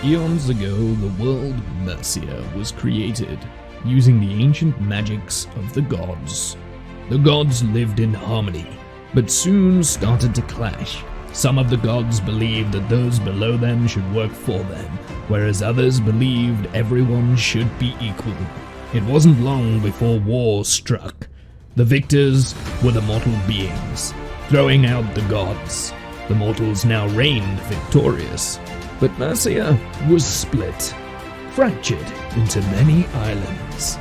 Eons ago, the world Mercia was created using the ancient magics of the gods. The gods lived in harmony, but soon started to clash. Some of the gods believed that those below them should work for them, whereas others believed everyone should be equal. It wasn't long before war struck. The victors were the mortal beings, throwing out the gods. The mortals now reigned victorious. But Mercia was split, fractured into many islands.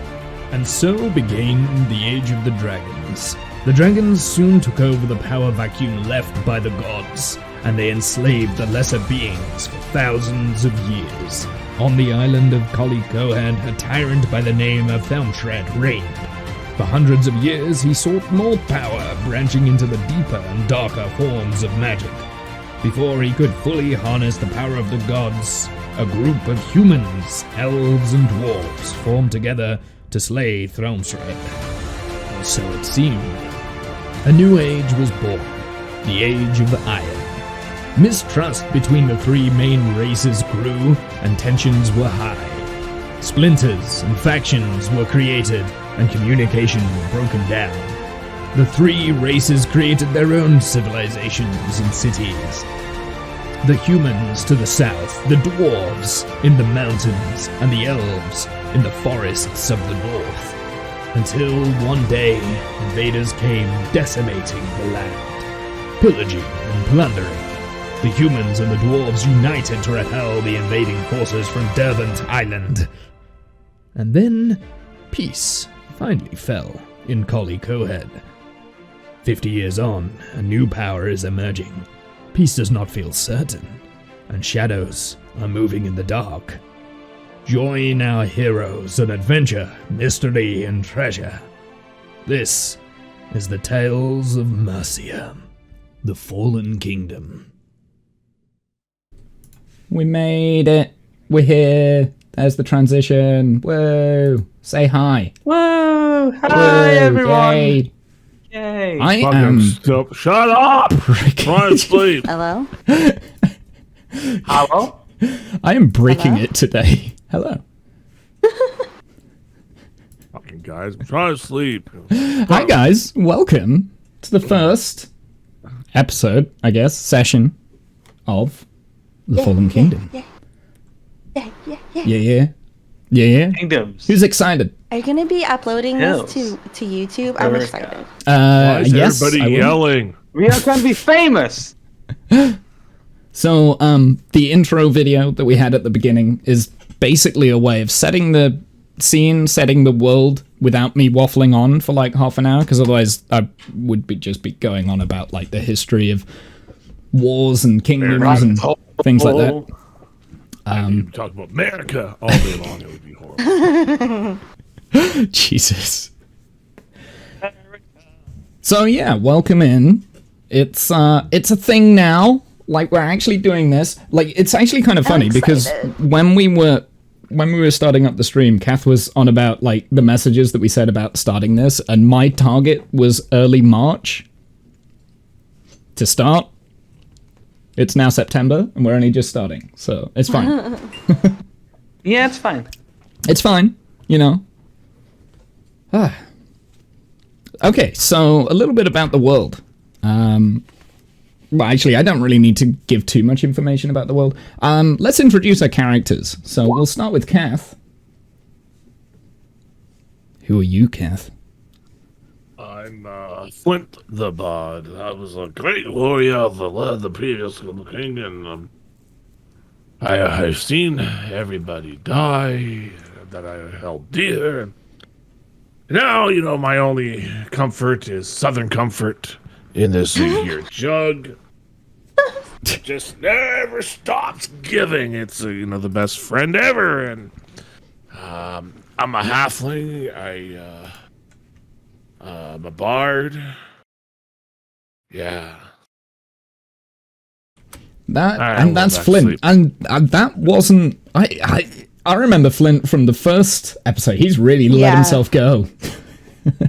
And so began the Age of the Dragons. The dragons soon took over the power vacuum left by the gods, and they enslaved the lesser beings for thousands of years. On the island of Kohan, a tyrant by the name of Thelmshred reigned. For hundreds of years, he sought more power, branching into the deeper and darker forms of magic. Before he could fully harness the power of the gods, a group of humans, elves, and dwarves formed together to slay Thelmshred. Or so it seemed. A new age was born, the Age of Iron. Mistrust between the three main races grew, and tensions were high. Splinters and factions were created, and communication broken down. The three races created their own civilizations and cities. The humans to the south, the dwarves in the mountains, and the elves in the forests of the north. Until one day, invaders came decimating the land, pillaging and plundering. The humans and the dwarves united to repel the invading forces from Dervent Island. And then, peace finally fell in Kohan. 50 years on, a new power is emerging. Peace does not feel certain, and shadows are moving in the dark. Join our heroes in adventure, mystery, and treasure. This is the Tales of Mercia, the Fallen Kingdom. We made it. We're here. There's the transition. Whoa. Say hi. Whoa! Hi, Whoa, everyone! Yay. Yay! I am... Shut up! Try and sleep. Hello? Hello? I am breaking Hello? it today. Hello. Fucking guys, I'm trying to sleep. Hi, guys. Welcome to the first episode, I guess, session of The Fallen Kingdom. Yeah. Kingdoms. Who's excited? Are you going to be uploading Hills. this to YouTube? I'm America. excited. Why is Yes, I everybody will. yelling? We are going to be famous! So, the intro video that we had at the beginning is basically a way of setting the scene, setting the world without me waffling on for like half an hour, because otherwise I would just be going on about like the history of wars and kingdoms and things like that. You talk about America all day long, it would be horrible. Jesus. So yeah, welcome in. It's a thing now. Like, we're actually doing this. Like, it's actually kind of funny because when we were starting up the stream, Kath was on about like the messages that we said about starting this, and my target was early March to start. It's now September, and we're only just starting, so it's fine. Yeah, it's fine. It's fine, you know. Okay, so a little bit about the world. Well, actually, I don't really need to give too much information about the world. Let's introduce our characters. So we'll start with Kath. Who are you, Kath? I'm Flint the Bard. I was a great warrior that led the previous king, and I've seen everybody die that I held dear. Now, you know, my only comfort is southern comfort in this here jug. It just never stops giving. It's, the best friend ever, and I'm a halfling. I'm a bard. Yeah. That's that Flint. sleep. And that wasn't... I remember Flint from the first episode. He's really let Yeah. humself go.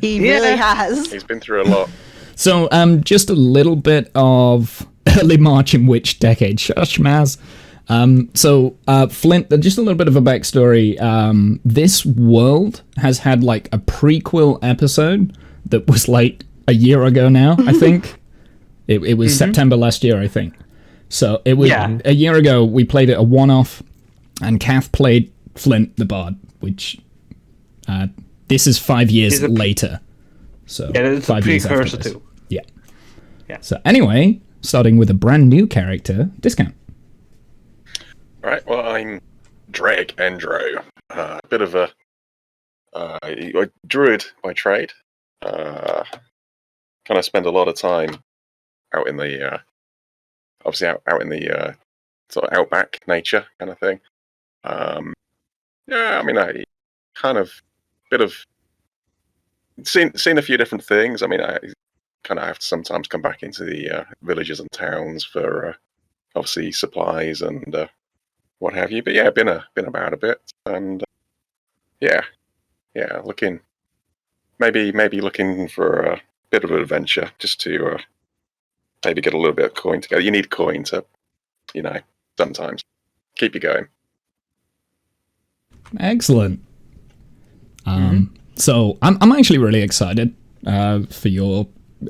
He really has. He's been through a lot. So, just a little bit of early March in which decade? Shush, Maz. So, Flint, just a little bit of a backstory. This world has had like a prequel episode that was like a year ago now, I think. It was September last year, I think. So it was a year ago. We played it a one-off, and Kath played Flint the Bard, which this is 5 years later. So it's 5 a years after precursor this. to. Yeah. Yeah. So anyway, starting with a brand new character, Discount. Right, well, I'm Dreg Endro. A bit of a druid by trade. Kind of spend a lot of time out in the, obviously out in the sort of outback nature kind of thing. Yeah, I mean, I kind of bit of seen a few different things. I mean, I kind of have to sometimes come back into the villages and towns for obviously supplies and what have you. But yeah, been about a bit, and yeah, looking maybe looking for a bit of an adventure, just to maybe get a little bit of coin together. You need coin to, sometimes keep you going. Excellent. So I'm actually really excited for your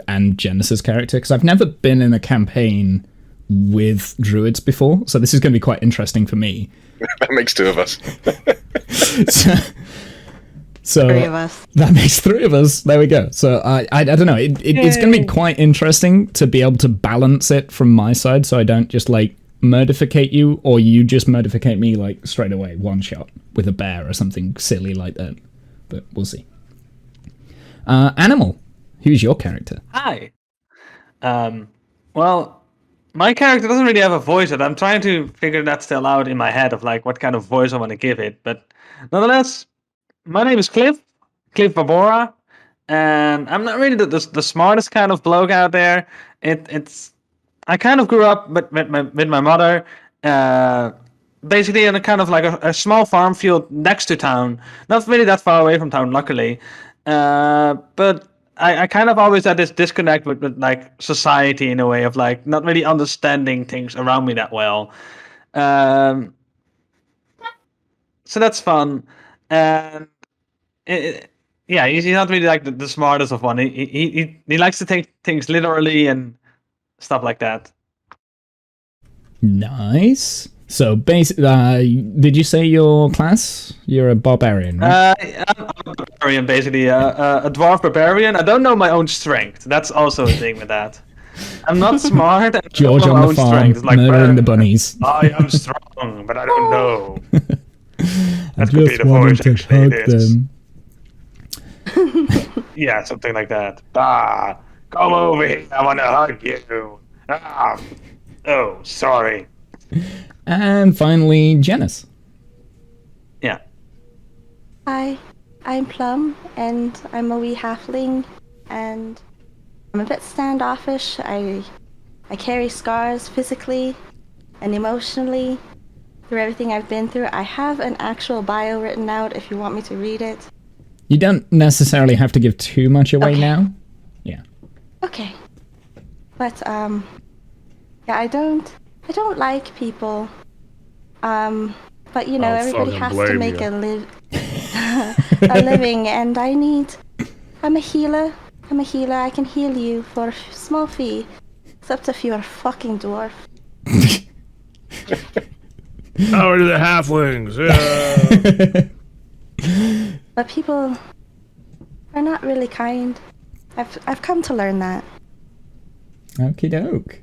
and Genesis character, because I've never been in a campaign with druids before, so this is going to be quite interesting for me. That makes two of us. So Three of us. That makes three of us. There we go. So I don't know. It's going to be quite interesting to be able to balance it from my side, so I don't just like murdificate you, or you just murdificate me like straight away, one shot with a bear or something silly like that. But we'll see. Animal, who's your character? Hi. Well, my character doesn't really have a voice yet. I'm trying to figure that still out in my head of like what kind of voice I want to give it. But nonetheless, my name is Cliff Barbora, and I'm not really the smartest kind of bloke out there. I kind of grew up with my mother, basically in a kind of like a small farm field next to town, not really that far away from town, luckily. But I kind of always had this disconnect with like society in a way of like not really understanding things around me that well. So that's fun. And he's not really like the smartest of one. He likes to take things literally and stuff like that. Nice. So, did you say your class? You're a barbarian, right? I'm a barbarian, basically. A dwarf barbarian. I don't know my own strength. That's also a thing with that. I'm not smart. And George I don't know on my the own farm, strength. It's like, murdering the bunnies. I am strong, but I don't know. I That could be just the wanted voice, to actually, hug it is. them. Yeah, something like that. Come over here. I want to hug you. Oh, sorry. And finally, Janice. Yeah. Hi, I'm Plum, and I'm a wee halfling, and I'm a bit standoffish. I carry scars physically and emotionally through everything I've been through. I have an actual bio written out if you want me to read it. You don't necessarily have to give too much away now. Yeah. Okay. But yeah, I don't like people. But you know, I'll everybody fucking has to blame make you. a living, and I'm a healer. I can heal you for a small fee. Except if you're a fucking dwarf. Power to the halflings. Yeah. But people are not really kind. I've come to learn that. Okie doke.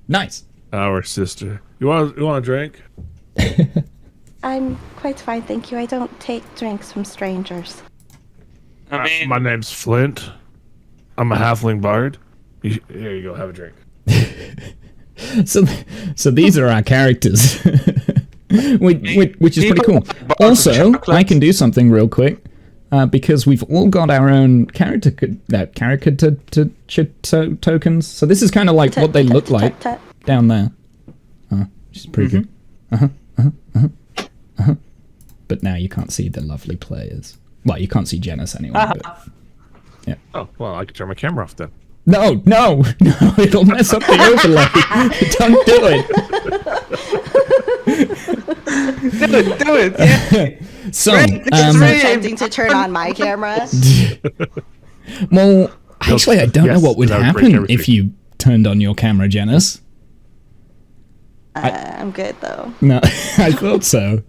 Nice. Our sister. You want a drink? I'm quite fine, thank you. I don't take drinks from strangers. I mean, My name's Flint. I'm a halfling bard. Here you go. Have a drink. So these are our characters, which is pretty cool. Also, I can do something real quick, because we've all got our own character tokens. So this is kind of like what they look like down there, which is pretty good. But now you can't see the lovely players. Well, you can't see Janice anyway. But yeah. Oh, well, I can turn my camera off then. No, it'll mess up the overlay. Don't do Do it. Yeah. So, It's so tempting to turn on my camera. well, actually, I don't know what would that would break happen everything. if you turned on your camera, Janice. I'm good though. No, I thought so.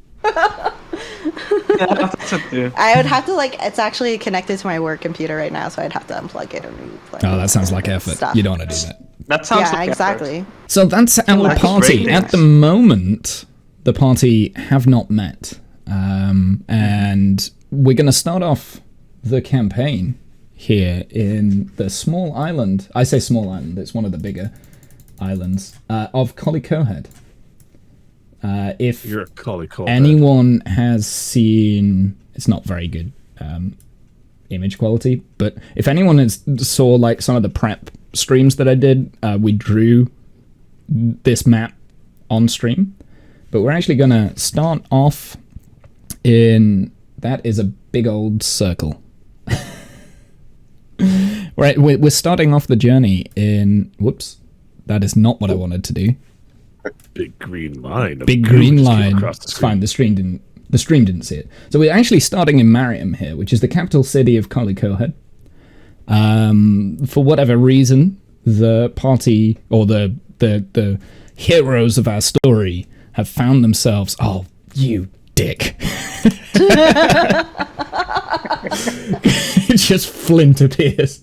That's what to do. I would have to it's actually connected to my work computer right now, so I'd have to unplug it and replug. Oh, that sounds like effort. Stuff. You don't want to do that. That sounds Yeah, like exactly. So that's our Like party. ratings. At the moment, the party have not met. And we're going to start off the campaign here in the small island. I say small island, it's one of the bigger islands of Collicohead. If You're a collie call. anyone has seen, it's not very good image quality, but if anyone saw some of the prep streams that I did, we drew this map on stream, but we're actually gonna start off in, that is a big old circle. Right, we're starting off the journey in, whoops, that is not what I wanted to do. Big green line. Big Goo green just came line. across the It's screen. fine. The stream didn't see it. So we're actually starting in Mariam here, which is the capital city of Collicohead. For whatever reason, the party or the heroes of our story have found themselves. Oh, you dick! Just Flint appears.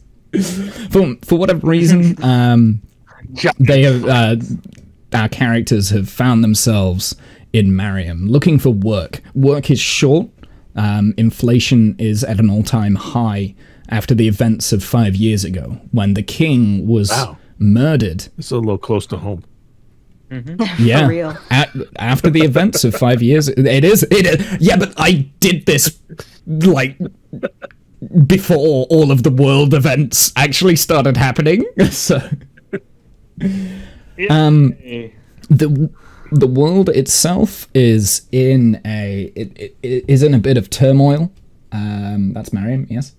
For whatever reason, they have. Our characters have found themselves in Mariam, looking for work. Work is short. Inflation is at an all-time high after the events of 5 years ago, when the king was murdered. It's a little close to home. Yeah, For real. After the events of 5 years, it is. Yeah, but I did this before all of the world events actually started happening. So. The world itself is in it is in a bit of turmoil. That's Mariam, yes.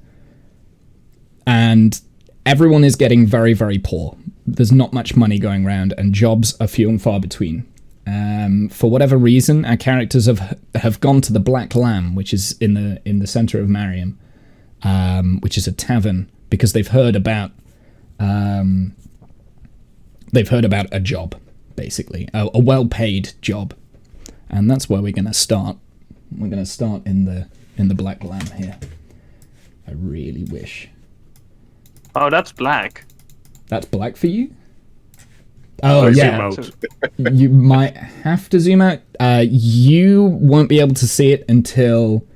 And everyone is getting very, very poor. There's not much money going around, and jobs are few and far between. For whatever reason, our characters have gone to the Black Lamb, which is in the center of Mariam, which is a tavern, because they've heard about a job, basically, a well-paid job, and that's where we're going to start. We're going to start in the Black Lamb here. I really wish. Oh, that's black. That's black for you? Oh, Zoom yeah. out. You might have to zoom out. You won't be able to see it until...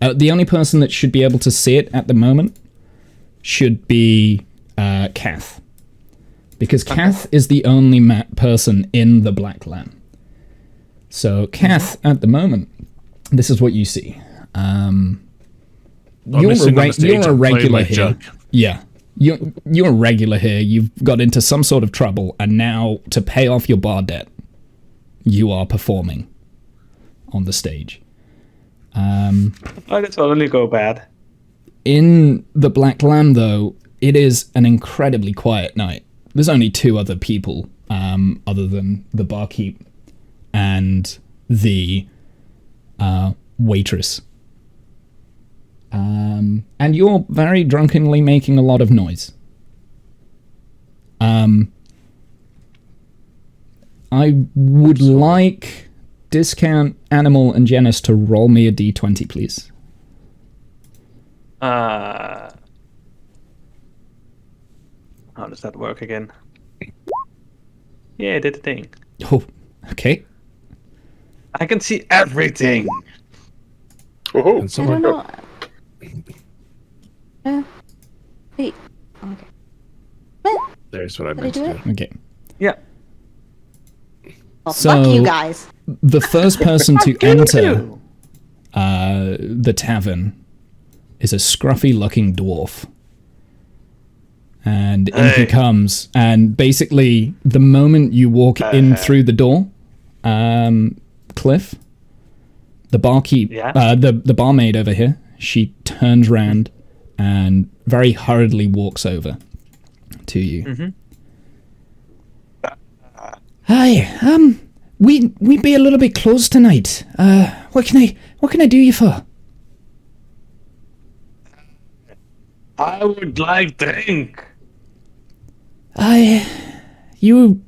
the only person that should be able to see it at the moment should be Kath. Because Kath is the only person in the Black Lamb. So, Kath, at the moment, this is what you see. You're a regular here. Jug. Yeah. You're a regular here. You've got into some sort of trouble, and now, to pay off your bar debt, you are performing on the stage. Oh, this will only go bad. In the Black Lamb, though, it is an incredibly quiet night. There's only two other people, other than the barkeep and the waitress. And you're very drunkenly making a lot of noise. I would like Discount, Animal, and Janice to roll me a d20, please. How does that work again? Yeah, it did the thing. Oh, okay. I can see everything. Woohoo. And I someone don't know. Wait. Okay. There's what I Did I meant do to it? do. Okay. Yeah. Well, So- fuck you guys. The first person to enter You. the tavern is a scruffy-looking dwarf. And in he Hey. comes, and basically, the moment you walk in through the door, Cliff, the barkeep, Yeah? the barmaid over here, she turns round and very hurriedly walks over to you. Mm-hmm. Hi, we be a little bit closed tonight. What can I do you for? I would like drink. You.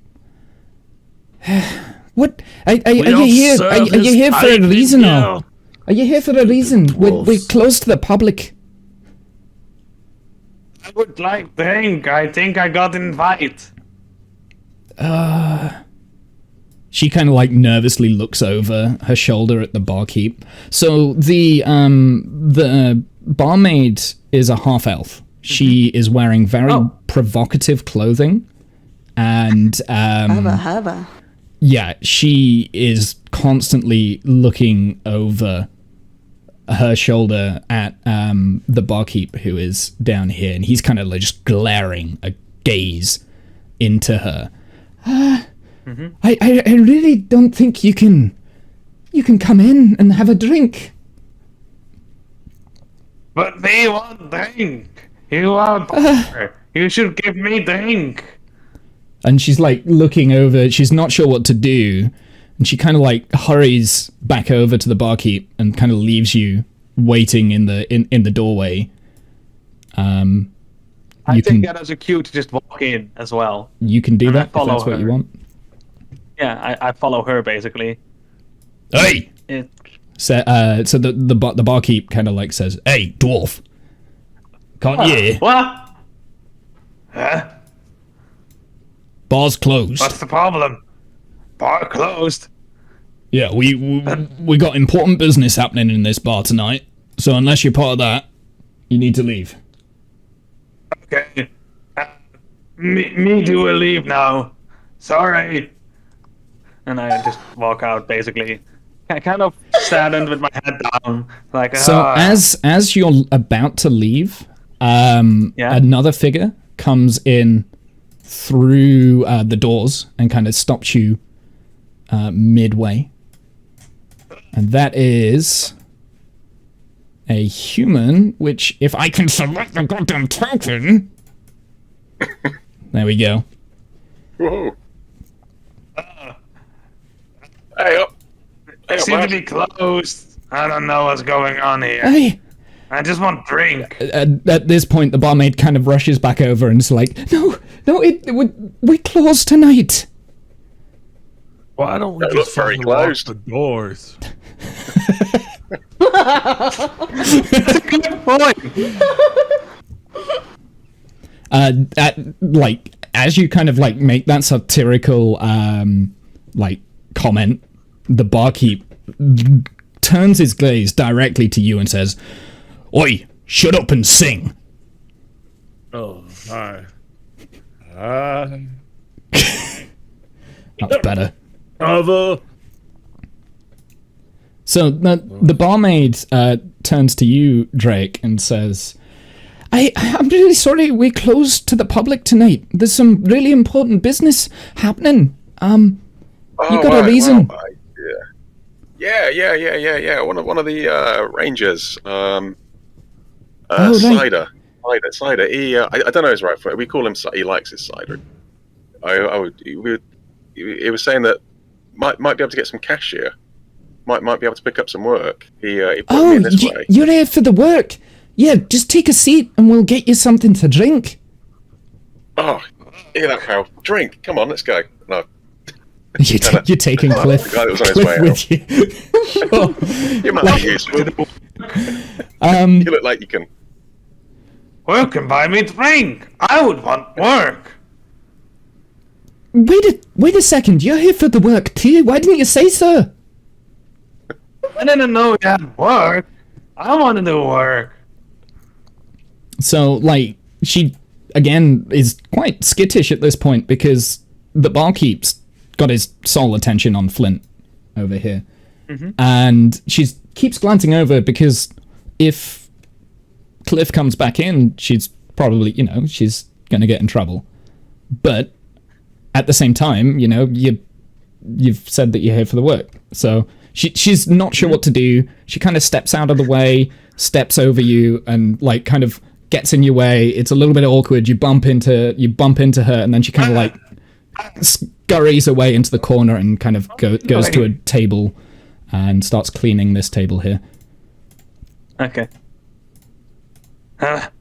What? Are you here? Are you here for a reason, or are you here for a reason? We're closed to the public. I would like drink. I think I got an invite. She kind of like nervously looks over her shoulder at the barkeep. So the barmaid is a half elf. She is wearing very provocative clothing, and Hubba. yeah, she is constantly looking over her shoulder at the barkeep who is down here, and he's kind of like just glaring a gaze into her. I really don't think you can come in and have a drink. But they want drink. You are you should give me drink. And she's like looking over, she's not sure what to do, and she kind of like hurries back over to the barkeep and kind of leaves you waiting in the doorway. I take that as a cue to just walk in as well. You can do And I that if follow that's what you her. want. Yeah, I follow her basically. Hey! It, So the barkeep kind of like says, "Hey, dwarf, can't you hear? what? Huh? Bar's closed." What's the problem? Bar closed. Yeah, we got important business happening in this bar tonight. So unless you're part of that, you need to leave. Okay. Me too will leave now. Sorry. And I just walk out basically. I kind of saddened with my head down. Like So as you're about to leave, another figure comes in through the doors and kind of stops you midway. And that is a human, which if I can select the goddamn token... There we go. Whoa. Hey up. They seem to be closed. I don't know what's going on here. Hey! I just want drink. At this point, the barmaid kind of rushes back over and is like, No, we're closed tonight. Why don't we They just look very fucking lock closed. the doors? Good point. As you kind of like make that satirical comment, the barkeep turns his gaze directly to you and says, "Oi, shut up and sing." Oh, hi. That's better. Bravo. So the barmaid turns to you, Drake, and says, I'm really sorry we're closed to the public tonight. There's some really important business happening. You got a reason? Well, yeah. One of the rangers, right. Cider. He, I don't know his right foot. We call him. He likes his cider. He was saying that might be able to get some cash here. Might be able to pick up some work. He put me in this way. You're here for the work. Yeah, just take a seat and we'll get you something to drink. Oh, hear that, pal? Drink. Come on, let's go. No. You're taking Cliff, The guy that was on his way with you. Sure. You might be useful. You look like you can. Well, can buy me drink. I would want work. Wait a second. You're here for the work too. Why didn't you say so? I didn't know you had work. I want to do work. So, like, she, again, is quite skittish at this point because the barkeep's got his sole attention on Flint over here. Mm-hmm. And she keeps glancing over because if Cliff comes back in, she's probably, she's going to get in trouble. But at the same time, you've said that you're here for the work. So she's not sure what to do. She kind of steps out of the way, steps over you, and, like, kind of gets in your way. It's a little bit awkward. You bump into her, and then she kind of like scurries away into the corner and kind of goes to a table and starts cleaning this table here. Okay. That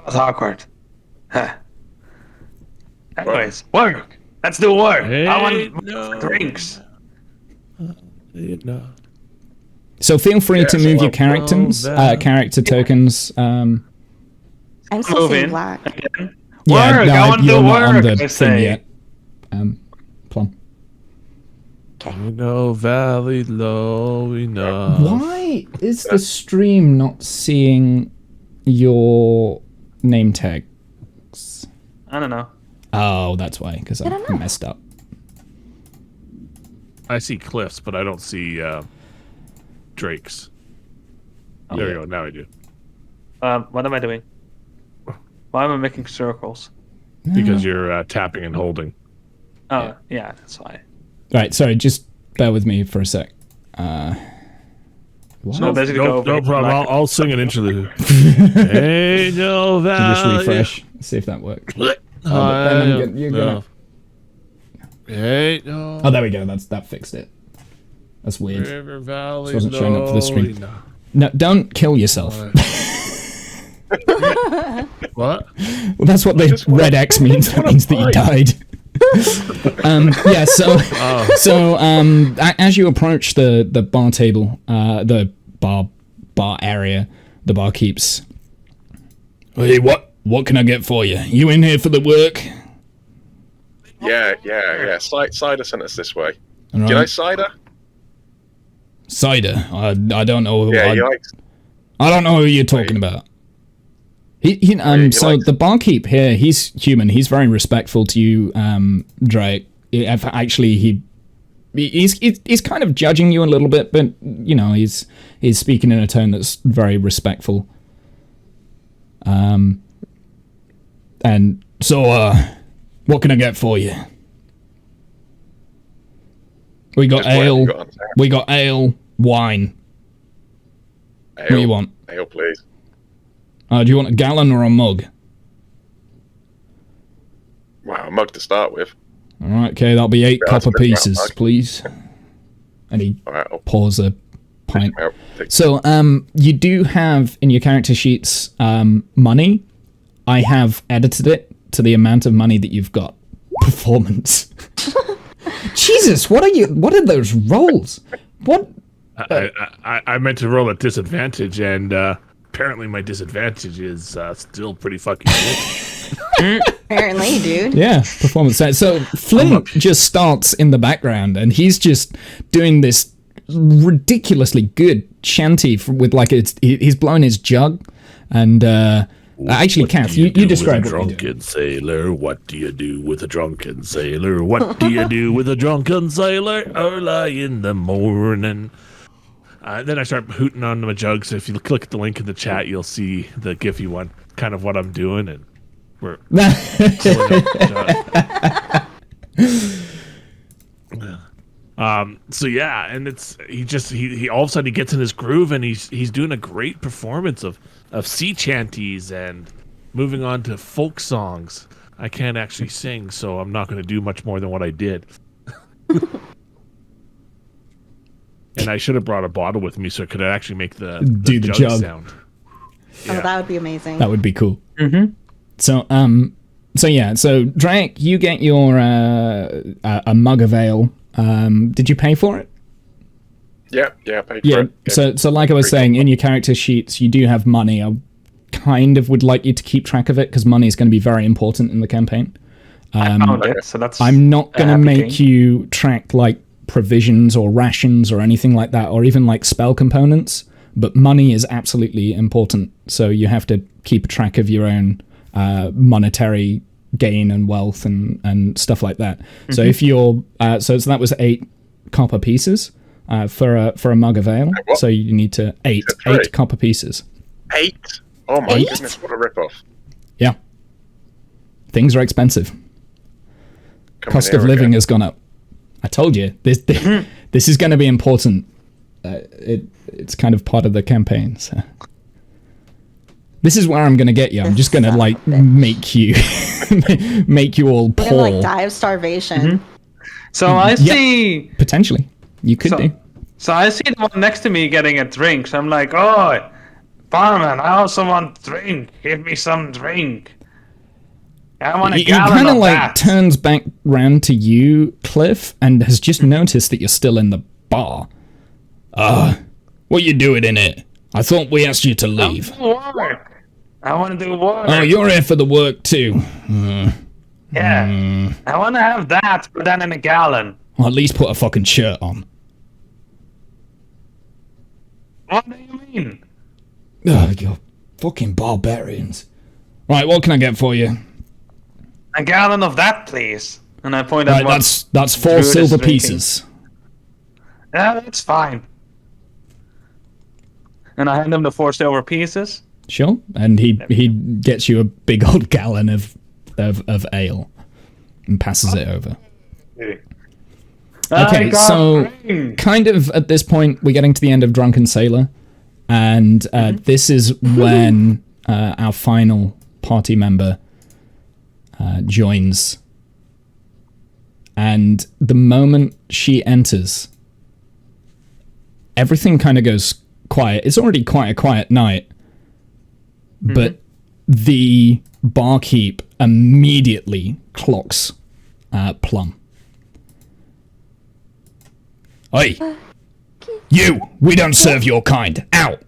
was awkward. Anyways, work. Let's do work. I want drinks. So feel free to move your character tokens. I'm still Move seeing in. black. Again. Yeah, Work. no, I want to you're do not on work. the I thing say. yet. Plum. No valley low enough. Why is the stream not seeing your name tags? I don't know. Oh, that's why, because I don't know. messed up. I see Cliff's, but I don't see Drake's. There we go. Now I do. What am I doing? Why am I making circles? Because you're tapping and holding. Oh, yeah, that's why. Right, sorry, just bear with me for a sec. So basically, go over No here. problem. I'll sing an interlude. Ain't no valley. Just refresh, see if that works. You're gonna... Ain't no Oh, there we go. That fixed it. That's weird. river valley. This wasn't showing up for the stream. low enough. No, don't kill yourself. What? Well, that's what the red X means. That means that you died. As you approach the bar table, the bar area, the bar keeps. Hey, what can I get for you? You in here for the work? Yeah. Cider sent us this way. All right. Do you know Cider? Cider? I don't know. Yeah, he likes. I don't know who you're talking about. The barkeep here, he's human. He's very respectful to you, Drake. Actually, he's kind of judging you a little bit, but you know, he's speaking in a tone that's very respectful. And so, what can I get for you? We got ale. We got ale, wine. Ale. What do you want? Ale, please. Do you want a gallon or a mug? Wow, a mug to start with. All right, okay, that'll be 8 copper pieces, please. And he pours a pint. So, you do have in your character sheets money. I have edited it to the amount of money that you've got. Performance. Jesus, what are those rolls? What? I meant to roll at disadvantage, and apparently my disadvantage is still pretty fucking good. Apparently, dude. Yeah, performance. So Flynn just starts in the background, and he's just doing this ridiculously good shanty with he's blowing his jug, and actually, Kath, you describe what you do. Drunken sailor, what do you do with a drunken sailor? What do you do with a drunken sailor early in the morning? Then I start hooting on my jug. So if you click the link in the chat, you'll see the Giphy one, kind of what I'm doing, and we're pulling up so yeah, and he all of a sudden he gets in his groove, and he's doing a great performance of sea chanties and moving on to folk songs. I can't actually sing, so I'm not going to do much more than what I did. And I should have brought a bottle with me so I could actually make the jug sound. Yeah. Oh, that would be amazing. That would be cool. Mm-hmm. So Drake, you get your a mug of ale. Did you pay for it? Yeah, I paid for it. So like I was saying, in your character sheets, you do have money. I kind of would like you to keep track of it because money is going to be very important in the campaign. I found it, so that's. I'm not going to make you track like provisions or rations or anything like that, or even like spell components. But money is absolutely important, so you have to keep track of your own monetary gain and wealth and stuff like that. Mm-hmm. So if you're so that was 8 copper pieces for a mug of ale. So you need to 8 copper pieces. 8? Oh my goodness, what a ripoff! Yeah, things are expensive. Cost of living has gone up. I told you this is going to be important. It's kind of part of the campaign. So. This is where I'm gonna get you. I'm just gonna like make you make you all We're poor. gonna like die of starvation. So I see. Potentially, you could do. So I see the one next to me getting a drink. So I'm like, oh, barman, I also want drink. Give me some drink. I want a He gallon kind of of like that. turns back round to you, Cliff, and has just noticed that you're still in the bar. What you doing in it? I thought we asked you to leave. Work. I want to do work. Oh, you're here for the work too. Yeah. I want to have that, but then in a gallon. Well, at least put a fucking shirt on. What do you mean? Oh, you fucking barbarians. Right, what can I get for you? A gallon of that, please. And I point at Right, what that's 4 Druid is silver drinking. pieces. Yeah, that's fine. And I hand him the 4 silver pieces. Sure. And he gets you a big old gallon of ale and passes it over. Okay, so kind of at this point, we're getting to the end of Drunken Sailor, and this is when our final party member joins. And the moment she enters, everything kind of goes quiet. It's already quite a quiet night, but the barkeep immediately clocks Plum. Oi! You! We don't serve your kind! Out!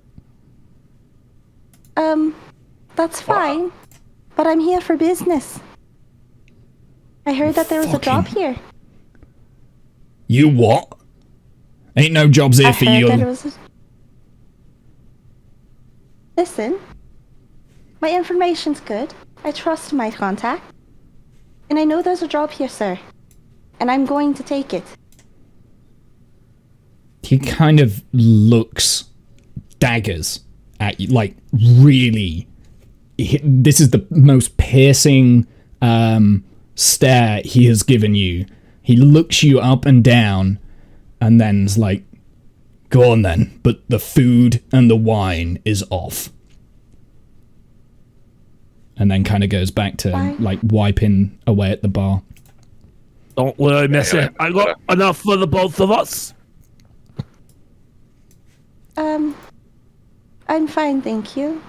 That's fine. But I'm here for business. I heard that there was a job here. You what? Ain't no jobs here I for heard you. that it was a... Listen. My information's good. I trust my contact. And I know there's a job here, sir. And I'm going to take it. He kind of looks daggers at you, like really. This is the most piercing stare he has given you. He looks you up and down, and then's like, "Go on then, but the food and the wine is off." And then kind of goes back to like wiping away at the bar. Don't worry, Mercia. I got enough for the both of us. I'm fine, thank you.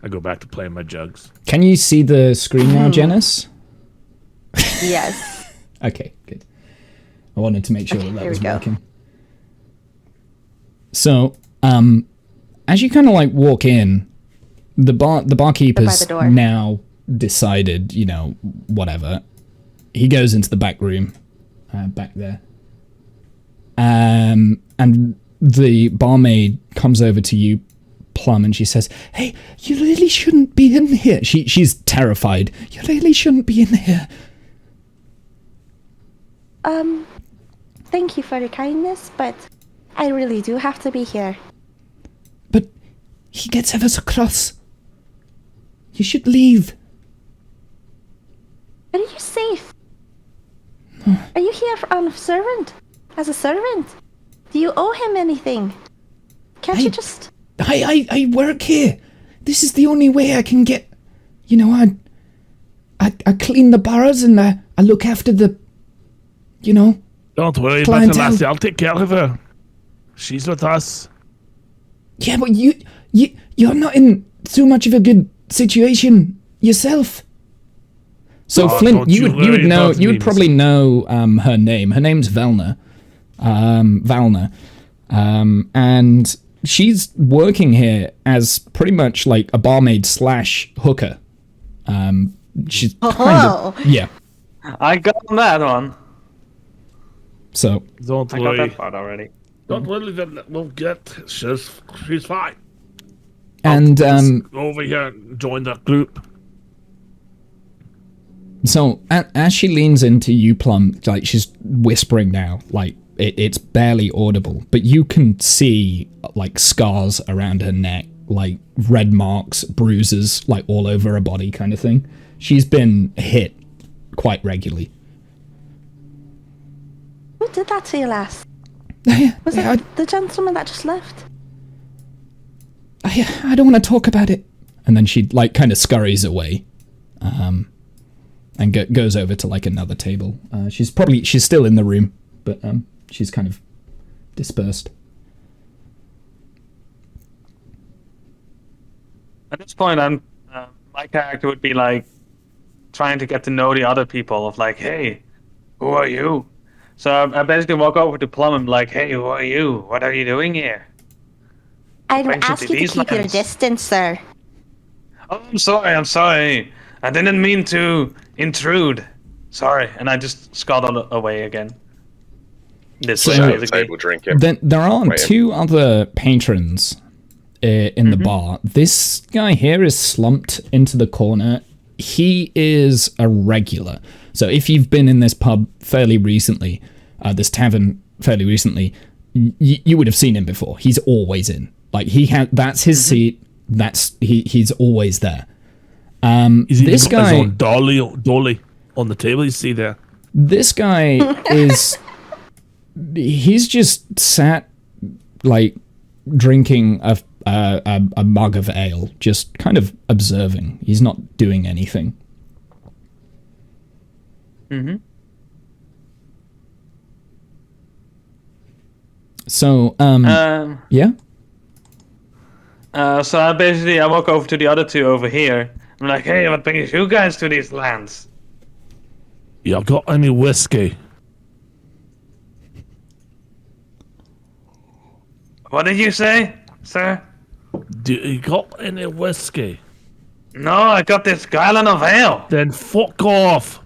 I go back to playing my jugs. Can you see the screen now, Janice? Yes. Okay, good. I wanted to make sure Okay, that here was we go. working. So, as you kind of like walk in, the barkeep has door. now decided, you know, whatever. He goes into the back room, back there, and the barmaid comes over to you, Plum, and she says, "Hey, you really shouldn't be in here." She's terrified. You really shouldn't be in here. Thank you for your kindness, but I really do have to be here. But he gets ever so cross. You should leave. Are you safe? Are you here on a servant? As a servant? Do you owe him anything? Can't you just... I work here. This is the only way I can get... You know, I clean the bars and I look after the... You know... Don't worry about clientele. the lassie. I'll take care of her. She's with us. Yeah, but you're not in too much of a good situation yourself. So Oh, Flint, don't you you would worry know, about you would me, probably know her name. Her name's Valna. And she's working here as pretty much like a barmaid / hooker. She's kind of, yeah. I got that one. So Don't I got worry. that part already. Don't worry. We'll get. She's fine. and Just go over here and join that group. so as she leans into you, Plum, like she's whispering now, like it's barely audible, but you can see like scars around her neck, like red marks, bruises, like all over her body, kind of thing. She's been hit quite regularly. Who did that to you last? Was I- it the gentleman that just left? I don't want to talk about it. And then she like kind of scurries away, and goes over to like another table. She's still in the room, but she's kind of dispersed. At this point, my character would be like trying to get to know the other people. Of like, hey, who are you? So I basically walk over to Plum and be like, hey, who are you? What are you doing here? I'd Brings you ask to you to these keep your lands. distance, sir. Oh, I'm sorry. I didn't mean to intrude. Sorry, and I just scuttled away again. This So- way, Sit at the basically. table drinking. Then there are Wait. 2 other patrons in the bar. This guy here is slumped into the corner. He is a regular. So if you've been in this pub fairly recently, this tavern fairly recently, you would have seen him before. He's always in. Like that's his seat. He's always there. He's This even got his guy, own dolly on the table. You see there. this guy he's just sat like drinking a mug of ale, just kind of observing. He's not doing anything. Mm-hmm. So, yeah? So I walk over to the other 2 over here. I'm like, hey, what brings you guys to these lands? You got any whiskey? What did you say, sir? Do you got any whiskey? No, I got this gallon of ale. Then fuck off.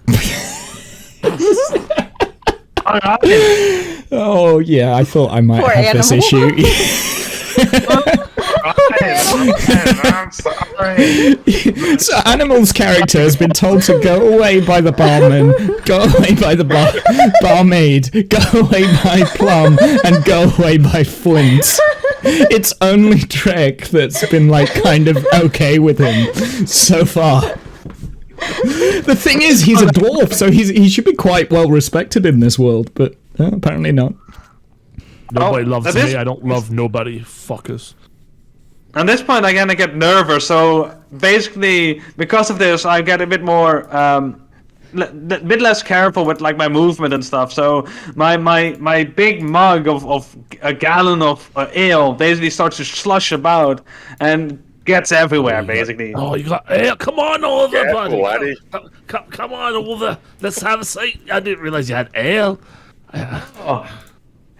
All right. Oh, yeah, I thought I might Poor have this animal. issue. I'm sorry. So Animal's character has been told to go away by the barman, go away by the barmaid, go away by Plum, and go away by Flint. It's only Trek that's been like kind of okay with him so far. The thing is, he's a dwarf, so he should be quite well respected in this world, but apparently not. Nobody loves that is- me. I don't love nobody. Fuckers. At this point, I kind of get nervous. So basically, because of this, I get a bit more, bit less careful with like my movement and stuff. So my big mug of a gallon of ale basically starts to slush about and gets everywhere. Basically. Oh, you got ale. Come on over, Careful, buddy. laddie. Come on over. Let's have a seat. I didn't realize you had ale. Oh,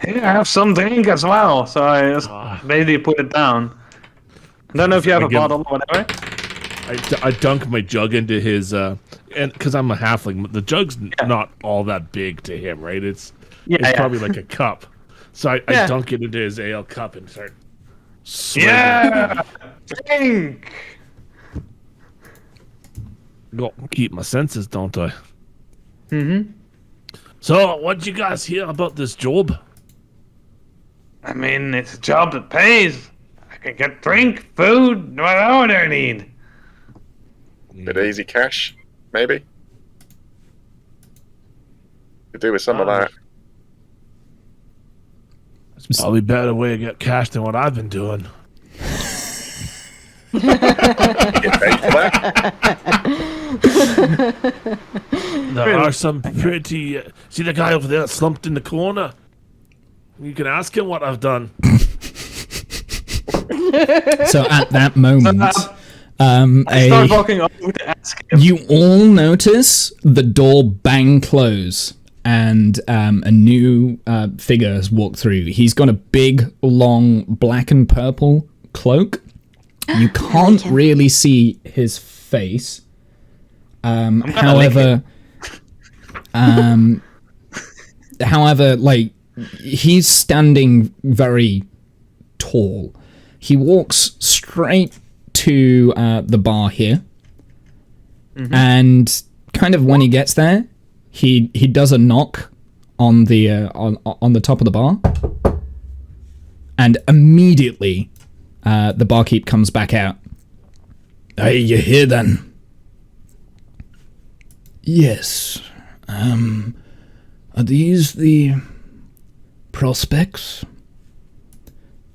here I have some drink as well. So I just basically put it down. I don't know if you have a Again. bottle or whatever. I dunk my jug into his and because I'm a halfling, the jug's not all that big to him, right? It's probably like a cup. So I Yeah. dunk it into his ale cup and start swigging. Yeah, drink. Got to keep my senses, don't I? Mm-hmm. So, what you guys hear about this job? I mean, it's a job that pays. I can get drink, food, whatever I need. Bit easy cash, maybe. Could do with some of that. It's probably a better way to get cash than what I've been doing. Get paid for that. There are some pretty... see the guy over there slumped in the corner? You can ask him what I've done. So at that moment, I start walking over to ask him. you all notice the door bang close, and a new figure has walked through. He's got a big, long, black and purple cloak. You can't really see his face. However, like, he's standing very tall. He walks straight to the bar here, and kind of when he gets there, he does a knock on the on the top of the bar, and immediately the barkeep comes back out. Hey, you here then? Yes. Are these the prospects?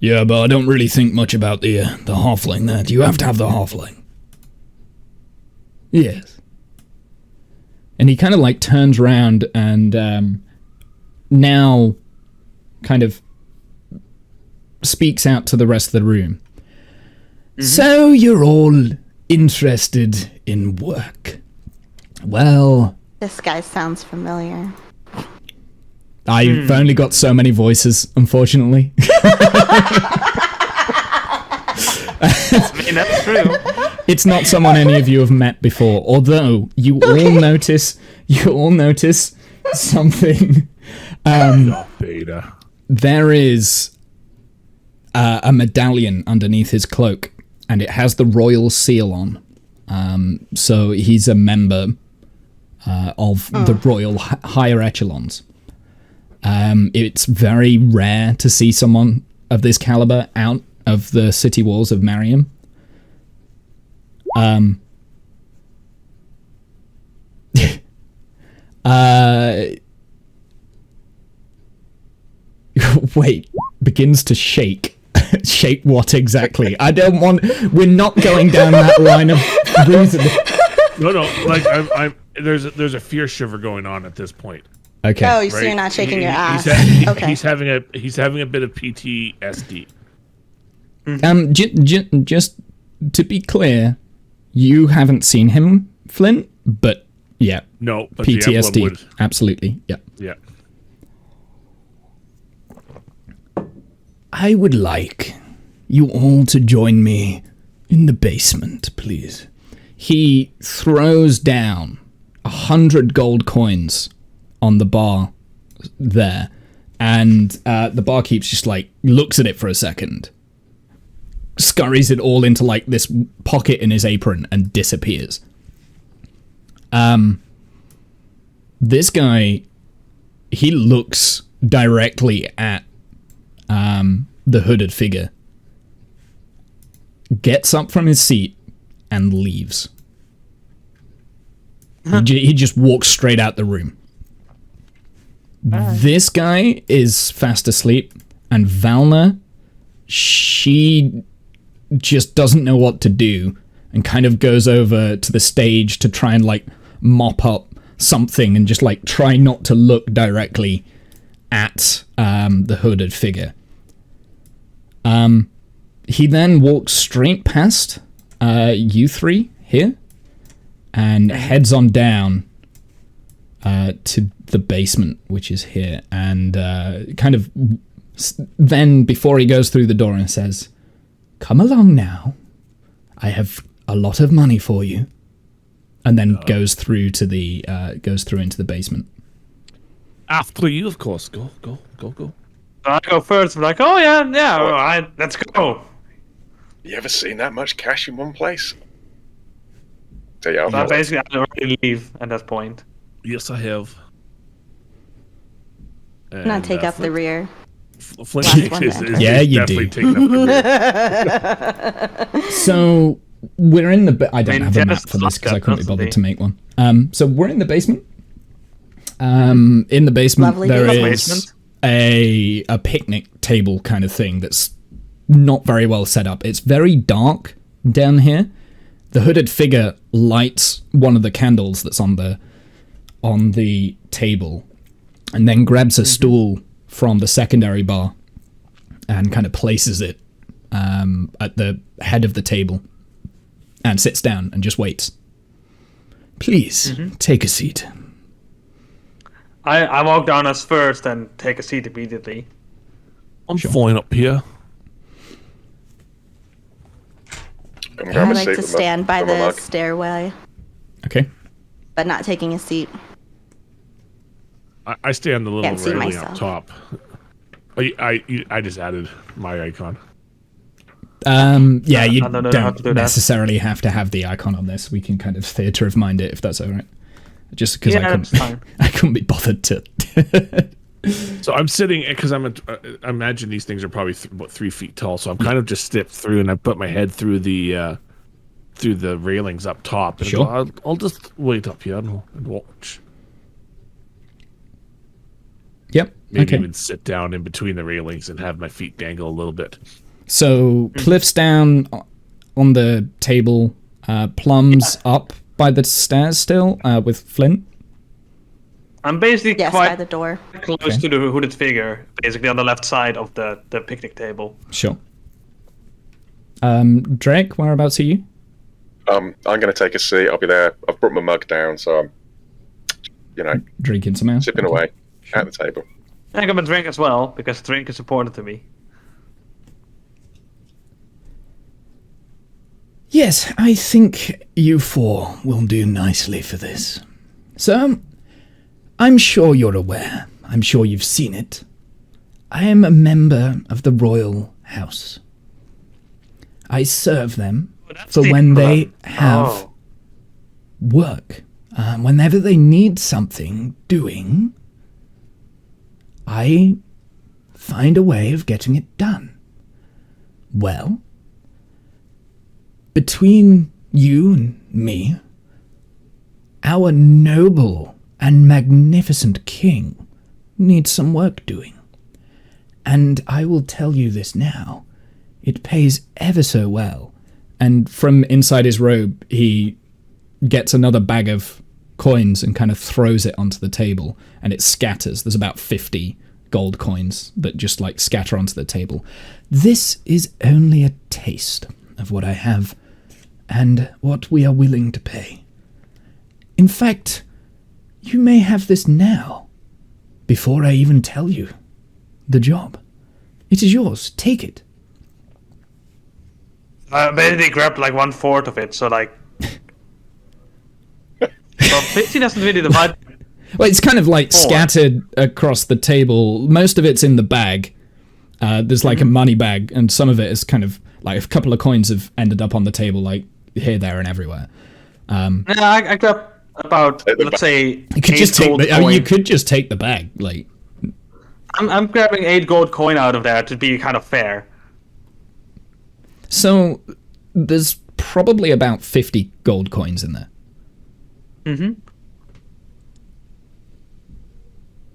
Yeah, but I don't really think much about the halfling there. Do you have to have the halfling? Yes. And he kind of like turns around and now kind of speaks out to the rest of the room. So you're all interested in work. Well, This guy sounds familiar. I've only got so many voices, unfortunately. I mean, that's true. It's not someone any of you have met before, although you all notice something. Beta. There is a medallion underneath his cloak, and it has the royal seal on. So he's a member of the royal higher echelons. It's very rare to see someone of this caliber out of the city walls of Mariam. Wait, begins to shake. Shake what exactly? I don't want. We're not going down that line of reasoning. No, like I'm. There's a fear shiver going on at this point. Okay. Oh, so you're not shaking your ass. Okay. He's having a bit of PTSD. Just to be clear, you haven't seen him, Flint, but yeah. No, but the emblem PTSD. would. Absolutely. Yeah. Yeah. I would like you all to join me in the basement, please. He throws down 100 gold coins on the bar there, and the barkeep just like looks at it for a second, scurries it all into like this pocket in his apron, and disappears. This guy, he looks directly at the hooded figure, gets up from his seat, and leaves. He just walks straight out the room. This guy is fast asleep, and Valna, she just doesn't know what to do, and kind of goes over to the stage to try and like mop up something and just like try not to look directly at the hooded figure. He then walks straight past you three here and heads on down to the basement, which is here, and kind of then before he goes through the door and says, "Come along now, I have a lot of money for you," and then goes through into the basement. After you, of course. Go. So I go first. I'm like, oh yeah, all right, let's go. You ever seen that much cash in one place? So yeah, So basically, I already leave at that point. Yes, I have. And, Not take up the rear. Flint Last one is then. Yeah, you definitely do. taking up the rear. So we're in the. I don't have a map Dennis for this because I couldn't be bothered constantly. to make one. So we're in the basement. In the basement Lovely there basement. is a picnic table kind of thing that's not very well set up. It's very dark down here. The hooded figure lights one of the candles that's on the table, and then grabs a stool from the secondary bar and kind of places it at the head of the table and sits down and just waits. Please take a seat. I walk down as first and take a seat immediately. I'm flying up here. I'm I grabbing a like seat to with stand by with my the mug. stairway, Okay. but not taking a seat. I stay on the little Can't see railing up myself. top. I just added my icon. Yeah, you I don't know how to do don't that. necessarily have to have the icon on this. We can kind of theatre of mind it if that's all right. Just because Yeah, that's fine. I couldn't be bothered to. So I'm sitting because I imagine these things are probably about 3 feet tall. So I'm kind of just stepped through and I put my head through the railings up top. And Sure. I'll just wait up here and watch. Yep. Maybe Okay. even sit down in between the railings and have my feet dangle a little bit. So Cliff's down on the table. Plum's up by the stairs still with Flint. I'm basically Yes, by quite the door. close to the hooded figure, basically on the left side of the picnic table. Sure. Drake, whereabouts are you? I'm going to take a seat. I'll be there. I've brought my mug down, so I'm, Drinking some ale. sipping away at the table. I got my drink as well, because drink is important to me. Yes, I think you four will do nicely for this. So, I'm sure you're aware. I'm sure you've seen it. I am a member of the royal house. I serve them for when they have work. Whenever they need something doing, I find a way of getting it done. Well, between you and me, our noble and magnificent king needs some work doing. And I will tell you this now, it pays ever so well. And from inside his robe, he gets another bag of coins and kind of throws it onto the table, and it scatters. There's about 50 gold coins that just like scatter onto the table. This is only a taste of what I have and what we are willing to pay. In fact, you may have this now, before I even tell you the job. It is yours. Take it. Basically grabbed like 1/4 of it, so like... Well, 50 doesn't really divide... Well, it's kind of like Four. scattered across the table. Most of it's in the bag. There's like a money bag, and some of it is kind of like a couple of coins have ended up on the table, like here, there, and everywhere. Yeah, I grabbed about, let's say, You could just 8 take gold the. I mean, you coin. could just take the bag, like. I'm grabbing 8 gold coin out of there to be kind of fair. So there's probably about 50 gold coins in there. Mm-hmm.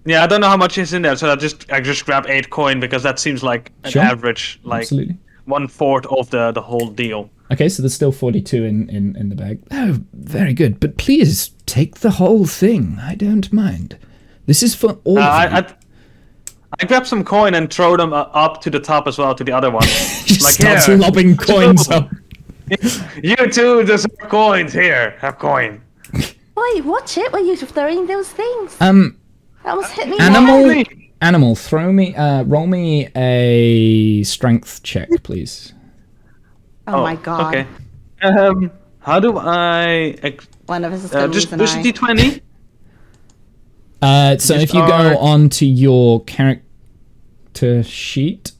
Yeah, I don't know how much is in there, so I just grab 8 coin because that seems like an Sure. average, like Absolutely. 1/4 of the whole deal. Okay, so there's still 42 in the bag. Oh, very good. But please, take the whole thing. I don't mind. This is for all of you. I grab some coin and throw them up to the top as well to the other one. Just like starts here, lobbing coins up. you two deserve coins. Here, have coin. Wait, watch it when you're throwing those things. That almost hit me. Animal, roll me a strength check, please. Oh my god. Okay. How do I? One of us is going to Just lose an push eye. D20. So if you go onto your character sheet,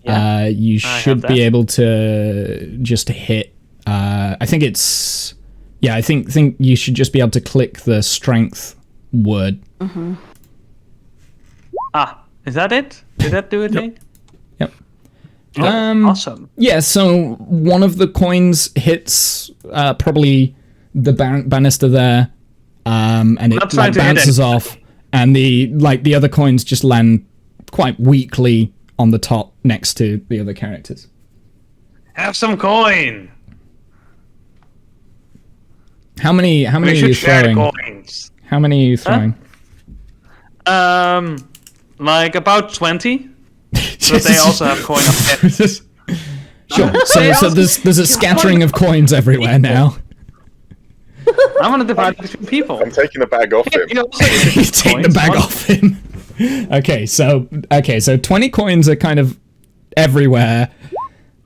you should that. be able to just hit. I think it's. Yeah, I think you should just be able to click the strength word. Is that it? Did that do it? Nate? Yep. Awesome. Yeah, so one of the coins hits probably the banister there, and it not trying like, to hit bounces it. off, and the other coins just land quite weakly on the top next to the other characters. Have some coin. How many are We you should share throwing? coins. How many are you throwing? Like about 20. But they also have coin up there. Sure. So there's a scattering of coins everywhere now. I'm gonna divide it between people. I'm taking the bag off him. You also get You take the coins. bag off him. Okay, so 20 coins are kind of everywhere.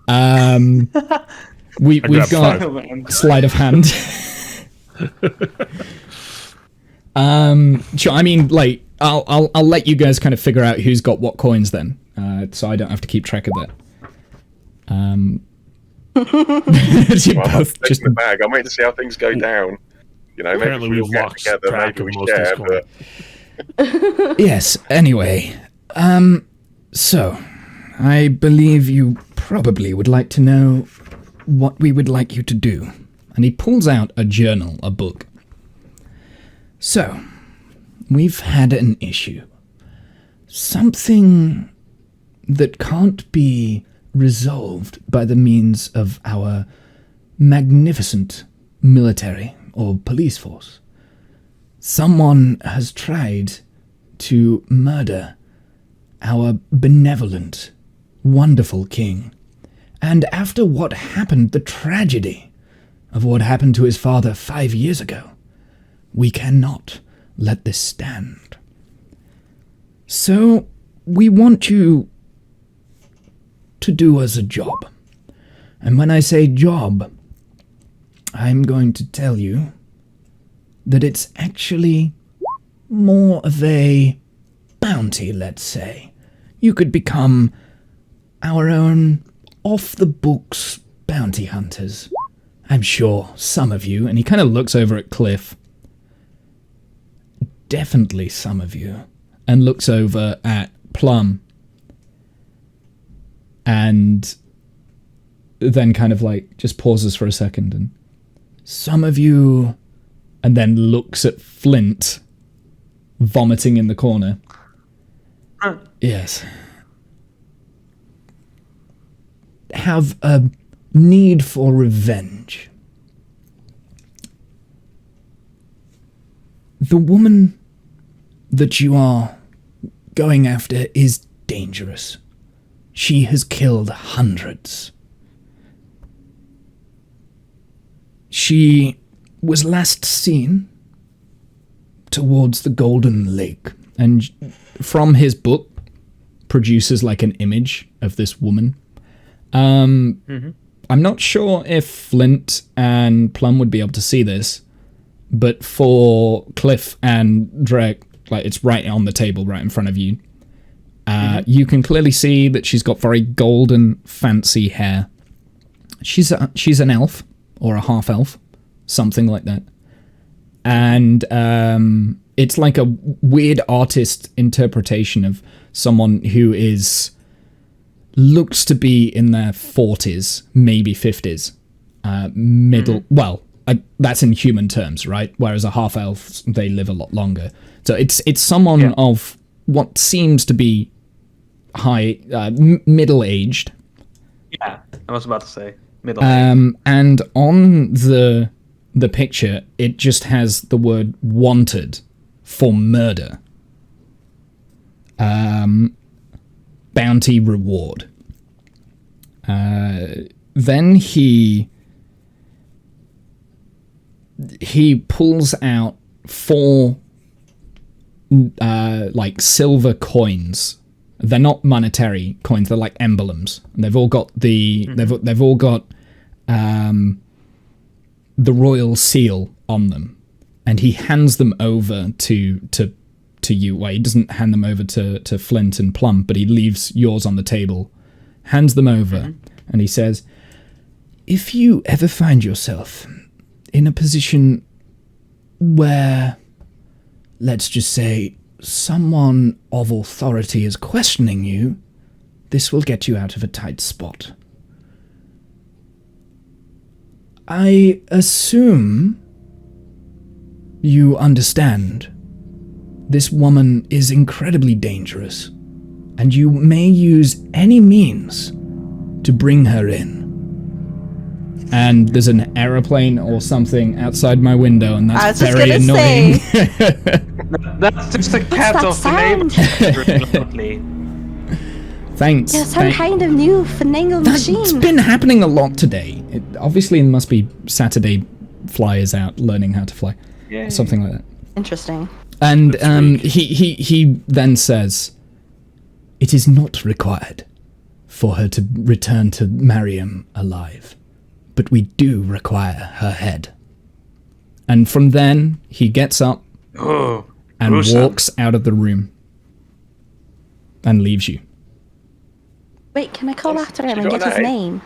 We've grabbed got Oh, man. sleight of hand. Sure. I mean, like, I'll let you guys kind of figure out who's got what coins then, so I don't have to keep track of that. You Well, I'm both taking just the bag. I'm waiting to see how things go down. You know, maybe Apparently if we all we've get lost together, track maybe of we most of share. this But Yes, anyway. So, I believe you probably would like to know what we would like you to do. and he pulls out a journal, a book. So, we've had an issue. something that can't be resolved by the means of our magnificent military or police force. Someone has tried to murder our benevolent, wonderful king. And after what happened, the tragedy of what happened to his father 5 years ago, we cannot let this stand. So, we want you to do us a job. And when I say job, I'm going to tell you that it's actually more of a bounty, let's say. You could become our own off-the-books bounty hunters. I'm sure some of you, and he kind of looks over at Cliff, definitely some of you, and looks over at Plum, and then kind of like just pauses for a second, and some of you, and then looks at Flint, vomiting in the corner. Yes. Have a need for revenge. The woman that you are going after is dangerous. She has killed hundreds. She was last seen towards the Golden Lake, and from his book produces like an image of this woman. I'm not sure if Flint and Plum would be able to see this, but for Cliff and Drake, like it's right on the table, right in front of you. You can clearly see that she's got very golden, fancy hair. She's an elf, or a half-elf, something like that. And it's like a weird artist interpretation of someone who looks to be in their 40s, maybe 50s. That's in human terms, right? Whereas a half-elf, they live a lot longer. So it's someone of what seems to be middle-aged. Yeah, I was about to say middle-aged. And on the picture, it just has the word wanted for murder. Bounty reward. Then he pulls out 4 like silver coins. They're not monetary coins, they're like emblems. And they've all got they've all got the royal seal on them. And he hands them over to you. Well, he doesn't hand them over to Flint and Plum, but he leaves yours on the table, hands them over, and he says, if you ever find yourself in a position where, let's just say, someone of authority is questioning you, this will get you out of a tight spot. I assume you understand. This woman is incredibly dangerous, and you may use any means to bring her in. And there's an aeroplane or something outside my window, and that's very annoying. That's just the cat of the neighborhood. Thanks. Yeah, some kind of new finagle machine. It's been happening a lot today. Obviously, it must be Saturday Fly is out learning how to fly. Yay. Something like that. Interesting. And he then says, it is not required for her to return to Mariam alive, but we do require her head. And from then, he gets up and walks out of the room and leaves you. Wait, can I call after him and get his name?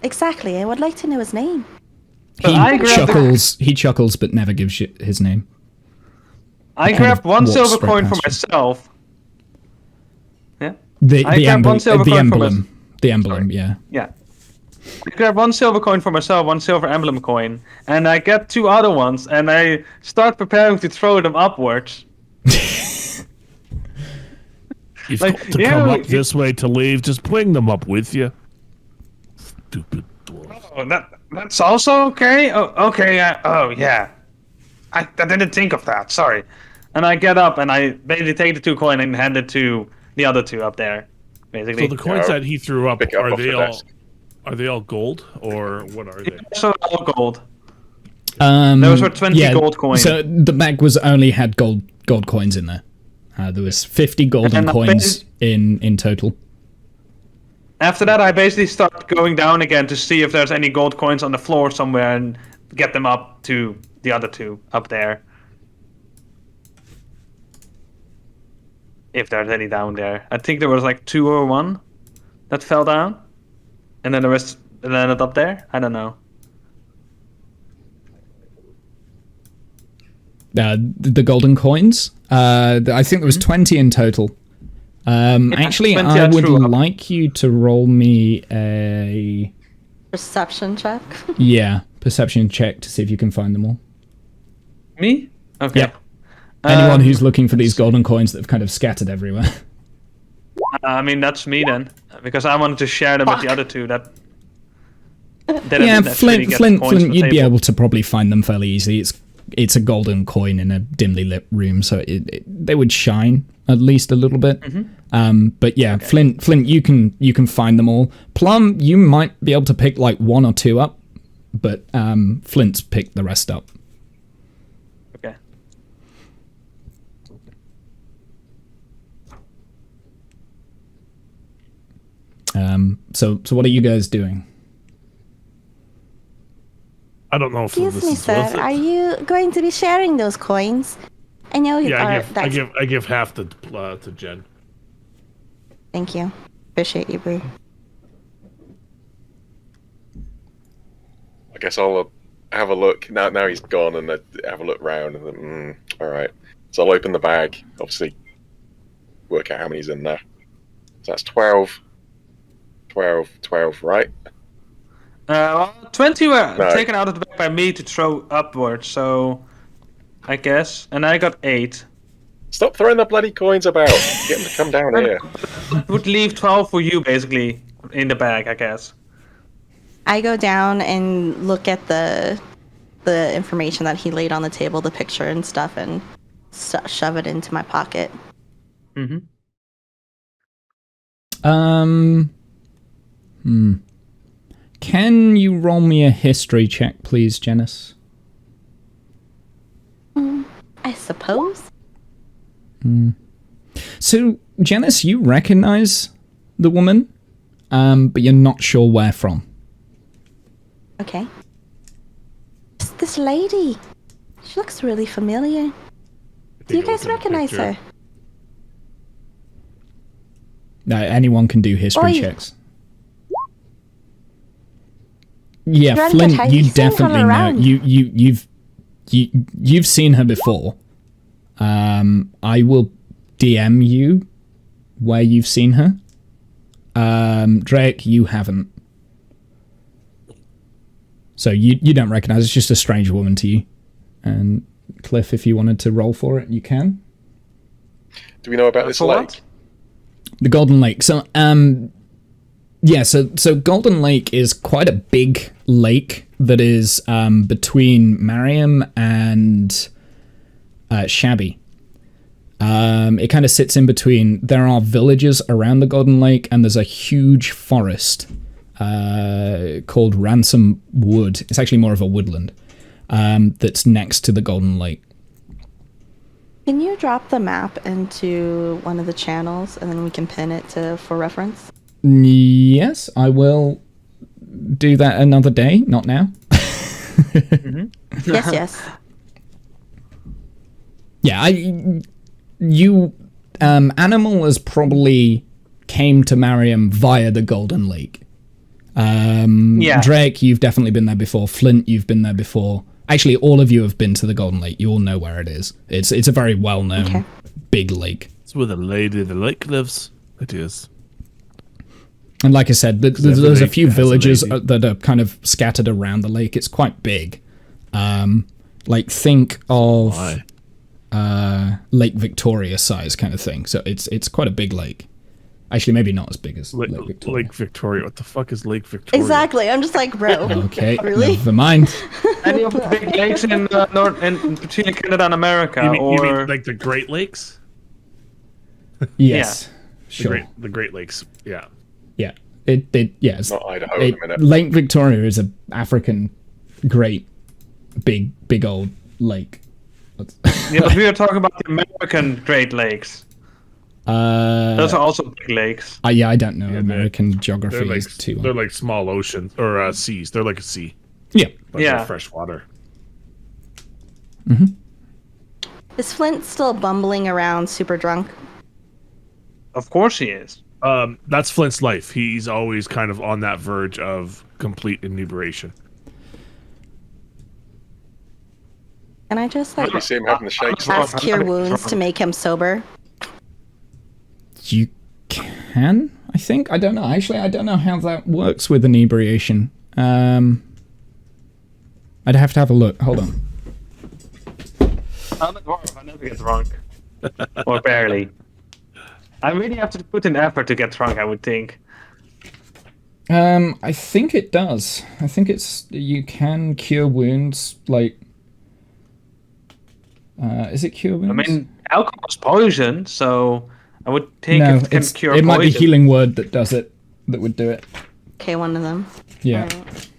Exactly, I would like to know his name. He chuckles, but never gives you his name. I grabbed 1 silver coin for myself. Yeah. The emblem, yeah. Yeah. I grab 1 silver coin for myself, 1 silver emblem coin, and I get 2 other ones, and I start preparing to throw them upwards. You've Like, got to yeah, come up you- this way to leave. Just bring them up with you. Stupid dwarf. Oh, that's also okay. Oh, okay. Oh, yeah. I didn't think of that. Sorry. And I get up and I basically take the 2 coin and hand it to the other 2 up there. Basically. So the coins that he threw up, Pick it up are off they the all desk. are they all gold or what are they? So all gold. Um, Those were 20 gold coins. So the bag was only had gold coins in there. There was 50 golden And I coins in total. After that, I basically start going down again to see if there's any gold coins on the floor somewhere and get them up to the other 2 up there. If there's any down there. I think there was like 2 or 1 that fell down. And then the rest landed up there. I don't know. The golden coins. I think there was 20 in total. Actually, 20 I I would threw up. like you to roll me a Perception check. perception check to see if you can find them all. Me? Okay. Yep. Anyone who's looking for these golden coins that have kind of scattered everywhere. I mean, that's me then. Because I wanted to share them with the other 2 that didn't Yeah, necessarily get Flint, coins from the you'd be table. able to probably find them fairly easily. It's a golden coin in a dimly lit room, so they would shine at least a little bit. But yeah, okay. Flint, you can find them all. Plum, you might be able to pick like 1 or 2 up, but Flint's picked the rest up. Okay. So what are you guys doing? I don't know if Excuse this me, is sir. worth it. Are you going to be sharing those coins? I know you Yeah, are. I give half to Jen. Thank you. Appreciate you, Boo. I guess I'll have a look. Now he's gone, and have a look round, and then, all right. So I'll open the bag, obviously, work out how many's in there. So that's 12, 12, right? 20 were No. taken out of the bag by me to throw upwards, so I guess. And I got 8. Stop throwing the bloody coins about. Get them to come down here. Would leave 12 for you, basically, in the bag, I guess. I go down and look at the information that he laid on the table, the picture and stuff, and shove it into my pocket. Mm-hmm. Can you roll me a history check, please, Janice? I suppose. So, Janice, you recognize the woman, but you're not sure where from. Okay. This lady. She looks really familiar. Do you guys recognize her? Anyone can do history Oi. checks. Yeah, Grandpa, Flint, have you you seen her definitely know. around? You've seen her before. I will DM you where you've seen her. Drake, you haven't. So you don't recognize. It's just a strange woman to you. And Cliff, if you wanted to roll for it, you can. Do we know about this For lake? what? The Golden Lake. So, yeah, so Golden Lake is quite a big lake that is between Mariam and Shabby. It kind of sits in between. There are villages around the Golden Lake, and there's a huge forest called Ransom Wood. It's actually more of a woodland that's next to the Golden Lake. Can you drop the map into one of the channels, and then we can pin it for reference? Yes, I will do that another day, not now. Yes. Yeah, Animal has probably came to Mariam via the Golden Lake. Yeah. Drake, you've definitely been there before. Flint, you've been there before. Actually, all of you have been to the Golden Lake. You all know where it is. It's a very well-known big lake. It's where the lady of the lake lives. It is. And like I said, there's a few has a villages lady. that are kind of scattered around the lake. It's quite big. Like, think of... Why? Lake Victoria size kind of thing. So it's quite a big lake. Actually, maybe not as big as Lake Victoria. Lake Victoria. What the fuck is Lake Victoria? Exactly. I'm just like, bro. Okay, Really? never mind. Any of the big lakes in between Canada and America, You mean like the Great Lakes? Yes, sure. The Great Lakes. Yeah. Yeah, it's Not Idaho in a minute. Lake Victoria is a African great big old lake. Yeah, but we are talking about the American Great Lakes. Those are also big lakes. Yeah, I don't know. Yeah, American geography They're like is too. they're like small oceans or seas. They're like a sea, Yeah. but Yeah. they're fresh water. Is Flint still bumbling around super drunk? Of course he is. That's Flint's life. He's always kind of on that verge of complete inebriation. Can I just like You see him having the shakes. ask Cure Wounds to make him sober? You can, I think. I don't know. Actually, I don't know how that works with inebriation. I'd have to have a look. Hold on. I'm a dwarf. I never get drunk. Or barely. I really have to put in effort to get drunk, I would think. I think it does. I think you can cure wounds, like... is it cure wounds? I mean, alcohol is poison, so I would think no, it can cure it might be poison. Healing Word that does it, that would do it. Okay, one of them. Yeah. Alright.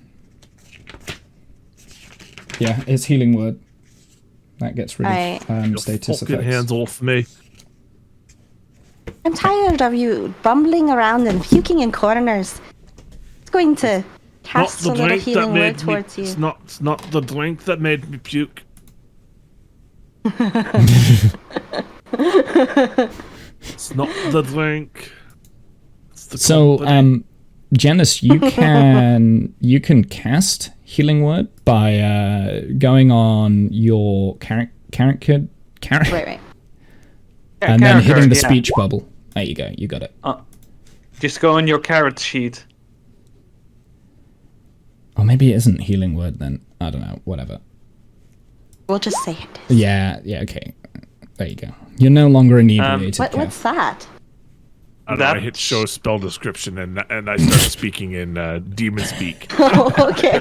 Yeah, it's Healing Word. That gets rid Alright. of status Fucking effects. hands off me. I'm tired of you bumbling around and puking in corners. It's going to cast a little healing word towards you. It's not the drink that made me puke. It's not the drink. It's the So, company. Janice, you can cast Healing Word by going on your character, Right. and then hitting the yeah. speech bubble. There you go, you got it. Just go on your carrot sheet. Or maybe it isn't Healing Word then. I don't know, whatever. We'll just say it. Yeah, okay. There you go. You're no longer inebriated, What's that? I don't know, I hit show spell description and I started speaking in demon speak. Oh, okay.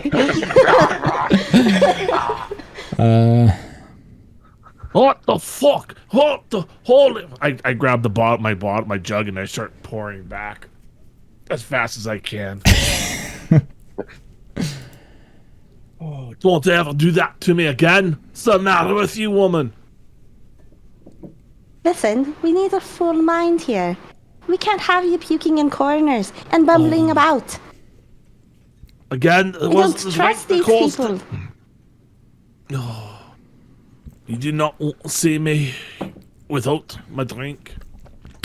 What the fuck? What the holy? I grab my jug and I start pouring back as fast as I can. Oh, don't ever do that to me again. What's the matter with you, woman? Listen, we need a full mind here. We can't have you puking in corners and bumbling about. Again, it I was don't the trust drink these that caused people. it. You do not want to see me without my drink.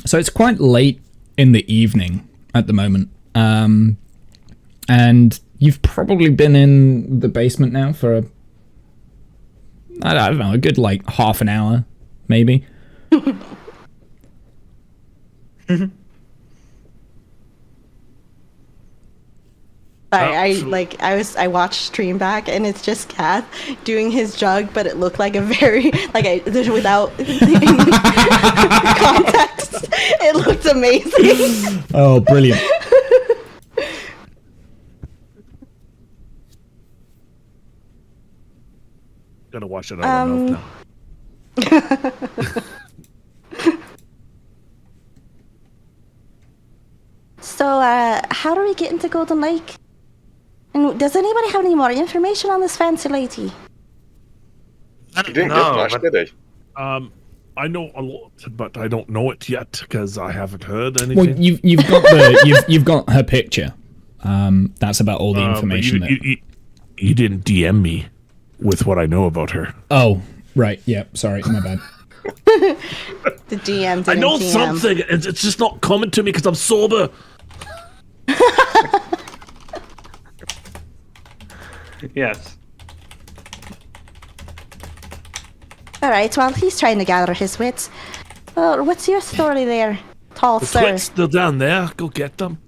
So it's quite late in the evening at the moment. And you've probably been in the basement now for I don't know, a good like half an hour, maybe. Sorry, I watched stream back and it's just Kath doing his jug, but it looked like a very without context. It looked amazing. Oh, brilliant. Gotta watch it out of my mouth now. So, how do we get into Golden Lake? And does anybody have any more information on this fancy lady? I He don't didn't know, get much, but did he? I know a lot, but I don't know it yet because I haven't heard Well, anything. you've got you've got her picture. That's about all the information. But you didn't DM me with what I know about her. Oh, right. Yeah. Sorry, my bad. The DM didn't I know DM. something, and it's just not coming to me because I'm sober. yes. Alright, well, he's trying to gather his wits. Well, what's your story there, tall The sir? twits, they're down there. Go get them.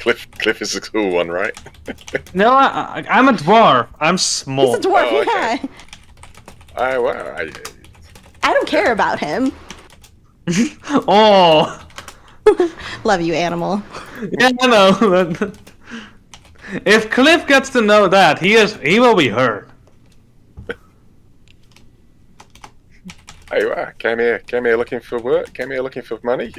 Cliff is the cool one, right? No, I'm a dwarf. I'm small. He's a dwarf, Oh, okay. yeah. Well, I don't care about him. Oh, Love you, animal. yeah, I know. If Cliff gets to know that, he will be hurt. I came here looking for work. Came here looking for money.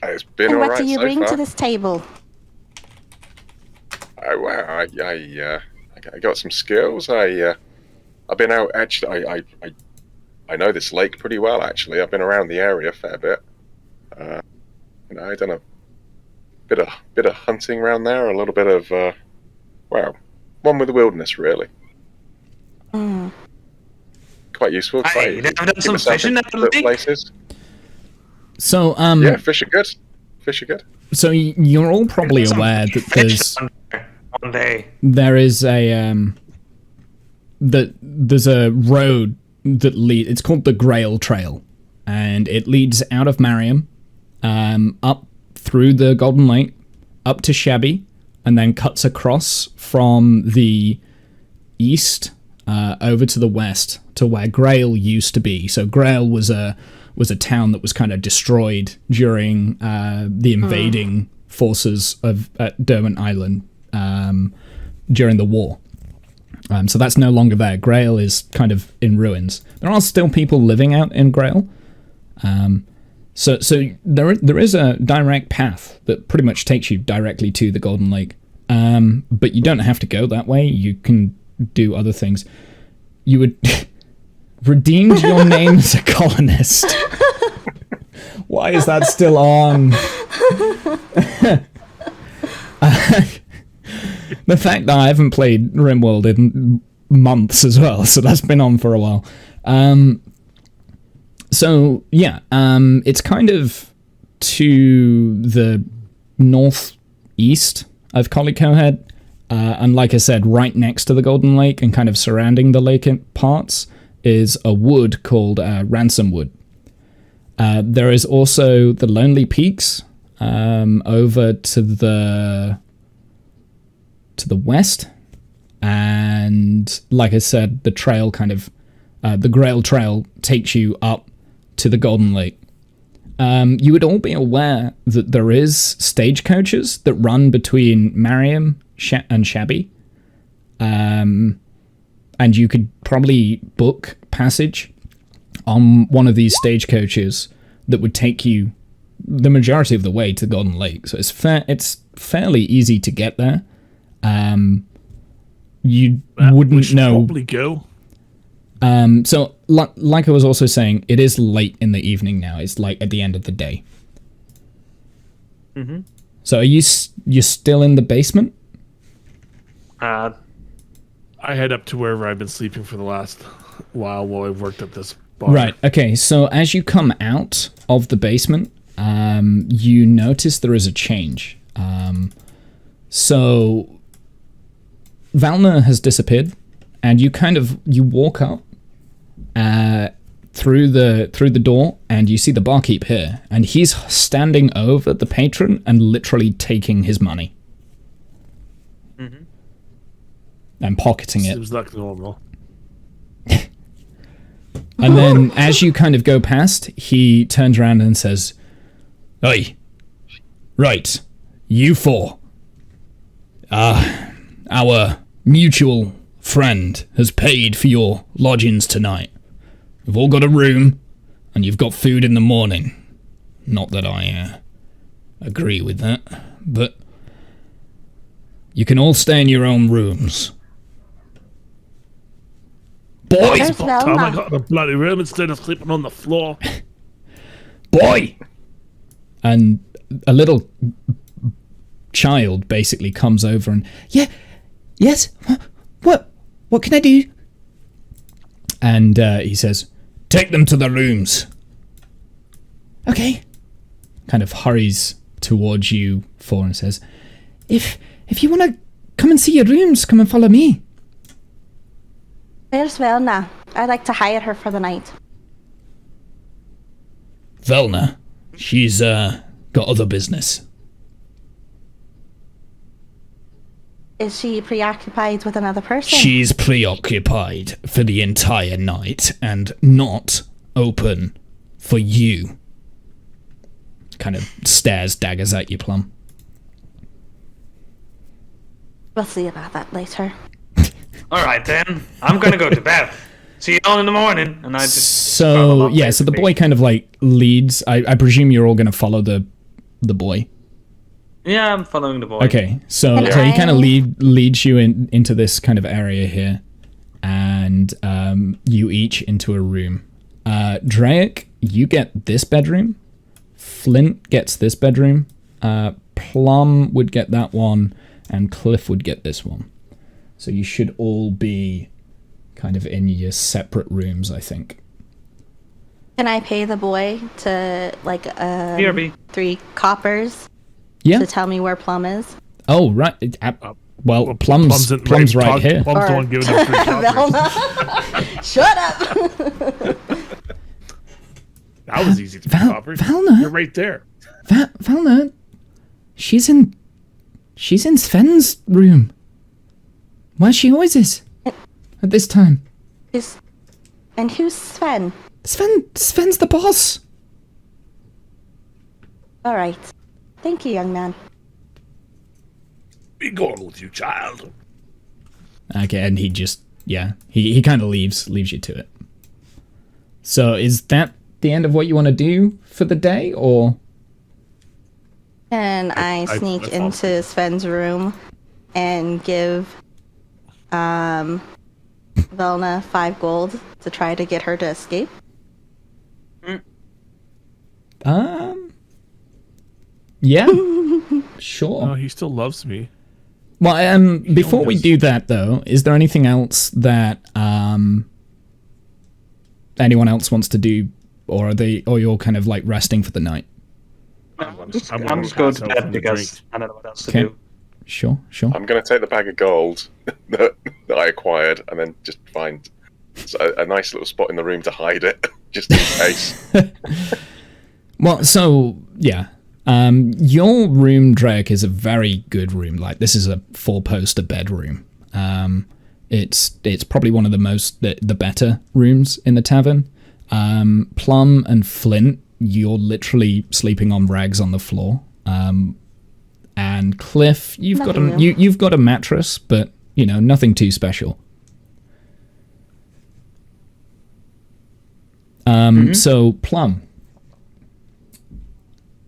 It's been And all what right do you so bring far. to this table? I got some skills. I've been out. Actually, I know this lake pretty well. Actually, I've been around the area a fair bit. I've done a bit of hunting around there. A little bit of one with the wilderness, really. Mm. Quite useful. Hey, you've done some fishing at the lake? Places. So, Yeah, fish are good. Fish are good. So you're all probably Some aware that fish one day. there is a there's a road that it's called the Grail Trail, and it leads out of Mariam, up through the Golden Lake, up to Shabby, and then cuts across from the east over to the west to where Grail used to be. So Grail was a town that was kind of destroyed during the invading forces of Derwent Island during the war. So that's no longer there. Grail is kind of in ruins. There are still people living out in Grail. So there is a direct path that pretty much takes you directly to the Golden Lake. But you don't have to go that way. You can do other things. You would redeemed your name as a colonist. Why is that still on? The fact that I haven't played RimWorld in months as well, so that's been on for a while. It's kind of to the northeast of Collicohead, and like I said, right next to the Golden Lake and kind of surrounding the lake in parts is a wood called Ransom Wood. There is also the Lonely Peaks over to the west, and like I said, the trail kind of the Grail Trail takes you up to the Golden Lake. You would all be aware that there is stagecoaches that run between Mariam and Shabby, and you could probably book passage on one of these stagecoaches that would take you the majority of the way to Golden Lake. So it's fairly easy to get there. You wouldn't know. Probably go. So like I was also saying, it is late in the evening now. It's like at the end of the day. Mm-hmm. So are you're still in the basement? I head up to wherever I've been sleeping for the last while I've worked at this bar. Right. Okay. So as you come out of the basement, you notice there is a change. So Valna has disappeared, and you walk up through the door, and you see the barkeep here, and he's standing over the patron and literally taking his money. Mm-hmm. And pocketing it. Seems like normal. And then as you kind of go past, he turns around and says, "Oi, right, you four. Our mutual friend has paid for your lodgings tonight. You've all got a room, and you've got food in the morning. Not that I agree with that, but you can all stay in your own rooms. Boy! There's About time I Velma. got in a bloody room instead of sleeping on the floor. Boy!" And a little child basically comes over and, yes, what can I do? And he says, "Take them to the rooms." Okay. Kind of hurries towards you four and says, if you want to come and see your rooms, come and follow me. Where's Velna? I'd like to hire her for the night. Velna, she's got other business. Is she preoccupied with another person? She's preoccupied for the entire night and not open for you. Kind of stares daggers at you, Plum. We'll see about that later. All right, then. I'm going to go to bed. See you all in the morning. And I just... So, yeah, so the boy kind of, like, leads. I presume you're all going to follow the boy. Yeah, I'm following the boy. Okay, so he kind of leads you into this kind of area here. And you each into a room. Drake, you get this bedroom. Flint gets this bedroom. Plum would get that one. And Cliff would get this one. So you should all be kind of in your separate rooms, I think. Can I pay the boy to, like, BRB. 3 coppers Yeah. to tell me where Plum is? Oh, right. Well, Plum's right here. Plum's the one giving them 3 coppers. Velna. Shut up! That was easy to pick coppers. Valna? You're right there. Valna, she's in Sven's room. Where she always is at this time. And who's Sven? Sven's the boss. All right. Thank you, young man. Be gone with you, child. Okay, and he just, yeah, he kind of leaves you to it. So is that the end of what you want to do for the day, or? And I sneak into Sven's room and give Velna 5 gold to try to get her to escape. Yeah, sure. No, he still loves me. Well, before we do that, though, is there anything else that anyone else wants to do, or you're kind of like resting for the night? I'm just going to bed because I don't know what else to do. Sure. I'm going to take the bag of gold that I acquired and then just find a nice little spot in the room to hide it, just in case. Well, so, yeah. Your room, Drake, is a very good room. Like, this is a 4-poster bedroom. It's probably one of the better rooms in the tavern. Plum and Flint, you're literally sleeping on rags on the floor. And Cliff, you've got a mattress, but nothing too special. So Plum,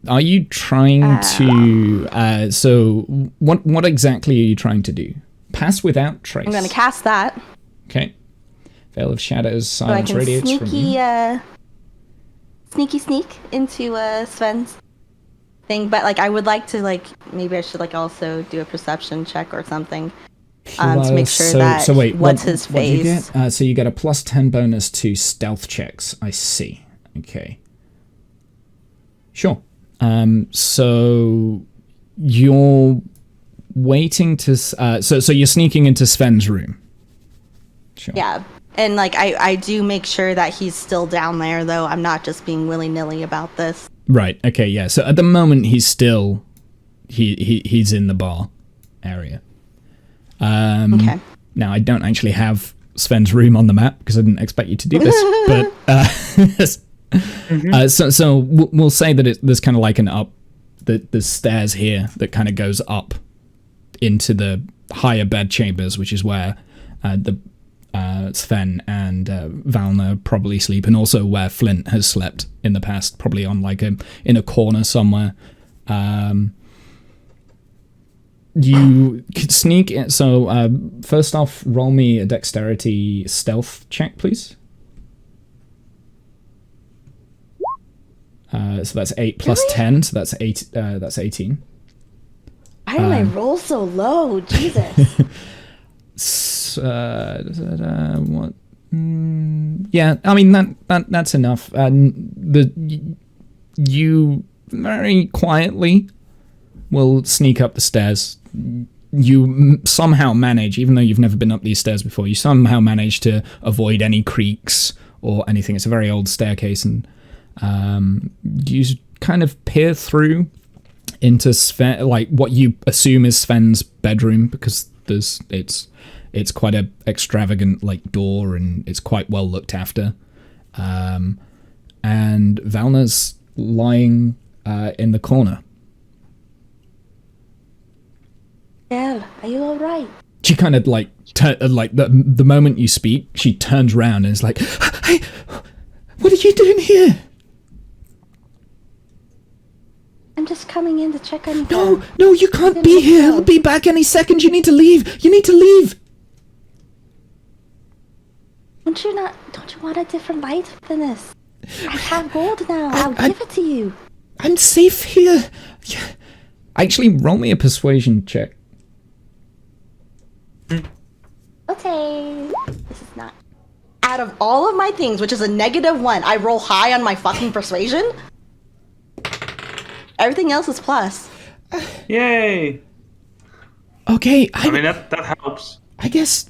are you trying to? So what exactly are you trying to do? Pass without trace. I'm going to cast that. Okay. Veil of Shadows, silence radiates from you. Sneak into Sven's thing, but like I would like to maybe I should also do a perception check or something to make sure what's his face. You get? So you get a +10 bonus to stealth checks. I see. Okay. Sure. So you're waiting to. So you're sneaking into Sven's room. Sure. Yeah. And I do make sure that he's still down there, though. I'm not just being willy-nilly about this. Right. Okay. Yeah. So at the moment, he's still he's in the bar area. Okay. Now I don't actually have Sven's room on the map because I didn't expect you to do this, but so we'll say that there's kind of like an up. There's stairs here that kind of goes up into the higher bed chambers, which is where the Sven and Valna probably sleep, and also where Flint has slept in the past, probably on in a corner somewhere. You could sneak in. So first off, roll me a dexterity stealth check, please. So that's 8 plus 10, so that's 8. That's 18. Why did I roll so low? Jesus. What? Yeah, I mean that's enough. You very quietly will sneak up the stairs. You somehow manage, even though you've never been up these stairs before, you somehow manage to avoid any creaks or anything. It's a very old staircase, and you kind of peer through into Sven, like what you assume is Sven's bedroom, because It's quite a extravagant like door, and it's quite well looked after. And Valna's lying in the corner. Gail, are you all right? She kind of like the moment you speak, she turns around and is like, "Hey, what are you doing here?" I'm just coming in to check on No, you can't be here. I'll be back any second. You need to leave. You need to leave. Don't you want a different life than this? I have gold now. I'll give it to you. I'm safe here. Actually, roll me a persuasion check. Okay. This is not. Out of all of my things, which is a -1, I roll high on my fucking persuasion. Everything else is plus. Yay! Okay, I mean that helps. I guess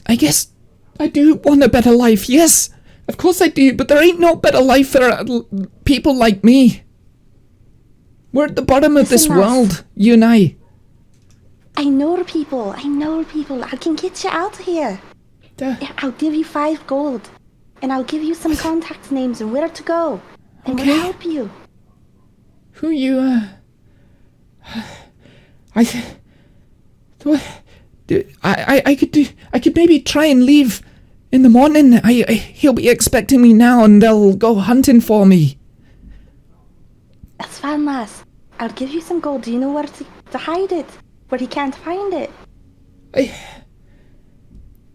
I do want a better life. Yes, of course I do. But there ain't no better life for people like me. We're at the bottom of this world, you and I. I know people. I can get you out of here. I'll give you 5 gold. And I'll give you some contact names and where to go. And we'll help you. Who you, I could maybe try and leave in the morning. He'll be expecting me now and they'll go hunting for me. That's fine, lass. I'll give you some gold. Do you know where to hide it? Where he can't find it?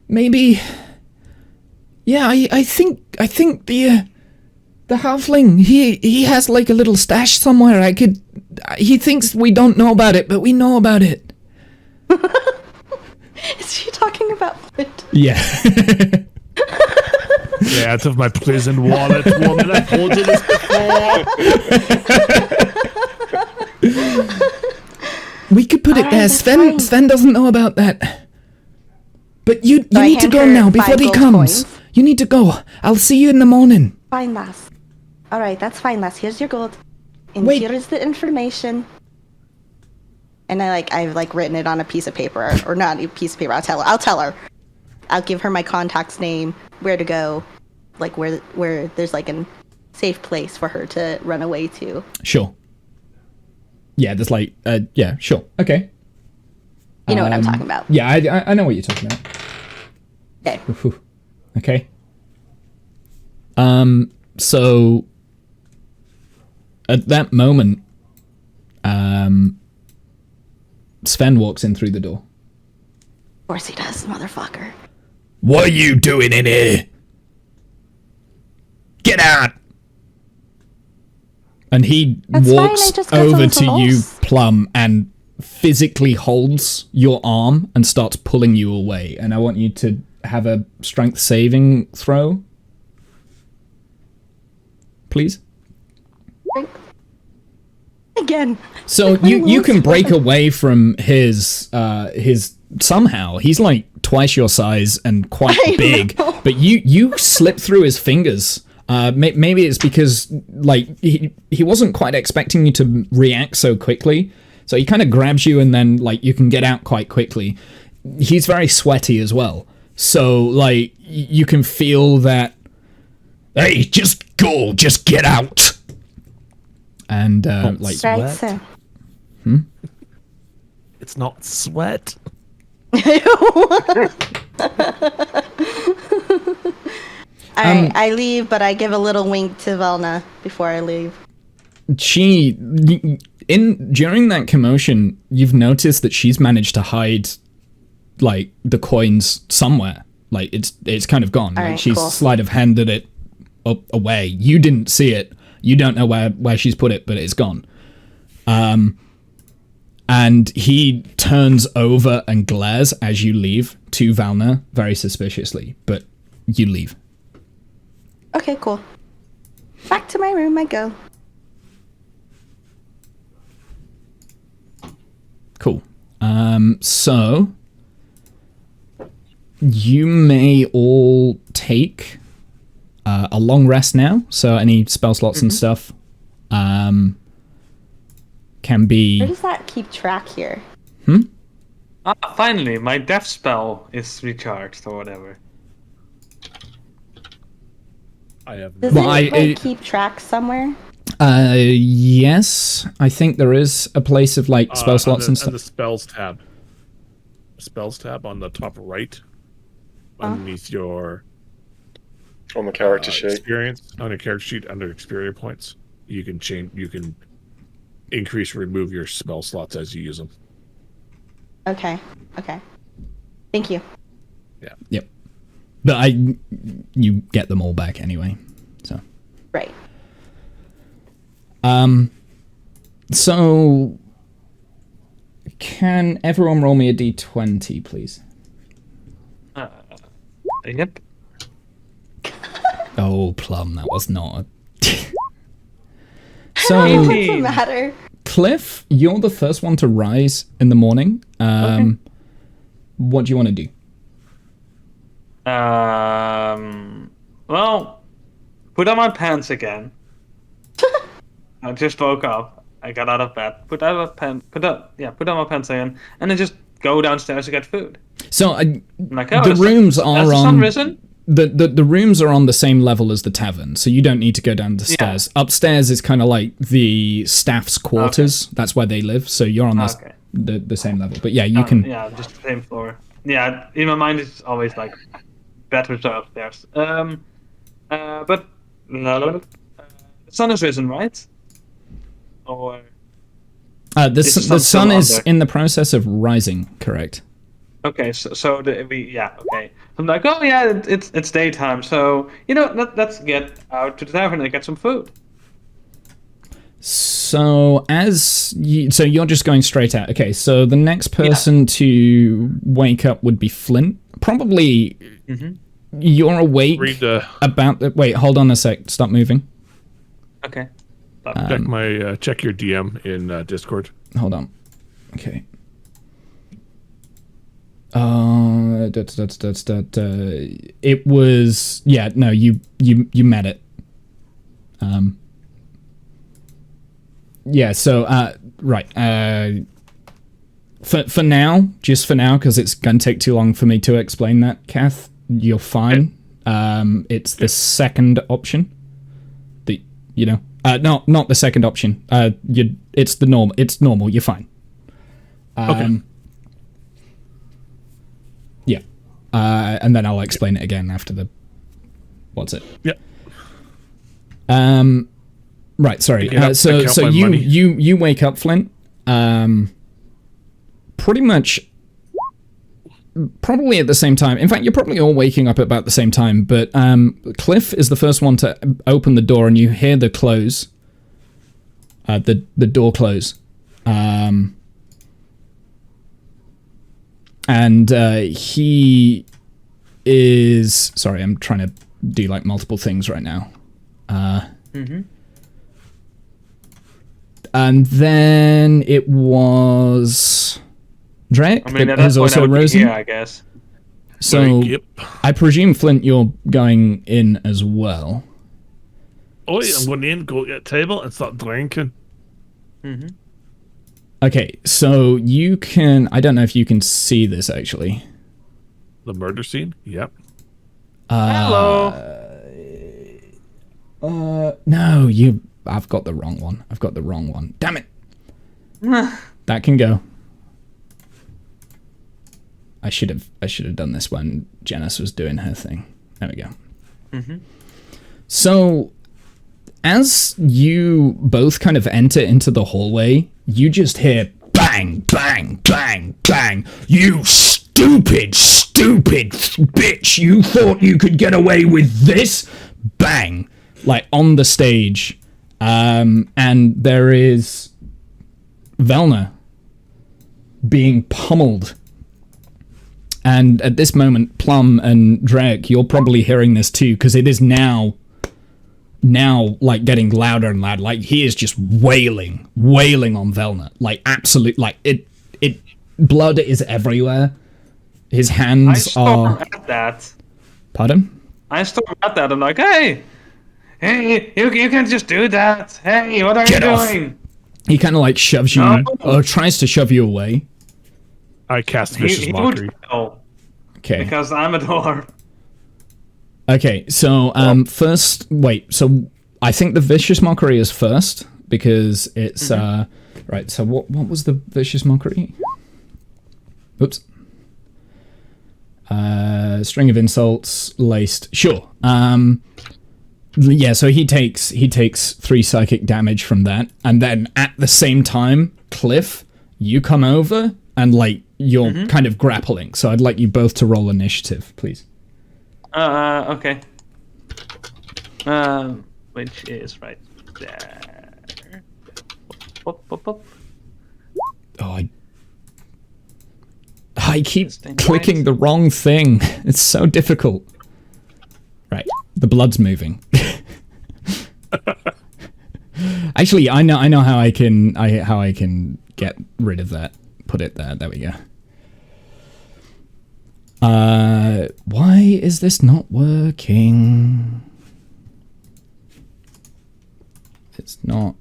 Maybe. Yeah, I think the halfling, he has like a little stash somewhere. He thinks we don't know about it, but we know about it. Is she talking about Flint? Yeah. Yeah, out of my prison wallet, woman. I told you this before. We could put it there. Sven doesn't know about that. But you need to go now before he comes. Coins. You need to go. I'll see you in the morning. Fine, lass. Alright, that's fine, lass. Here's your gold. And here is the information. And I've written it on a piece of paper. Or not a piece of paper. I'll tell her. I'll give her my contact's name, where to go, where there's a safe place for her to run away to. Sure. Yeah, there's yeah, sure. Okay. You know what I'm talking about. Yeah, I know what you're talking about. Okay. Okay. So at that moment, Sven walks in through the door. Of course he does, motherfucker. What are you doing in here? Get out! And he walks over to you, Plum, and physically holds your arm and starts pulling you away. And I want you to have a strength saving throw. Please. Again. So you can break away from his somehow. He's twice your size and quite big, but you slip through his fingers. Maybe it's because he wasn't quite expecting you to react so quickly. So he kind of grabs you and then you can get out quite quickly. He's very sweaty as well. So you can feel that. Hey, just go, just get out. And right, sir. It's not sweat. I leave, but I give a little wink to Velna before I leave. During that commotion, you've noticed that she's managed to hide the coins somewhere. It's kind of gone. Right, she's cool. sleight of handed it away. You didn't see it. You don't know where she's put it, but it's gone. And he turns over and glares as you leave to Valna very suspiciously, but you leave. Okay, cool. Back to my room I go. Cool. So you may all take a long rest now. So any spell slots and stuff can be. Where does that keep track here? Finally, my death spell is recharged or whatever. I have Does no. it keep track somewhere? Yes, I think there is a place of like spell slots and And stuff. the spells tab. Spells tab on the top right, underneath your On the character sheet. experience, on your character sheet under experience points. You can increase or remove your spell slots as you use them. Okay. Thank you. Yeah. Yep. But you get them all back anyway. So. Right. So can everyone roll me a d20, please? Yep. Oh, Plum, that was not. So, What's the matter? Cliff, you're the first one to rise in the morning. Okay. What do you want to do? Well, put on my pants again. I just woke up. I got out of bed. Put on my pants again, and then just go downstairs to get food. So I'm like, the rooms are has the sun on risen? the rooms are on the same level as the tavern, so you don't need to go down the stairs. Upstairs is kind of like the staff's quarters. Okay. That's where they live. So you're on the same level. But yeah, you can. Yeah, just the same floor. Yeah, in my mind it's always like better to upstairs. But no, the sun has risen, right? Or The sun sun still is under? in the process of rising. Correct. okay, okay. I'm like, oh yeah, it's daytime, so let's get out to the tavern and get some food. So so you're just going straight out. Okay, so the next person to wake up would be Flint. Probably you're awake Read the about the. Wait, hold on a sec. Stop moving. Okay. check your DM in Discord. Hold on. Okay. It was you met it. For now, because it's gonna take too long for me to explain that, Kath, you're fine. It's the second option. Not the second option. It's normal. You're fine. Okay. Yeah. And then I'll explain it again after the. What's it? Yeah. Right. Sorry. Picking up- So picking up my you money. you wake up, Flint. Pretty much. Probably at the same time. In fact, you're probably all waking up at about the same time. But Cliff is the first one to open the door, and you hear the close. The door close. And he is. Sorry, I'm trying to do like multiple things right now. And then it was Drake I mean, that at has that point, I also would be risen. here, I guess. So Yep. I presume, Flint, you're going in as well. Oh yeah, I'm going in, go get a table and start drinking. Okay, so you can. I don't know if you can see this actually. The murder scene? Yep. Hello. No, I've got the wrong one. Damn it. That can go. I should have done this when Janice was doing her thing. There we go. So, as you both kind of enter into the hallway, you just hear bang, bang, bang, bang. You stupid bitch! You thought you could get away with this? Bang! Like on the stage, and there is Velna being pummeled. And at this moment, Plum and Drake, you're probably hearing this too, because it is now like getting louder and louder. Like he is just wailing on Velna. Like absolute, like it blood is everywhere. His I hands storm are. at that. Pardon? I storm at that. I'm like, hey, you can't just do that. Hey, what are Get you off. doing? He kind of like shoves you, No. or tries to shove you away. I cast Vicious he Mockery. would know Okay. because I'm a dwarf. Okay, so first, wait, so I think the Vicious Mockery is first, because it's, right, so what was the Vicious Mockery? Oops. String of insults, laced, sure. Yeah, so he takes 3 psychic damage from that, and then at the same time, Cliff, you come over, and, like, you're kind of grappling, so I'd like you both to roll initiative, please. Okay. Which is right there. Pop, pop, pop. Oh, I keep clicking the wrong thing. It's so difficult. Right, the blood's moving. Actually, I know how I can get rid of that. Put it there. There we go. Why is this not working? It's not.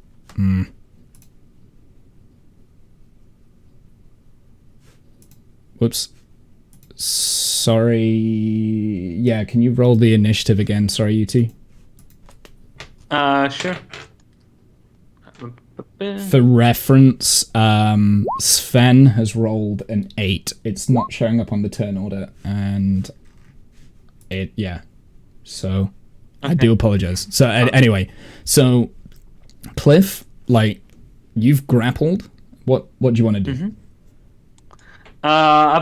Whoops. Sorry. Yeah, can you roll the initiative again? Sorry, UT. Sure. For reference, Sven has rolled an 8. It's not showing up on the turn order, and yeah. So, I do apologize. So, anyway, so, Cliff, like, you've grappled. What do you want to do?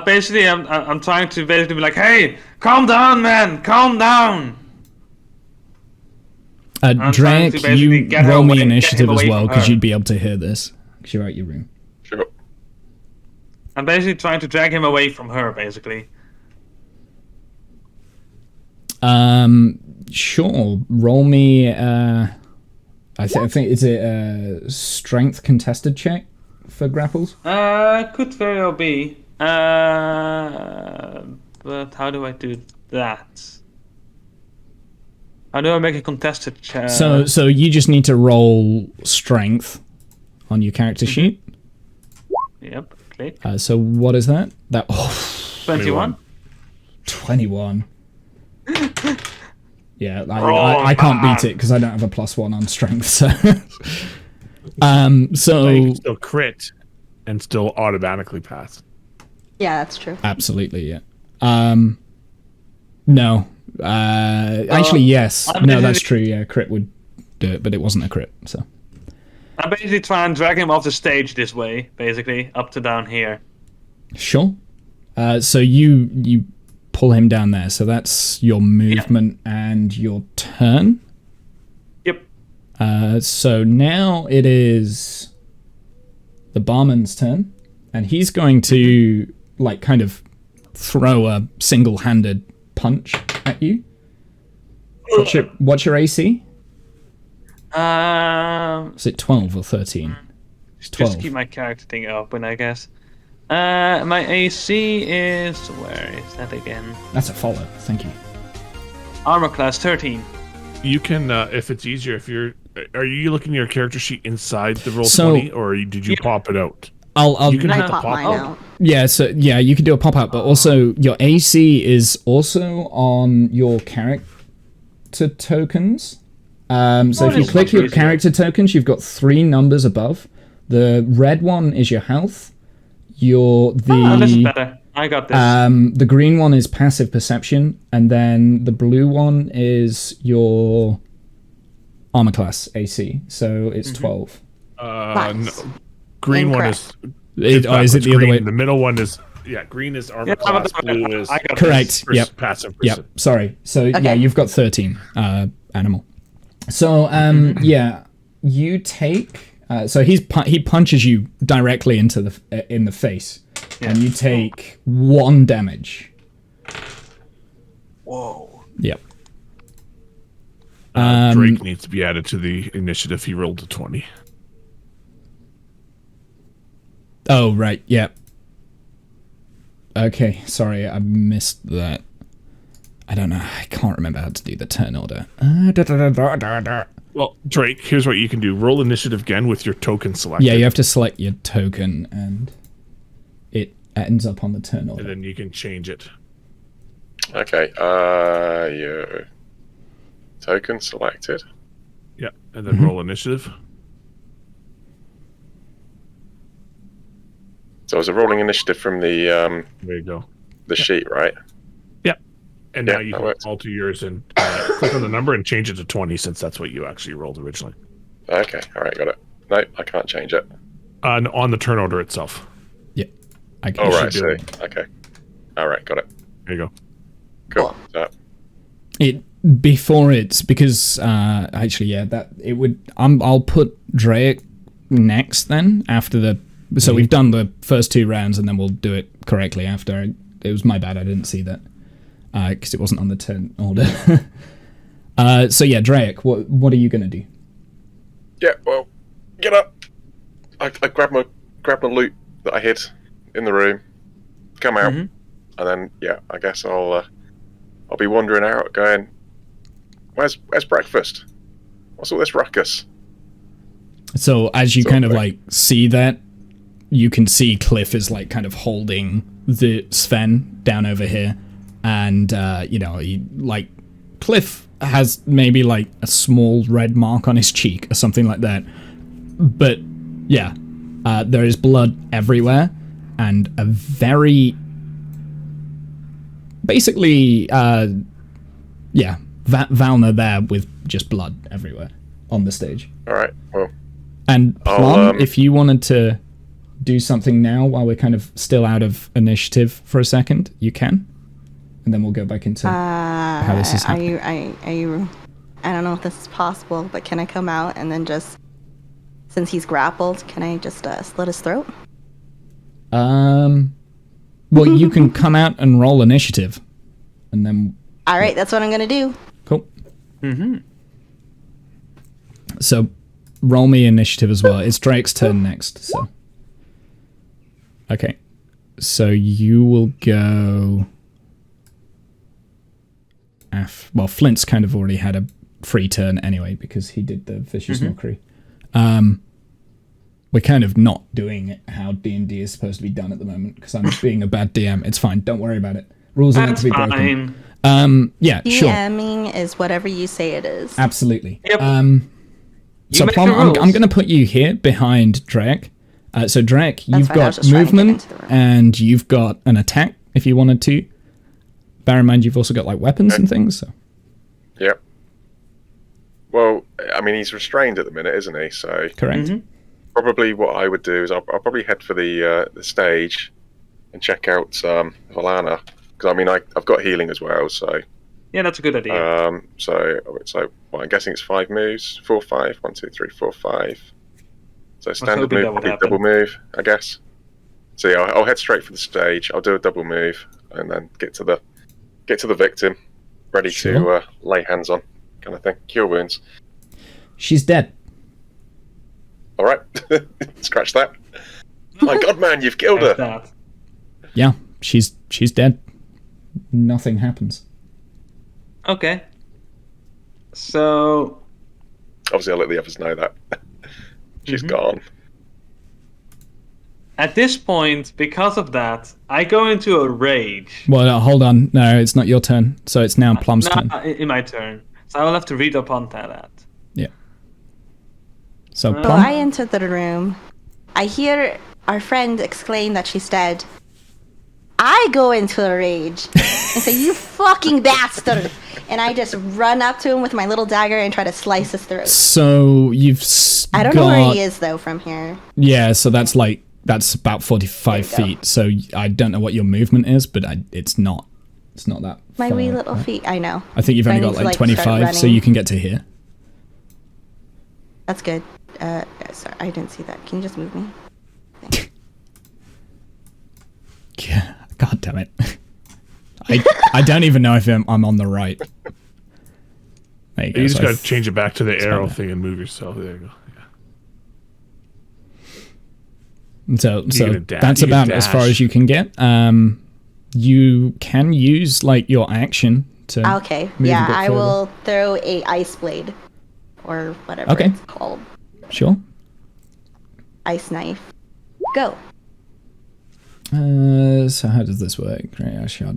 Basically, I'm trying to basically be like, hey, calm down, man, calm down. Drake, you roll me initiative as well, because her. you'd be able to hear this. Because you're out your room. Sure. I'm basically trying to drag him away from her, basically. Sure. Roll me, I think, is it a strength contested check for grapples? Could very well be. But how do I do that? How do I make a contested check? So you just need to roll strength on your character sheet. Yep, click. So what is that? 21. 21. Yeah, I can't beat it because I don't have a +1 on strength. So, So you can still crit and still automatically pass. Yeah, that's true. Absolutely, yeah. No. Actually, yes. No, that's true. Yeah, crit would do it, but it wasn't a crit. So I'm basically trying to drag him off the stage this way, basically up to down here. Sure. So you pull him down there. So that's your movement and your turn. Yep. So now it is the barman's turn, and he's going to like kind of throw a single-handed punch at you. What's your AC? Is it 12 or 13? It's 12. Just keep my character thing open, I guess. My AC is... Where is that again? That's a follow. Thank you. Armor class 13. You can, if it's easier, if you're... Are you looking at your character sheet inside the Roll20, or did you pop it out? You can I pop mine out. Yeah, so yeah, you can do a pop out, but also your AC is also on your character tokens. So if you click your character tokens, you've got 3 numbers above. The red one is your health. This is better. I got this. The green one is passive perception, and then the blue one is your armor class AC. So it's 12. No. Green one is... is it the other way? The middle one is... Yeah, green is armor class, blue is... Correct. Yep. Passive. Yep. Sorry. So yeah, you've got 13. Animal. So yeah, you take. So he punches you directly into in the face, and you take 1 damage. Whoa. Yep. Drake needs to be added to the initiative. He rolled a 20. Oh right. Yep. Okay. Sorry, I missed that. I don't know. I can't remember how to do the turn order. Well, Drake, here's what you can do. Roll initiative again with your token selected. Yeah, you have to select your token, and ends up on the turn order. And then you can change it. Okay. Your token selected. Yeah, and then roll initiative. So it's a rolling initiative from the There you go. sheet, right? Yep. And Yeah, now you that can works. alter yours and click on the number and change it to 20 since that's what you actually rolled originally. Okay. All right. Got it. No, I can't change it. On the turn order itself. Yeah. I Oh, can right. should See. be able- Okay. All right. Got it. There you go. Cool. So, It before it's because actually that it would I'll put Drake next then after the so we've done the first 2 rounds and then we'll do it correctly after. It was my bad, I didn't see that because it wasn't on the turn order. So yeah, Drake, what are you gonna do? yeah. Well, get up. I grab my loot that I hid in the room. Come out, and then I guess I'll be wandering out, going, "Where's breakfast? What's all this ruckus?" So as you So kind of quick. like see that, you can see Cliff is like kind of holding the Sven down over here, and Cliff has maybe like a small red mark on his cheek or something like that, but yeah, there is blood everywhere and a very basically Valna there with just blood everywhere on the stage. All right. Well, And I'll, Plum, if you wanted to do something now while we're kind of still out of initiative for a second, you can. And then we'll go back into how this is happening. Are you? I don't know if this is possible, but can I come out and then just, since he's grappled, can I just slit his throat? Well, you can come out and roll initiative. And then... All right, that's what I'm going to do. Cool. So, roll me initiative as well. It's Drake's turn next, so... Okay. So, you will go... Well, Flint's kind of already had a free turn anyway, because he did the Vicious Mockery. We're kind of not doing it how D&D is supposed to be done at the moment, because I'm being a bad DM. It's fine, don't worry about it. Rules are meant to be broken. Yeah, sure. DMing is whatever you say it is. Absolutely. Yep. So make Plum, the I'm rules. going to put you here behind Drake. So Drake, you've fine, I got was just trying to get movement into the room. and you've got an attack if you wanted to. Bear in mind you've also got like weapons and things. So. yep. Well, I mean, he's restrained at the minute, isn't he? So Correct. probably what I would do is I'll probably head for the stage and check out Valana, because I mean I've got healing as well. So Yeah, that's a good idea. so well, I'm guessing it's 5 moves, 4, 5, 1, 2, 3, 4, 5. So standard hoping move, that would probably happen. double move, I guess. So yeah, I'll head straight for the stage. I'll do a double move and then get to the victim, ready Sure. to lay hands on, kind of thing. Cure wounds. She's dead. All right, scratch that. My God, man, you've killed Like her. that. Yeah, she's dead. Nothing happens. Okay. So Obviously, I'll let the others know that she's gone. at this point, because of that, I go into a rage. Well, hold on. No, it's not your turn. So it's now Plum's turn. In my turn. So I will have to read upon that. Yeah. So So Plum. I entered the room. I hear our friend exclaim that she's dead. I go into a rage and say, "You fucking bastard!" And I just run up to him with my little dagger and try to slice his throat. So you've I don't know where he is though from here. Yeah, so that's about 45 There you go. feet. So I don't know what your movement is, but it's not that My far, wee little right? feet. I know. I think you've So I only need got to, like start 25, so running. you can get to here. That's good. Sorry, I didn't see that. Can you just move me? Yeah, God damn it. I don't even know if I'm on the right. There you go. You just so got to change it back to the arrow better. thing and move yourself. There you go. Yeah. So gonna dash- that's you can about as far dash. as you can get. You can use like your action to Okay. move a Yeah, bit I further. will throw a ice blade, or whatever Okay. it's called. Sure. Ice knife. Go. So how does this work? Great, I shot.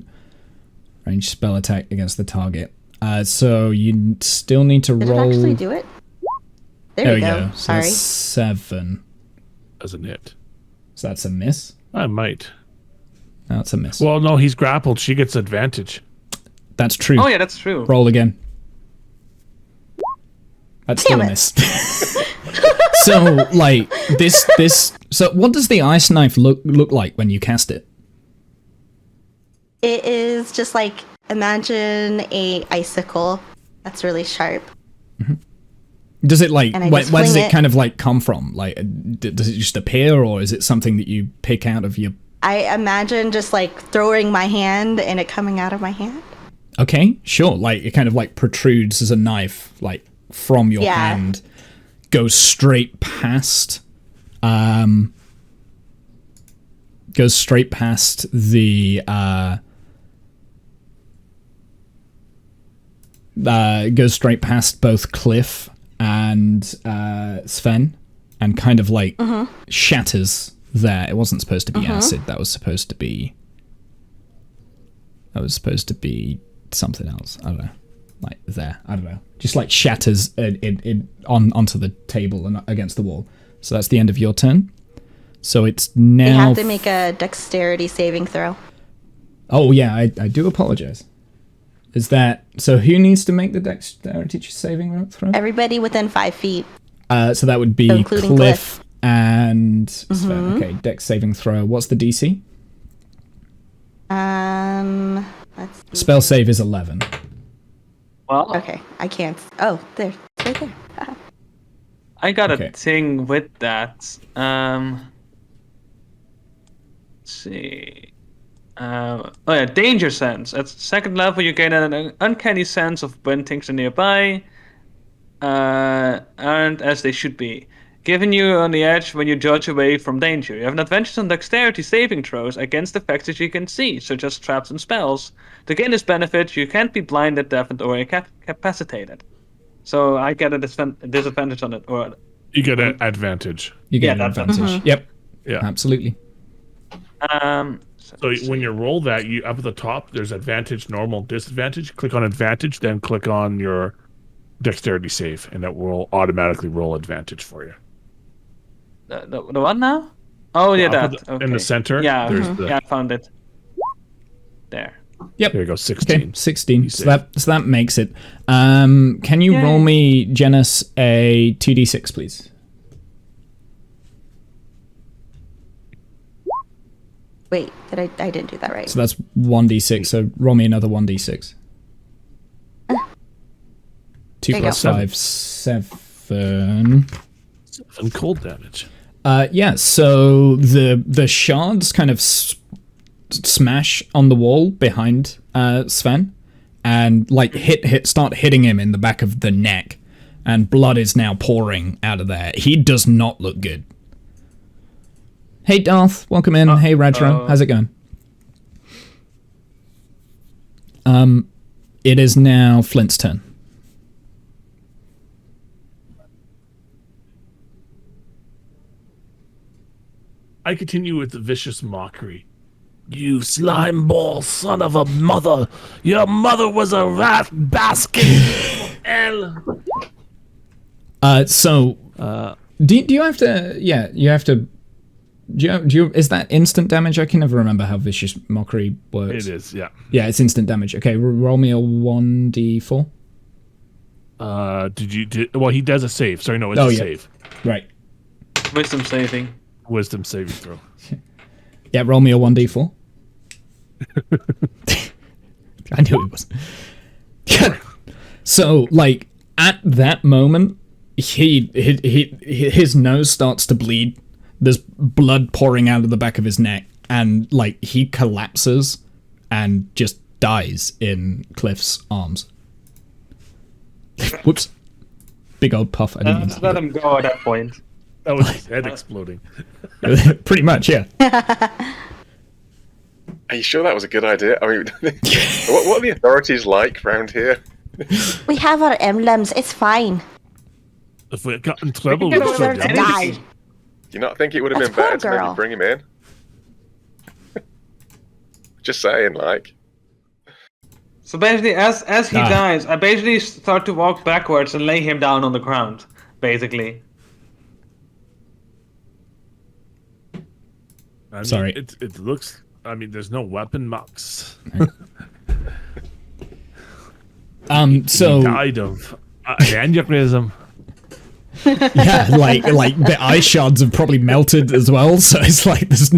Range spell attack against the target. So you still need to Did roll. it actually do it? There we go. So Sorry. that's 7. Doesn't hit. So that's a miss. I might. No, it's a miss. Well, no, he's grappled. She gets advantage. That's true. Oh yeah, that's true. Roll again. That's still a Damn it. miss. So, like, this... So, what does the ice knife look like when you cast it? It is just like, imagine a icicle that's really sharp. Does it, like... And I Where just does fling it it. kind of, like, come from? Like, does it just appear, or is it something that you pick out of your... I imagine just like throwing my hand and it coming out of my hand. Okay, sure. Like, it kind of, like, protrudes as a knife, like, from your Yeah. hand. Goes straight past... goes straight past the... goes straight past both Cliff and Sven, and kind of like shatters there. It wasn't supposed to be acid. That was supposed to be. That was supposed to be something else. I don't know. Like there. I don't know. Just like shatters onto the table and against the wall. So that's the end of your turn. So it's now. They have to make a dexterity saving throw. Oh yeah, I do apologize. Is that so? Who needs to make the dexterity saving throw? Everybody within 5 feet. So that would be Including Cliff and Sven. Okay, dex saving throw. What's the DC? Let's see. Spell save is 11. Well, Okay, I can't. Oh, there. It's right there. I got Okay. a thing with that. Let's see. Oh yeah, danger sense. At second level, you gain an uncanny sense of when things are nearby, aren't as they should be, giving you on the edge when you dodge away from danger. You have an advantage on dexterity saving throws against effects that you can see, such as traps and spells. To gain this benefit, you can't be blinded, deafened, or incapacitated. So I get a disadvantage on it, or You get an advantage. You get Yeah, an that's- advantage. Yep, Yeah. absolutely. So when you roll that, you up at the top, there's advantage, normal, disadvantage. Click on advantage, then click on your dexterity save, and it will automatically roll advantage for you. the one now? Oh yeah, Up that. at the- in the Okay. center, Yeah, there's the- yeah, I found it. There. Yep. There you go, 16. Okay, 16. You So save. that makes it. Can you roll me, Janice, a 2d6, please? Wait, I didn't do that right. So that's 1d6. So roll me another 1d6. 2 There you plus go. 5, 7. And cold damage. Yeah, so the shards kind of smash on the wall behind Sven, and like start hitting him in the back of the neck, and blood is now pouring out of there. He does not look good. Hey Darth, welcome in. Hey Retro, how's it going? It is now Flint's turn. I continue with the Vicious Mockery. You slime ball son of a mother! Your mother was a rat basket! L. Do you have to? Yeah, you have to. Do you? Is that instant damage? I can never remember how Vicious Mockery works. It is, yeah. Yeah, it's instant damage. Okay, roll me a 1d4. Well, he does a save. Sorry, no, it's a save. Right. Wisdom saving. Wisdom saving throw. Yeah, roll me a 1d4. I knew it was. So, like, at that moment, his nose starts to bleed. There's blood pouring out of the back of his neck, and like he collapses and just dies in Cliff's arms. Whoops! Big old puff. I didn't mean to Let him go at that point. That was his head exploding. Pretty much, yeah. Are you sure that was a good idea? I mean, what are the authorities like around here? We have our emblems. It's fine. If we got in trouble, We we can should go have to done die. Do you not think it would have That's been better poor to maybe girl. bring him in? Just saying, like. So basically, as he dies, I basically start to walk backwards and lay him down on the ground. Basically. I mean, Sorry. It looks. I mean, there's no weapon marks. So He died of an aneurysm. yeah, like the eye shards have probably melted as well. So it's like there's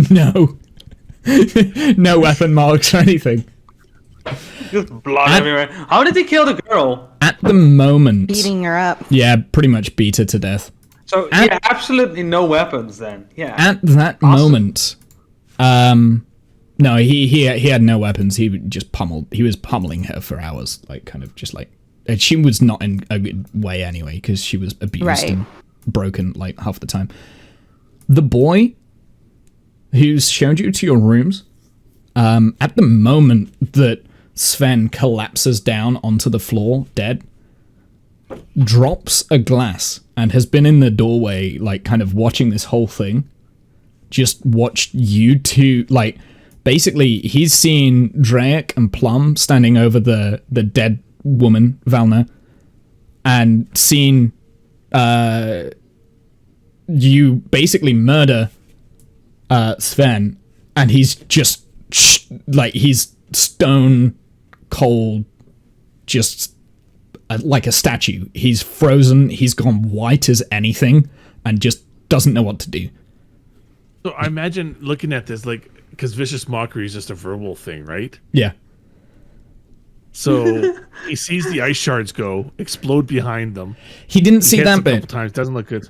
no weapon marks or anything. Just blood everywhere. How did he kill the girl? At the moment, Beating her up. yeah, pretty much beat her to death. So yeah, absolutely no weapons then. Yeah. At that moment, no, he had no weapons. He just pummeled. He was pummeling her for hours, like kind of just like. And she was not in a good way anyway because she was abused and broken like half the time. The boy who's showed you to your rooms, at the moment that Sven collapses down onto the floor dead, drops a glass and has been in the doorway like kind of watching this whole thing. Just watched you two, like basically he's seen Drake and Plum standing over the dead woman, Valna, and seen you basically murder Sven, and he's just like he's stone cold, just like a statue. He's frozen, he's gone white as anything, and just doesn't know what to do. So I imagine looking at this, like, because Vicious Mockery is just a verbal thing, right? Yeah. So he sees the ice shards explode behind them. He didn't see that a couple bit. times. Doesn't look good.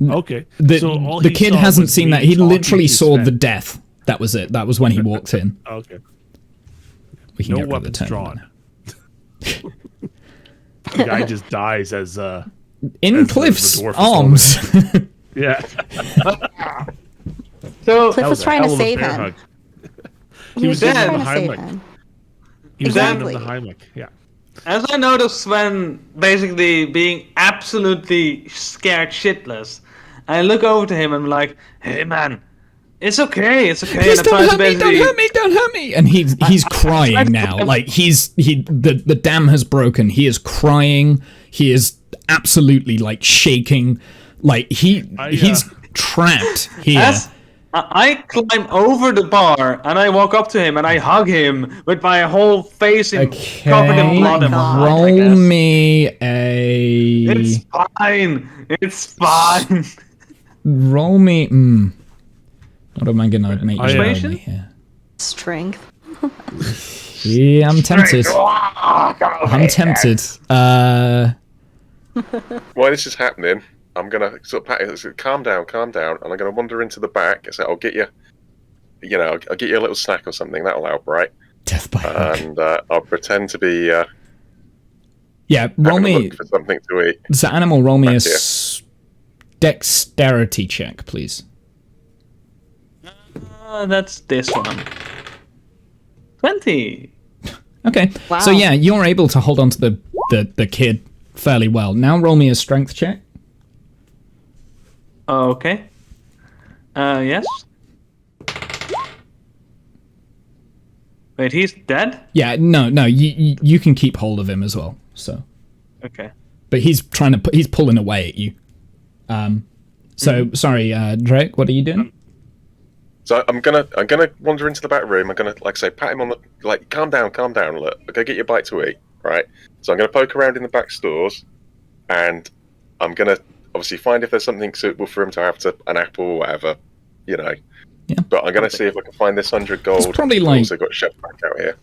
Okay. The kid hasn't seen that. He literally saw the death. That was it. That was when he walked in. Okay. We can No get rid of the weapons turn drawn. The guy just dies as in Cliff's arms. Yeah. So Cliff was trying to save him. Hug. He was dead. trying to save Heimlich. him. He was Exactly. the Heimlich. Yeah. as I noticed Sven basically being absolutely scared shitless, I look over to him and I'm like, "Hey man, it's okay, it's okay." Please and don't hurt me! Don't hurt me! Don't hurt me! And he's crying now. Like the dam has broken. He is crying. He is absolutely like shaking. Like he's trapped here. As I climb over the bar and I walk up to him and I hug him with my whole face covered in blood and blood, I Roll guess. me a. It's fine. It's fine. Roll me. What am I gonna make you roll me here? Strength. Yeah, I'm tempted. I'm tempted. While this is happening, I'm gonna sort of pat it, calm down, and I'm gonna wander into the back and say, "I'll get you, I'll get you a little snack or something. That'll help, right?" Death by hook. And I'll pretend to be Yeah, roll having a me. look for something to eat. So animal, roll me a Back here. dexterity check, please. That's this one. 20. Okay. Wow. So yeah, you're able to hold on to the kid fairly well. Now roll me a strength check. Okay. Yes. Wait, he's dead? Yeah, no, you can keep hold of him as well. So, Okay. but he's he's pulling away at you. So sorry, Drake, what are you doing? So I'm gonna wander into the back room. I'm gonna, like I say, pat him on the, like, calm down. Look, go get your bite to eat, right? So I'm gonna poke around in the back stores, and I'm gonna obviously find if there's something suitable for him to have, an apple or whatever, Yeah. But I'm gonna see if I can find this 100 gold. It's probably I've like- also got chef back out here.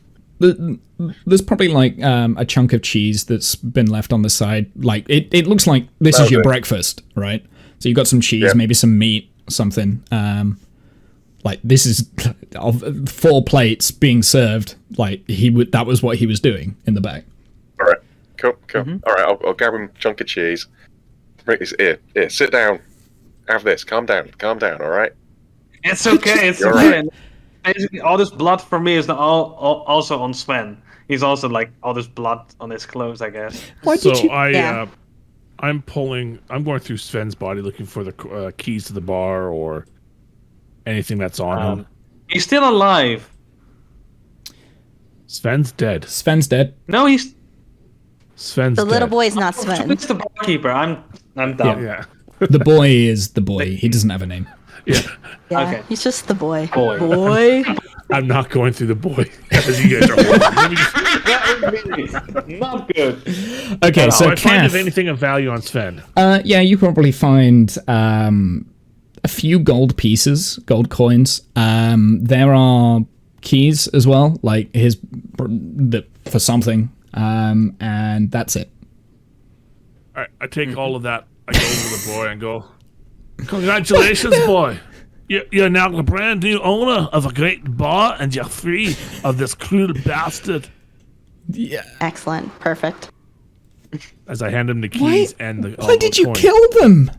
There's probably like a chunk of cheese that's been left on the side. Like it looks like this is your Okay. breakfast, right? So you got some cheese, Yeah. maybe some meat, something. Like this is of 4 plates being served. Like that was what he was doing in the back. All right, cool. All right, I'll grab him a chunk of cheese. Bring this here. Sit down. Have this. Calm down. All right. It's okay, it's You're okay. right. Basically, all this blood for me is also on Sven. He's also like all this blood on his clothes, I guess. What So did you? I'm going through Sven's body looking for the keys to the bar or anything that's on him. He's still alive. Sven's dead. Sven's dead. No, he's Sven's The little dead. boy's not Sven. it's the barkeeper. I'm dumb. Yeah. The boy is the boy. He doesn't have a name. Yeah. Yeah, Okay. he's just the boy. Boy. I'm not going through the boy as you guys are horrible. Let me just, That would be not good. Okay, No, so I find Kath. if anything of value on Sven. Yeah, you probably find a few gold pieces, gold coins. There are keys as well, like for something, and that's it. All right, I take all of that. I go over to the boy and go, "Congratulations, boy! You're now the brand new owner of a great bar, and you're free of this cruel bastard." Yeah. Excellent. Perfect. As I hand him the keys and the. Why did you kill them?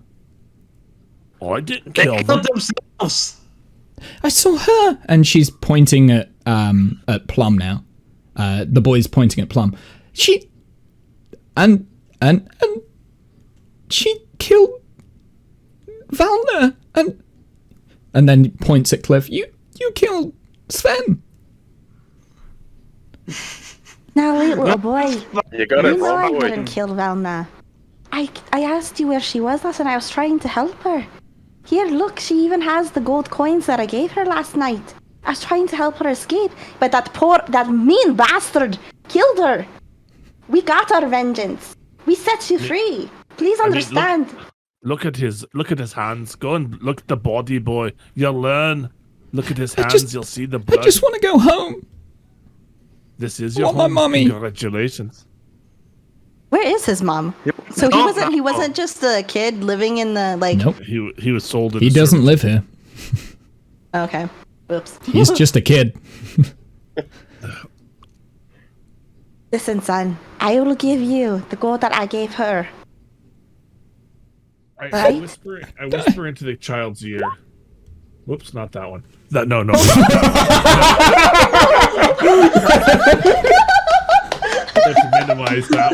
Oh, I didn't They kill them. killed themselves. I saw her, and she's pointing at Plum now. The boy's pointing at Plum. She and she killed Valna, and then points at Cliff. You killed Sven. Now, wait, little boy. You got You it, know I wrong boy. didn't kill Valna. I asked you where she was last and I was trying to help her. Here, look, she even has the gold coins that I gave her last night. I was trying to help her escape, but that mean bastard killed her. We got our vengeance. We set you free. Please understand. Look at his hands. Go and look at the body, boy. You'll learn. Look at his hands. You'll see the I blood. just want to go home. This is your want my home. mommy. Congratulations. Where is his mom? So he wasn't just a kid living in the like. Nope. He was sold. He doesn't live here. Okay. Oops. He's just a kid. Listen, son. I will give you the gold that I gave her. I Right? whisper into the child's ear. Whoops, not that one. No. Let's minimize that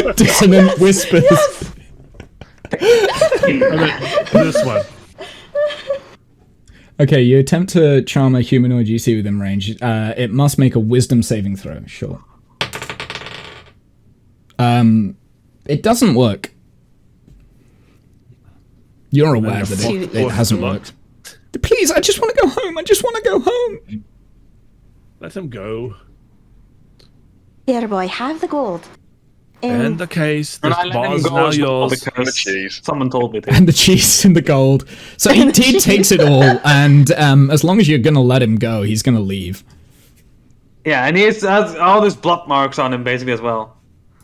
one. Dissonant whispers. This one. Okay, you attempt to charm a humanoid you see within range. It must make a wisdom saving throw. Sure. It doesn't work. You're aware that it hasn't worked. Please, I just want to go home. I just want to go home. Let him go. Here, boy, have the gold. And the case. And This I let bar him is go now as well yours. And the cheese. Someone told me to. And the cheese and the gold. So he takes it all, and as long as you're going to let him go, he's going to leave. Yeah, and he has all these blood marks on him basically as well.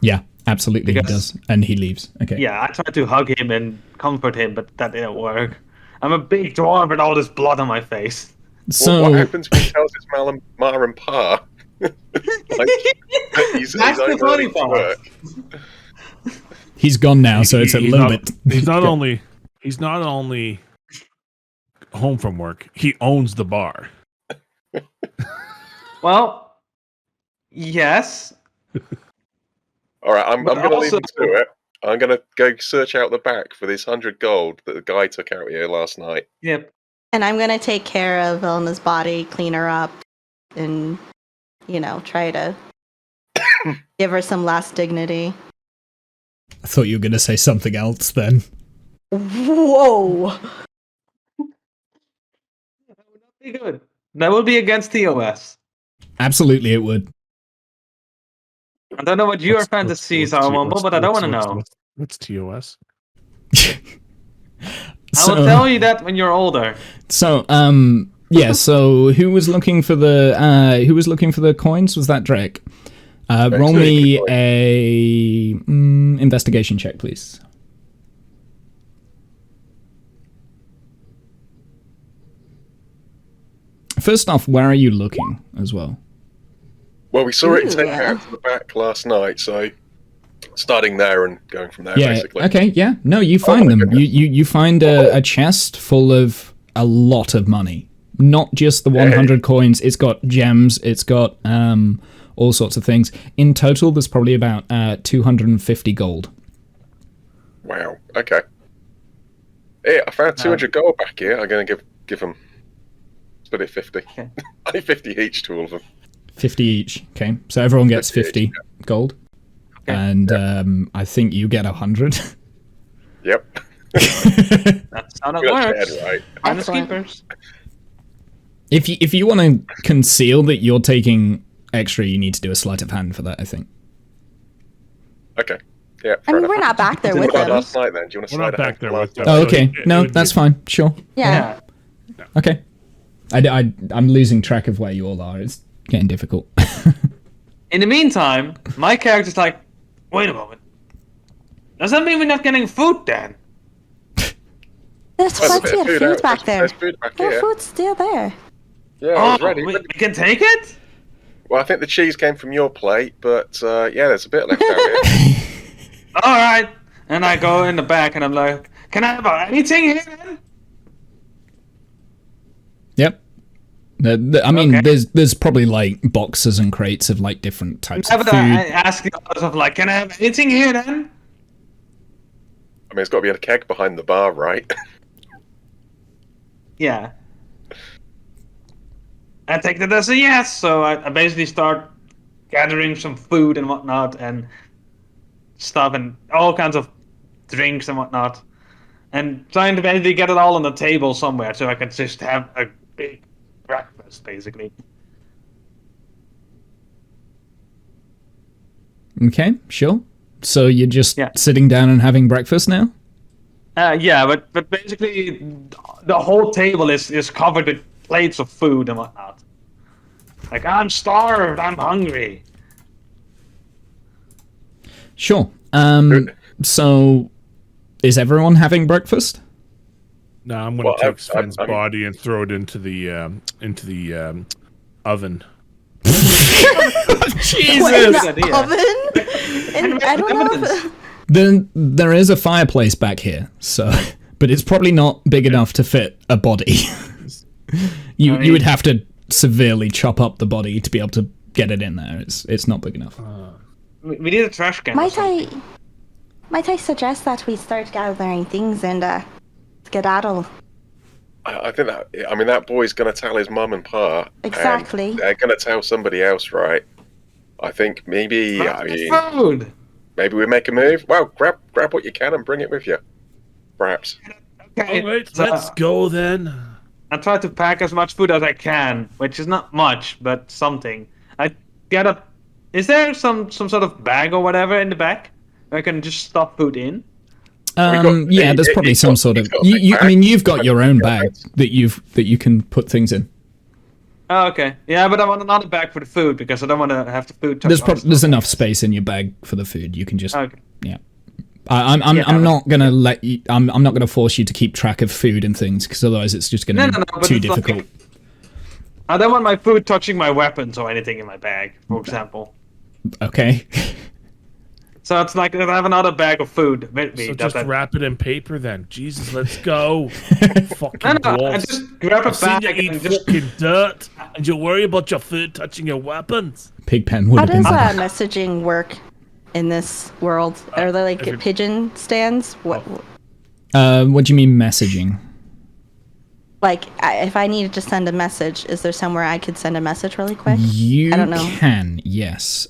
Yeah, absolutely he Because- does. And he leaves. Okay. Yeah, I tried to hug him and comfort him, but that didn't work. I'm a big dwarf with all this blood on my face. So What happens when he tells his ma and pa? He's That's the only funny to part. work. he's gone now, so it's a He's little not- bit... He's not only home from work. He owns the bar. Well, yes. All right, I'm But going to leave also- him to it. I'm going to go search out the back for this 100 gold that the guy took out here last night. Yep. And I'm gonna take care of Velna's body, clean her up, and try to give her some last dignity. I thought you were going to say something else then. Whoa! Be good. That will be against TOS. Absolutely it would. I don't know what your fantasies are, Wombo, but I don't want to know. What's TOS? I will tell you that when you're older. So, yeah, so who was looking for the coins? Was that Drake? Roll me a investigation check, please. First off, where are you looking as well? Well, we saw it Ooh, take yeah. out to the back last night, so starting there and going from there, Yeah. basically. Okay. Yeah. No, you find my them. goodness. You find a chest full of a lot of money. Not just the 100 coins. It's got gems. It's got all sorts of things. In total, there's probably about 250 gold. Wow. Okay. Yeah, I found 200 gold back here. I'm going to give him Split it 50. Okay. I think 50 each to all of them. 50 each. Okay, so everyone gets 50 50 gold. Okay. And I think you get 100. Yep. That's how that We got works. shared, right? Finders Excellent. keepers. If you want to conceal that you're taking extra, you need to do a sleight of hand for that, I think. Okay. Yeah. I Fair mean, enough. we're not back there What with about them. last night then? Do you want to We're slide not a back hand there for with last them. night? Oh, So okay. it No, would be- that's fine. Sure. Yeah. Okay. I'm losing track of where you all are. It's getting difficult. In the meantime, my character's like, wait a moment. Does that mean we're not getting food then? There's Well, there's a bit plenty of of food out- food back there. There's food back Your here. food's still there. Yeah, I was Oh, ready. we can take it? Well, I think the cheese came from your plate, but yeah, there's a bit left out here. All right. And I go in the back and I'm like, can I have anything here then? Yep. I mean, Okay. there's probably like boxes and crates of like different types of But food. I ask the others of like, can I have anything here then? I mean, it's got to be a keg behind the bar, right? Yeah. I take that as a yes, so I basically start gathering some food and whatnot and stuff and all kinds of drinks and whatnot. And trying to basically get it all on the table somewhere so I can just have a big breakfast, basically. Okay, sure. So you're just Yeah. sitting down and having breakfast now? Yeah, but basically the whole table is covered with plates of food and whatnot. Like, I'm starved, I'm hungry. Sure. So is everyone having breakfast? No, I'm gonna Well, take Sven's I'm- body and throw it into the oven. Jesus! What, in Good the idea. oven? And I don't know if... Then there is a fireplace back here, so but it's probably not big enough to fit a body. You would have to severely chop up the body to be able to get it in there. It's not big enough. We need a trash can. or Might something. I suggest that we start gathering things and skedaddle? I think that. I mean, that boy's going to tell his mum and pa. and Exactly. they're going to tell somebody else, right? I think maybe. I mean, Food. maybe we make a move. Well, grab what you can and bring it with you. Perhaps. Okay. All right, so let's go then. I try to pack as much food as I can, which is not much, but something. I get a. Is there some sort of bag or whatever in the back where I can just stuff food in? Yeah, there's probably some sort of. I mean, you've got your own bag that you can put things in. Oh, okay. Yeah, but I want another bag for the food because I don't want to have the food. touch my There's stuff. enough space in your bag for the food. You can just Okay. yeah. I'm not gonna let you. I'm not gonna force you to keep track of food and things because otherwise it's just gonna be but too it's like- difficult. I don't want my food touching my weapons or anything in my bag, for example. Okay. So it's like I have another bag of food with me. So that just I- wrap it in paper then. Jesus, let's go. Fucking No, I dwarves. just grab a I've seen bag you and eat just. fucking dirt, and you worry about your food touching your weapons. Pigpen would How have been does better. messaging work in this world? Are there like every- pigeon stands? What? What do you mean messaging? Like, if I needed to send a message, is there somewhere I could send a message really quick? You I don't know. can, yes.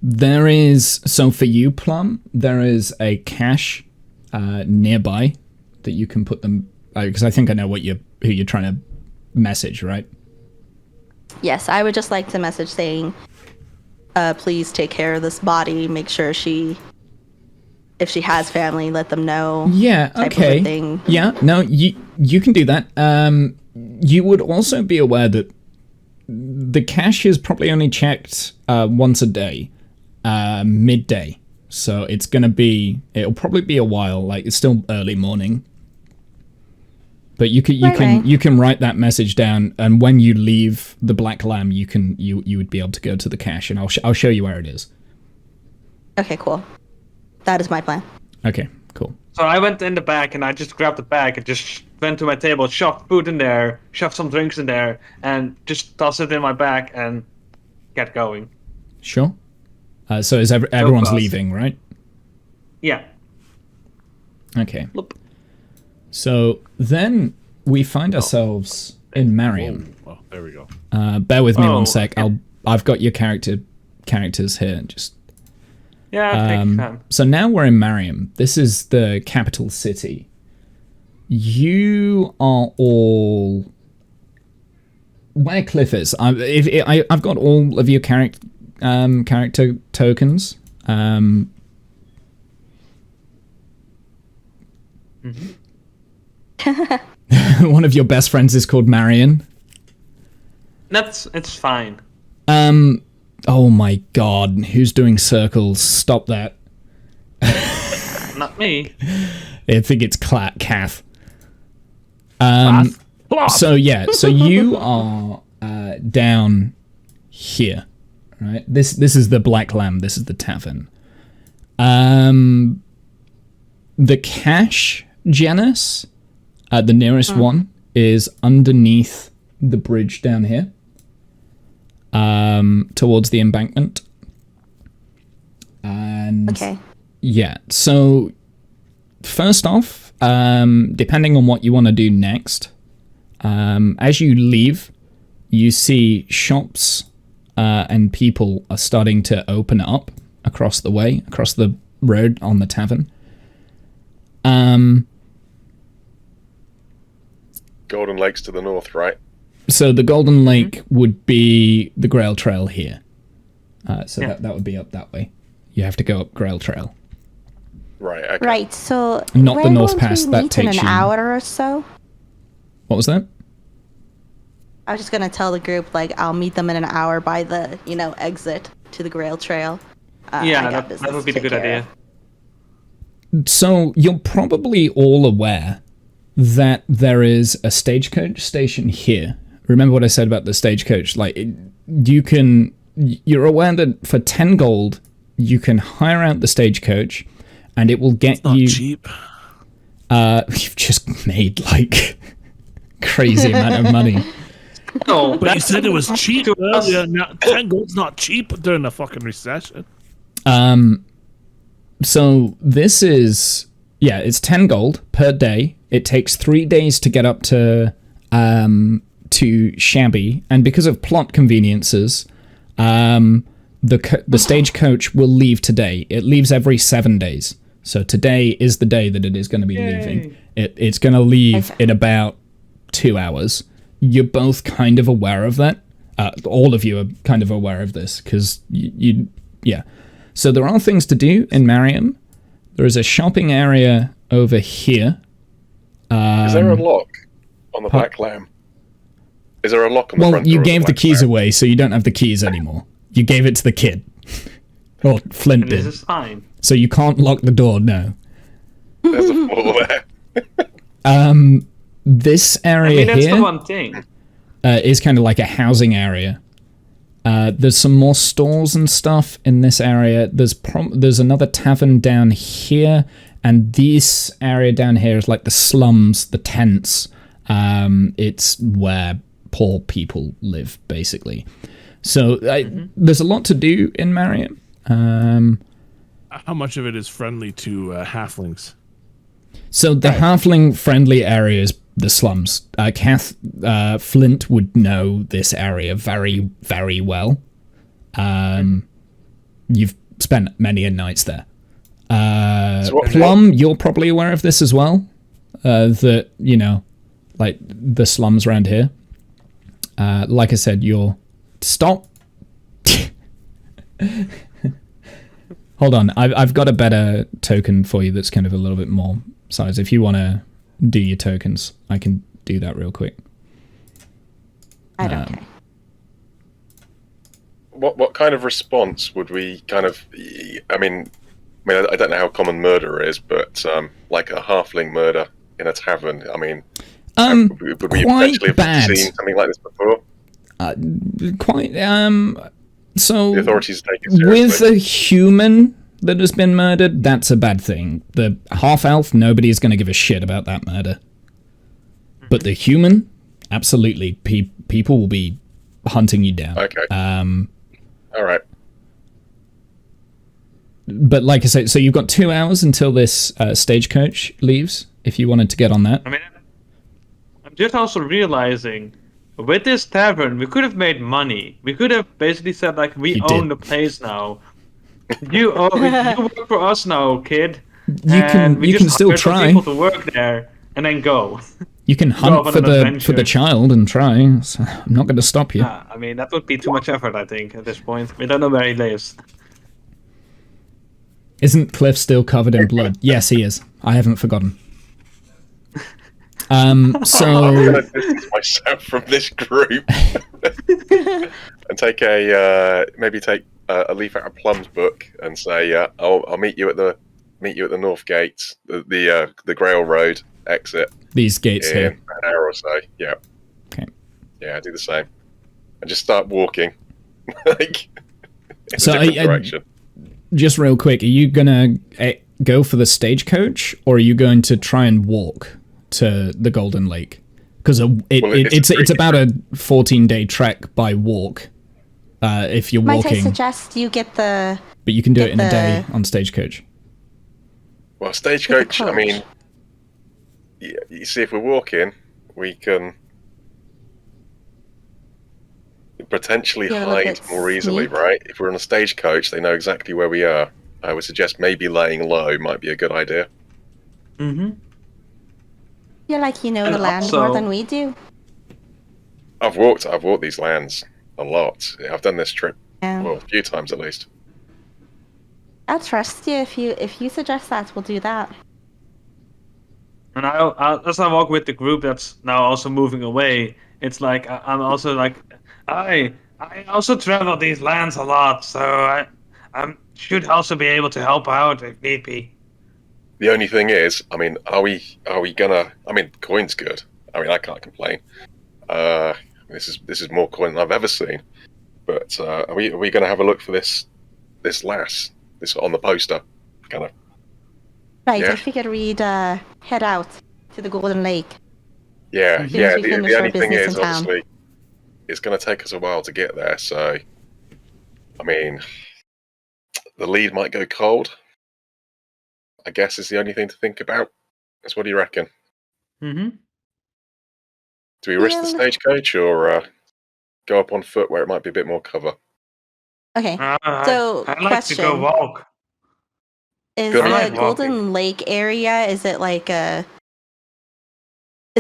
There is, so for you, Plum, there is a cache nearby that you can put them, because I think I know who you're trying to message, right? Yes, I would just like to message saying, please take care of this body. Make sure if she has family, let them know. Yeah, type of a okay. thing. Yeah, no, you can do that. You would also be aware that the cache is probably only checked once a day, midday. So it'll probably be a while. Like it's still early morning. But you can write that message down, and when you leave the Black Lamb, you would be able to go to the cache, and I'll show you where it is. Okay, cool. That is my plan. Okay, cool. So I went in the back and I just grabbed the bag and just went to my table, shoved food in there, shoved some drinks in there, and just tossed it in my bag and get going. Sure. So is everyone's fast. leaving, right? Yeah. Okay. Look. So then we find ourselves in Mariam. Oh, there we go. Bear with me Oh, one sec. okay. I've got your characters here. Just Yeah, take your time. so now we're in Mariam. This is the capital city. You are all where Cliff is. I've got all of your character tokens. One of your best friends is called Marion. It's fine. Oh my god, who's doing circles? Stop that. Not me. I think it's Kath. So you are down here, right? This is the Black Lamb. This is the tavern. The cash genus, the nearest one, is underneath the bridge down here, towards the embankment. And Okay. yeah, so first off, depending on what you want to do next, as you leave, you see shops and people are starting to open up across the way, across the road on the tavern. Golden Lake's to the north, right? So the Golden Lake would be the Grail Trail here. So Yeah. that would be up that way. You have to go up Grail Trail. Right. Okay. Right. So Not the we're North going to Pass, meet that in takes an you- hour or so. What was that? I was just gonna tell the group like I'll meet them in an hour by the exit to the Grail Trail. I Yeah, got that business would be to the good take care idea. of. So you're probably all aware that there is a stagecoach station here. Remember what I said about the stagecoach? Like, you're aware that for 10 gold, you can hire out the stagecoach, and it will get Not you. cheap. You've just made like crazy amount of money. No, But you said it was cheap to us. earlier. Now, 10 gold's not cheap during a fucking recession. So this is, it's 10 gold per day. It takes 3 days to get up to Shabby, and because of plot conveniences, the stagecoach will leave today. It leaves every 7 days. So today is the day that it is going to be leaving. It's going to leave in about 2 hours. You're both kind of aware of that. All of you are kind of aware of this because yeah. So there are things to do in Mariam. There is a shopping area over here. Is there a lock on the Black Lamb? Is there a lock on the front door? Well, you of gave the Black keys Lamb? away, so you don't have the keys anymore. You gave it to the kid. Or Flint And this did. is fine. So you can't lock the door, no. There's a floor there. This I area mean, that's here the one thing. is kind of like a housing area. There's some more stores and stuff in this area. There's another tavern down here, and this area down here is like the slums, the tents. It's where poor people live, basically. So there's a lot to do in Mariam. How much of it is friendly to halflings? So the halfling-friendly area is the slums. Flint would know this area very, very well. You've spent many a nights there. Plum, you're probably aware of this as well. That, like the slums around here. Like I said, Stop. Hold on, I've got a better token for you that's kind of a little bit more size. If you want to do your tokens, I can do that real quick. I don't care. What kind of response would we kind of? I don't know how common murder is, but like a halfling murder in a tavern. I mean, would we quite potentially bad. have seen something like this before? So The authorities take it seriously. with a human that has been murdered, that's a bad thing. The half-elf, nobody's going to give a shit about that murder. But the human, absolutely, people will be hunting you down. Okay. All right. But like I said, so you've got 2 hours until this stagecoach leaves, if you wanted to get on that. I mean, I'm just also realizing with this tavern, we could have made money. We could have basically said like, we You own did. the place now. You work for us now, kid. You And we can just still hire some try. people to work there and then go. You can Go hunt off on for an the adventure. child and try. So I'm not going to stop you. I mean, that would be too much effort, I think, at this point. We don't know where he lives. Isn't Cliff still covered in blood? Yes, he is. I haven't forgotten. So I'm gonna distance myself from this group and take maybe take a leaf out of Plum's book and say, I'll meet you at the north gate, the Grail Road exit. These gates in here. an hour or so. Yeah. Okay. Yeah, I do the same. And just start walking, like in So a different direction. Just real quick, are you gonna go for the stagecoach, or are you going to try and walk to the Golden Lake? Because it's about a 14-day trek by walk. If you're Might walking, I suggest you get the... but you can do it in a the- day on stagecoach. Well, stagecoach. I coach. mean, you see, if we're walking, we can potentially Yeah, a little hide bit more easily, sneak. right? If we're on a stagecoach, they know exactly where we are. I would suggest maybe laying low might be a good idea. Mm-hmm. You're like you know And the land also- more than we do. I've walked these lands a lot. I've done this trip Yeah. a few times at least. I'll trust you if you suggest that. We'll do that. And as I walk with the group that's now also moving away, it's like I'm also like, I also travel these lands a lot, so I should also be able to help out if need be. The only thing is, I mean, are we gonna? I mean, coin's good. I mean, I can't complain. This is more coin than I've ever seen. But are we gonna have a look for this lass? This on the poster, kind of. Right, Yeah. I figured we'd head out to the Golden Lake. Yeah, As soon yeah. as we The finish our only thing business is, in town. obviously, it's gonna take us a while to get there. So, I mean, the lead might go cold. I guess is the only thing to think about. That's what do you reckon? Mm-hmm. Do we risk the Yeah. stagecoach or go up on foot where it might be a bit more cover? Okay, So, I'd like to go question. walk. is Good the night, Golden Lake area, is it like is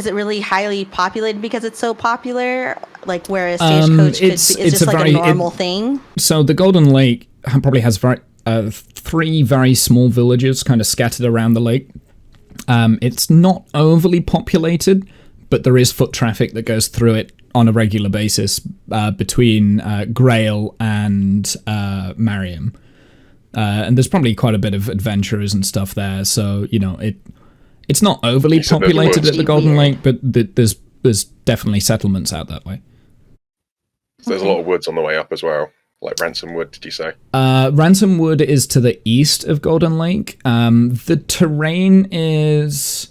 it really highly populated because it's so popular? Like where a stagecoach it's is just a like very- a normal thing? So the Golden Lake probably has three very small villages kind of scattered around the lake. It's not overly populated, but there is foot traffic that goes through it on a regular basis between Grail and Mariam. And there's probably quite a bit of adventurers and stuff there, so you know it's not overly Except there's populated woods. at the Golden Weird. Lake, but there's definitely settlements out that way. So there's a lot of woods on the way up as well, like Ransom Wood. Did you say? Ransom Wood is to the east of Golden Lake. The terrain is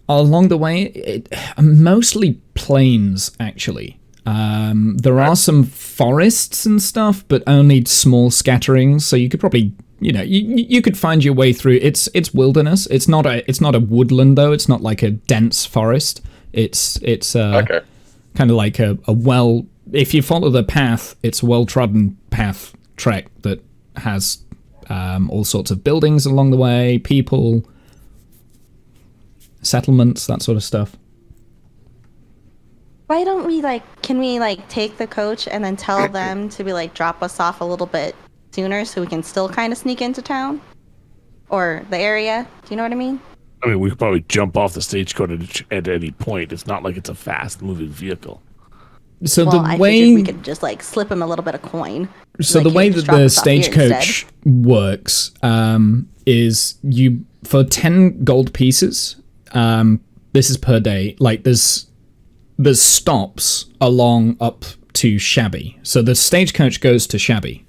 along the way, mostly plains, actually. There are some forests and stuff, but only small scatterings. So you could probably, you could find your way through. It's wilderness. It's not a woodland though. It's not like a dense forest. It's Okay. kind of like a well. If you follow the path, it's a well-trodden path trek that has all sorts of buildings along the way, people, settlements, that sort of stuff. Why don't we can we take the coach and then tell them to be drop us off a little bit sooner so we can still kind of sneak into town? Or the area? Do you know what I mean? I mean, we could probably jump off the stagecoach at any point. It's not like it's a fast-moving vehicle. So Well, the I way figured we could just slip him a little bit of coin. So Like, the way here, that just drop the us off here stagecoach works is you for 10 gold pieces. This is per day. Like there's stops along up to Shabby. So the stagecoach goes to Shabby.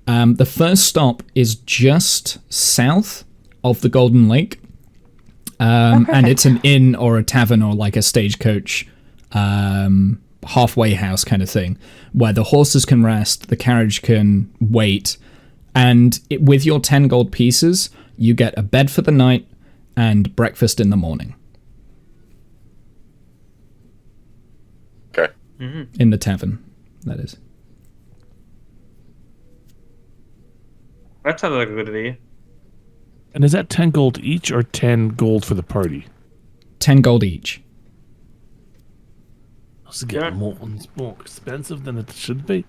The first stop is just south of the Golden Lake, and it's an inn or a tavern or like a stagecoach halfway house kind of thing, where the horses can rest, the carriage can wait, and with your 10 gold pieces, you get a bed for the night and breakfast in the morning. In the tavern, that is. That sounds like a good idea. And is that 10 gold each or 10 gold for the party? 10 gold each. This is getting more expensive than it should be.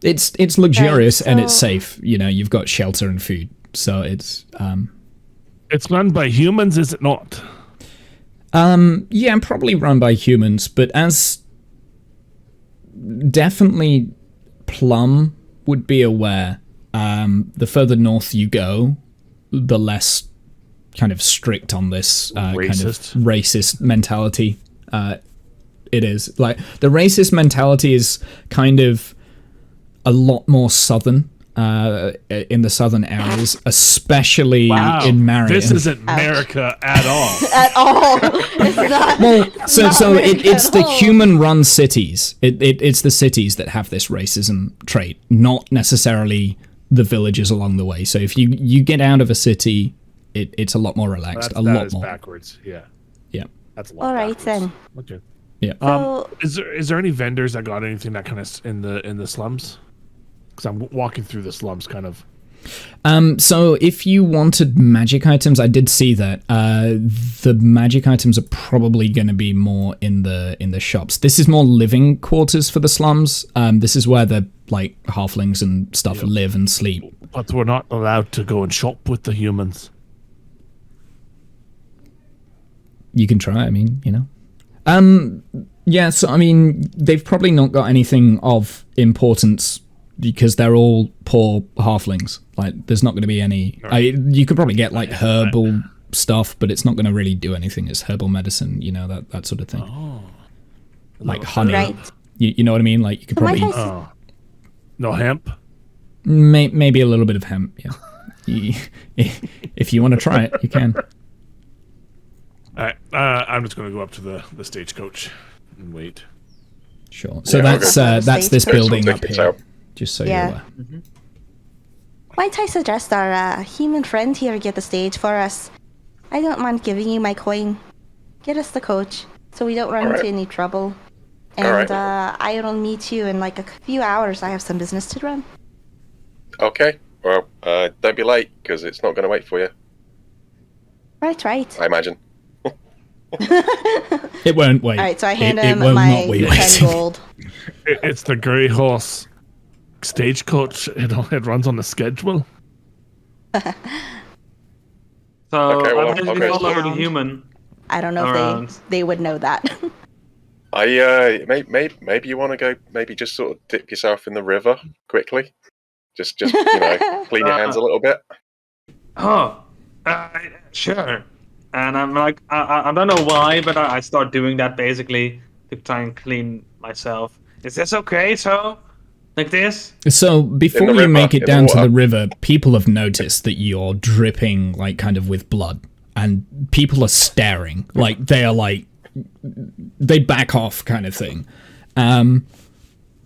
It's luxurious Right, and it's so- safe. You know, you've got shelter and food, so it's It's run by humans, is it not? yeah, probably run by humans, but as definitely Plum would be aware, the further north you go, the less kind of strict on this kind of racist mentality it is. Like, the racist mentality is kind of a lot more southern in the southern areas, especially in Mercia. This isn't America at all. At all. It's not. Well, so Not it's at the all. human-run cities. It's the cities that have this racism trait, not necessarily the villages along the way. So if you get out of a city, it's a lot more relaxed, That a lot is more. backwards. Yeah, Yeah, that's a lot. All right backwards. then. Okay. yeah. So, Is there any vendors that got anything that kind of in the slums? Because I'm walking through the slums, kind of. So if you wanted magic items, I did see that the magic items are probably going to be more in the shops. This is more living quarters for the slums. This is where the like halflings and stuff live and sleep. But we're not allowed to go and shop with the humans. You can try. I mean, you know. Yeah. So I mean, they've probably not got anything of importance because they're all poor halflings. Like, there's not going to be any. You could probably get like herbal stuff, but it's not going to really do anything. It's herbal medicine, you know, that sort of thing. Oh. Like honey. right. You know what I mean? Like, you could So my probably place- No hemp. maybe a little bit of hemp. Yeah. If you want to try it, you can. All right. I'm just going to go up to the stagecoach and wait. Sure. So Yeah, that's this Go building up tickets here. out. Just so Yeah. you're aware. might I suggest our human friend here get the stage for us? I don't mind giving you my coin. Get us the coach so we don't run All right. into any trouble. All And right. I will meet you in like a few hours. I have some business to run. Okay. Well, don't be late because it's not going to wait for you. Right. I imagine. It won't wait. All right, so I hand It him will my not wait. 10 gold. It's the Grey Horse stagecoach. It runs on the schedule. So Okay, well, I I'll basically go follow the around. human. I don't know Around. if they would know that. Maybe you want to go. Maybe just sort of dip yourself in the river quickly. Just you know, clean your hands a little bit. Oh, sure. And I'm like, I don't know why, but I start doing that basically to try and clean myself. Is this okay? So, like this? So before In the you river, make it in the down to water. the river, people have noticed that you're dripping like kind of with blood, and people are staring like they back off kind of thing.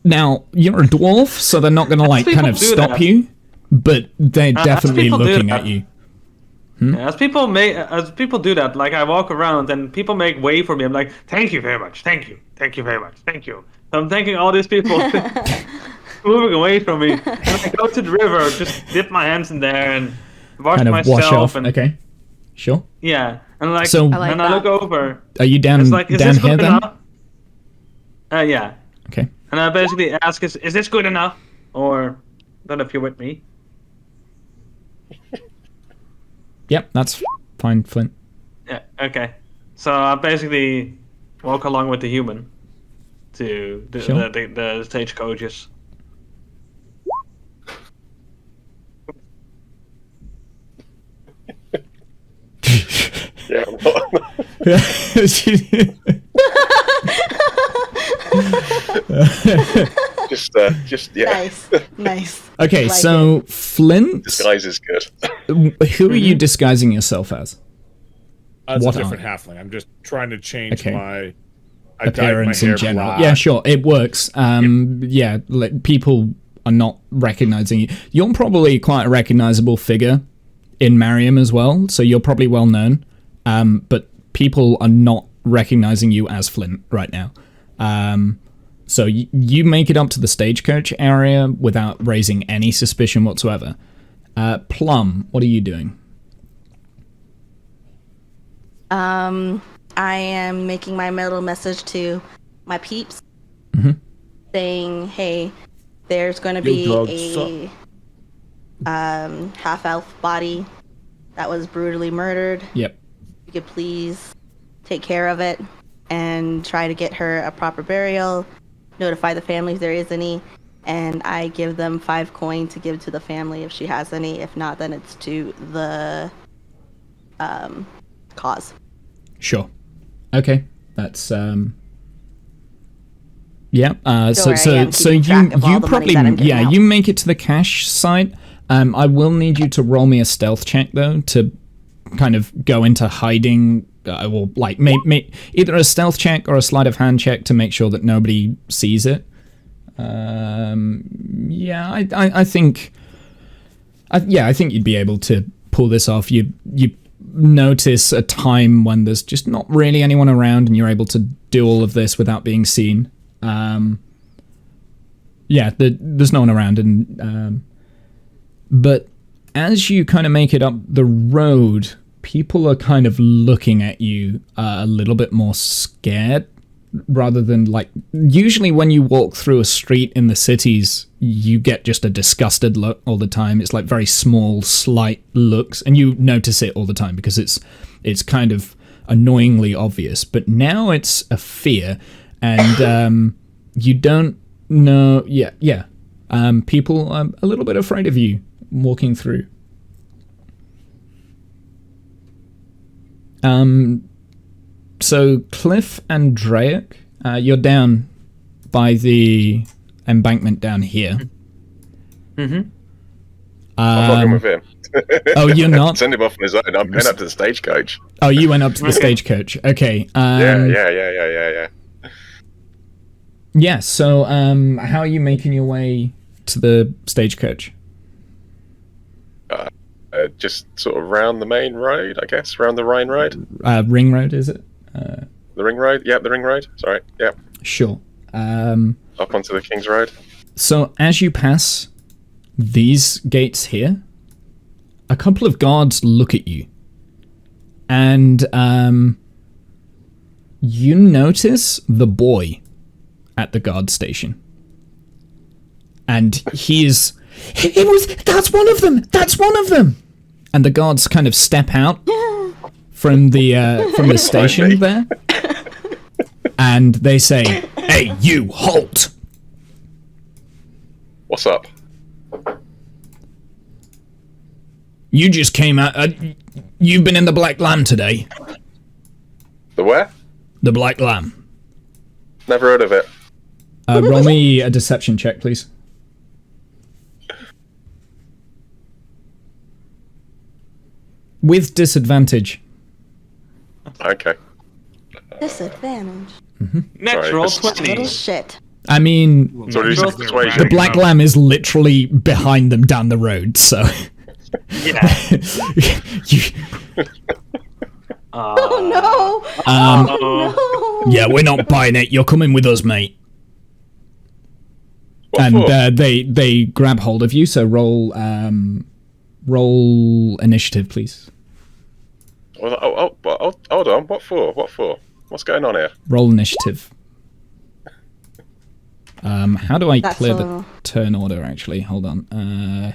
Now you're a dwarf, so they're not going to like kind people of do stop that. you, but they're definitely people do looking at that. you. Yeah, as people do that, like I walk around and people make way for me. I'm like, thank you very much, thank you very much, thank you. So I'm thanking all these people moving away from me. And I go to the river, just dip my hands in there and wash Kind of myself. wash off. And Okay, sure. yeah, and like, So- I like and I that. look over. Are you down It's like, is down this here good then? enough? Yeah. Okay. And I basically ask, is this good enough? Or, I don't know if you're with me. Yep, that's fine, Flint. Yeah, okay. So I basically walk along with the human to Sure. the stagecoaches. Yeah. I'm not- just yeah. Nice. Okay, Like so Flint, Disguise is good. who are you disguising yourself as? That's What a different are- halfling. I'm just trying to change Okay. my I dyed my Appearance hair in general. black. Yeah, sure, it works. Yeah, like, people are not recognizing you. You're probably quite a recognizable figure in Mariam as well, so you're probably well known. But people are not recognizing you as Flint right now. So you make it up to the stagecoach area without raising any suspicion whatsoever. Plum, what are you doing? I am making my little message to my peeps, saying, "Hey, there's going to be a half-elf body that was brutally murdered. Yep. You could please take care of it and try to get her a proper burial. Notify the family if there is any, and I give them 5 coin to give to the family if she has any. If not, then it's to the cause." Sure. Okay. That's yeah. So you probably you make it to the cash site. I will need you to roll me a stealth check though to kind of go into hiding. Or like either a stealth check or a sleight of hand check to make sure that nobody sees it. I think you'd be able to pull this off. You notice a time when there's just not really anyone around, and you're able to do all of this without being seen. There's no one around, and but as you kind of make it up the road, people are kind of looking at you a little bit more scared, rather than like usually when you walk through a street in the cities, you get just a disgusted look all the time. It's like very small, slight looks, and you notice it all the time because it's kind of annoyingly obvious. But now it's a fear, and you don't know. People are a little bit afraid of you walking through. So Cliff and Drake, you're down by the embankment down here. I'm not going with him. Oh, you're not? Send him off on his own. I'm going up to the stagecoach. Oh, you went up to the stagecoach. Okay. Yeah. Yeah, so how are you making your way to the stagecoach? Just sort of round the main road, I guess. Round the Rhine Road. Ring Road, is it? The Ring Road? Yep, the Ring Road. Sorry, yep. Sure. Up onto the King's Road. So as you pass these gates here, a couple of guards look at you. And you notice the boy at the guard station. And that's one of them! And the guards kind of step out from the station there. And they say, "Hey, you, halt!" What's up? You just came out. You've been in the Black Lamb today. The where? The Black Lamb. Never heard of it. Roll me a deception check, please. With disadvantage. Okay. Disadvantage. Natural Sorry, 20. Little shit. I mean, So Natural persuasion. the Black Lamb is literally behind them down the road, so... Yeah. Oh no! Oh, No! Yeah, we're not buying it. You're coming with us, mate. What And for? they grab hold of you, so roll initiative, please. Hold on. What for? What's going on here? Roll initiative. How do I That's clear the a- turn order, actually? Hold on.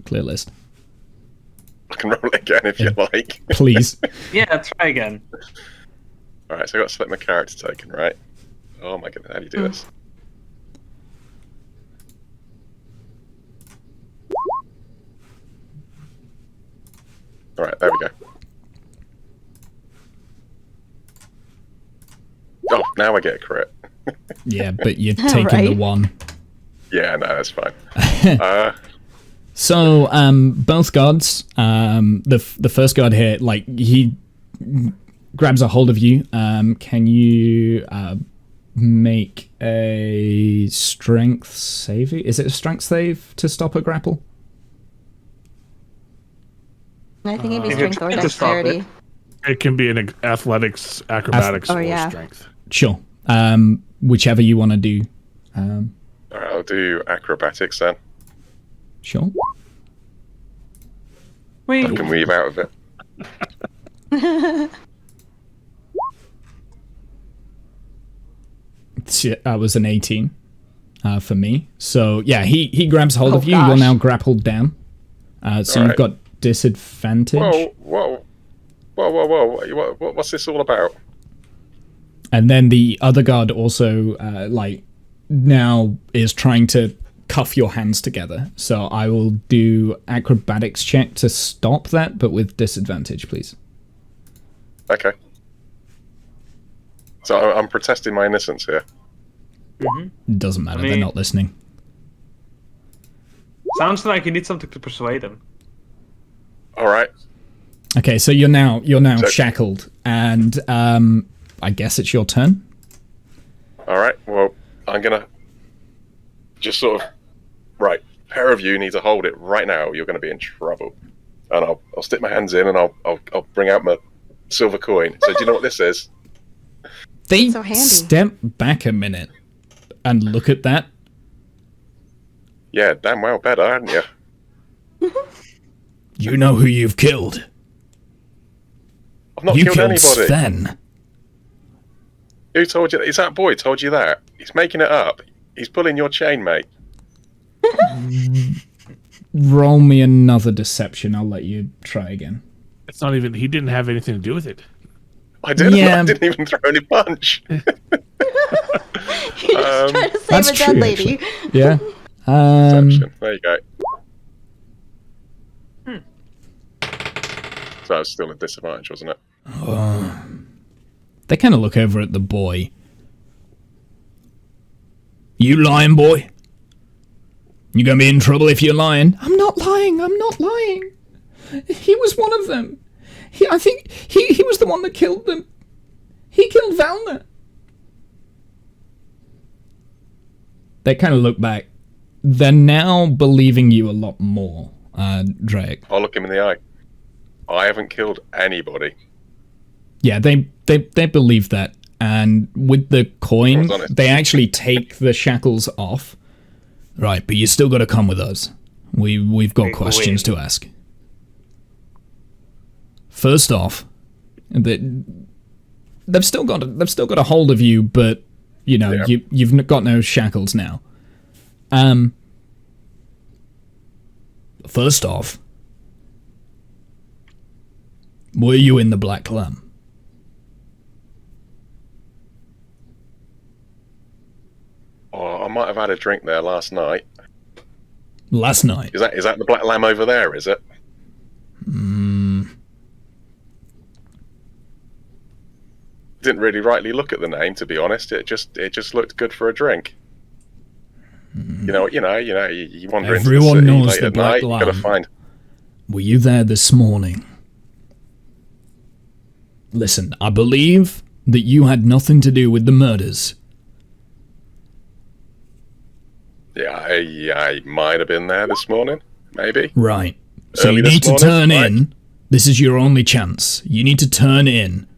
Clear list. I can roll it again if you like. Please. yeah, try again. Alright, so I've got to select my character token, right? Oh my goodness, how do you do this? Alright, there we go. Oh, now I get a crit. Yeah, but you're taking the Right. one. Yeah, no, that's fine. So, both guards, the first guard here, like, he grabs a hold of you. Can you make a strength save? Is it a strength save to stop a grapple? I think it'd be If you're strength or trying to stop dexterity. it. It can be an athletics, acrobatics, or yeah. strength. Sure. Whichever you want to do. All right, I'll do acrobatics then. Sure. Wait. I can weave out of it. That was an 18 for me. So yeah, he grabs hold of you. gosh. You're now grappled down. So you've Alright. got disadvantage. Whoa. What's this all about? And then the other guard also now is trying to cuff your hands together. So I will do acrobatics check to stop that, but with disadvantage, please. Okay. So I'm protesting my innocence here. Doesn't matter. I mean- They're not listening. Sounds like you need something to persuade him. All right. Okay, so you're now So- shackled, and I guess it's your turn. All right. Well, I'm gonna just sort of right. Pair of you need to hold it right now. You're going to be in trouble. And I'll stick my hands in and I'll bring out my silver coin. So do you know what this is? They So handy. step back a minute and look at that. Yeah, damn well better, hadn't you? You know who you've killed. I've not You killed killed anybody. Sven. Who told you? Is that boy told you that? He's making it up. He's pulling your chain, mate. Roll me another deception. I'll let you try again. It's not even. He didn't have anything to do with it. I didn't. Yeah. I didn't even throw any punch. You're just trying to save that's a dead true, lady. Yeah. Deception. There you go. So I was still at disadvantage, wasn't it? They kind of look over at the boy. You lying, boy? You gonna be in trouble if you're lying? I'm not lying. I'm not lying. He was one of them. I think he was the one that killed them. He killed Valna. They kind of look back. They're now believing you a lot more, Drake. I'll look him in the eye. I haven't killed anybody. Yeah, they believe that. And with the coin, I was honest. they actually take the shackles off. Right, but you still gotta come with us. We've got Big questions win. to ask. First off, They've still got a hold of you, but you know Yeah. you've got no shackles now. first off, were you in the Black Lamb? Oh, I might have had a drink there last night. Last night? Is that the Black Lamb over there? Is it? Didn't really rightly look at the name, to be honest. It just looked good for a drink. You wander Everyone into the city knows late the at Black night, you gotta Lamb. find. Were you there this morning? Listen, I believe that you had nothing to do with the murders. Yeah, I might have been there this morning, maybe. Right. So Early you this need to morning, turn right. in. This is your only chance. You need to turn in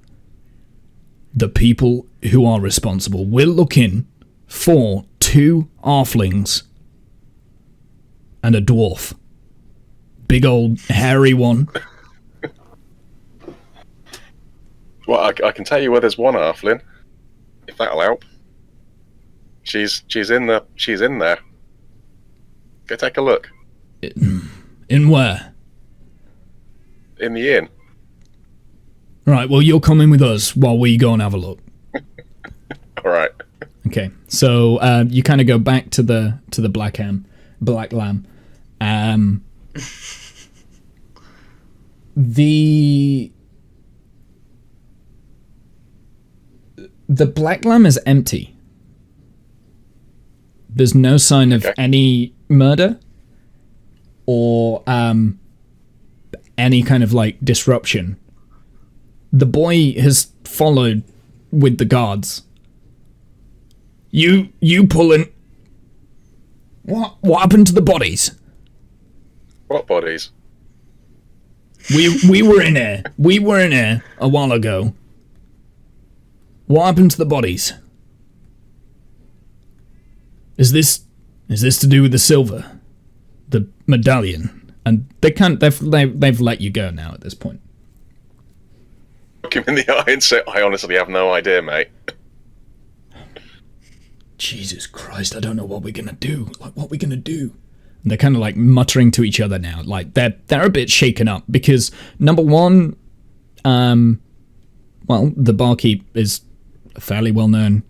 the people who are responsible. We're looking for 2 halflings and a dwarf. Big old hairy one. Well, I can tell you where there's one halfling, if that'll help. She's in there. Go take a look. In where? In the inn. Right, well, you're coming with us while we go and have a look. All right. Okay, so you kind of go back to the Black Lamb. The Black Lamb is empty. There's no sign of Okay. any murder or any kind of like disruption. The boy has followed with the guards. You pulling... What happened to the bodies? What bodies? We were in here. We were in here a while ago. What happened to the bodies? Is this to do with the silver? The medallion? And they've let you go now at this point. Look him in the eye and say, I honestly have no idea, mate. Jesus Christ, I don't know what we're gonna do. Like, what we're gonna do? And they're kind of like muttering to each other now. Like, they're a bit shaken up because, number one, well, the barkeep is fairly well known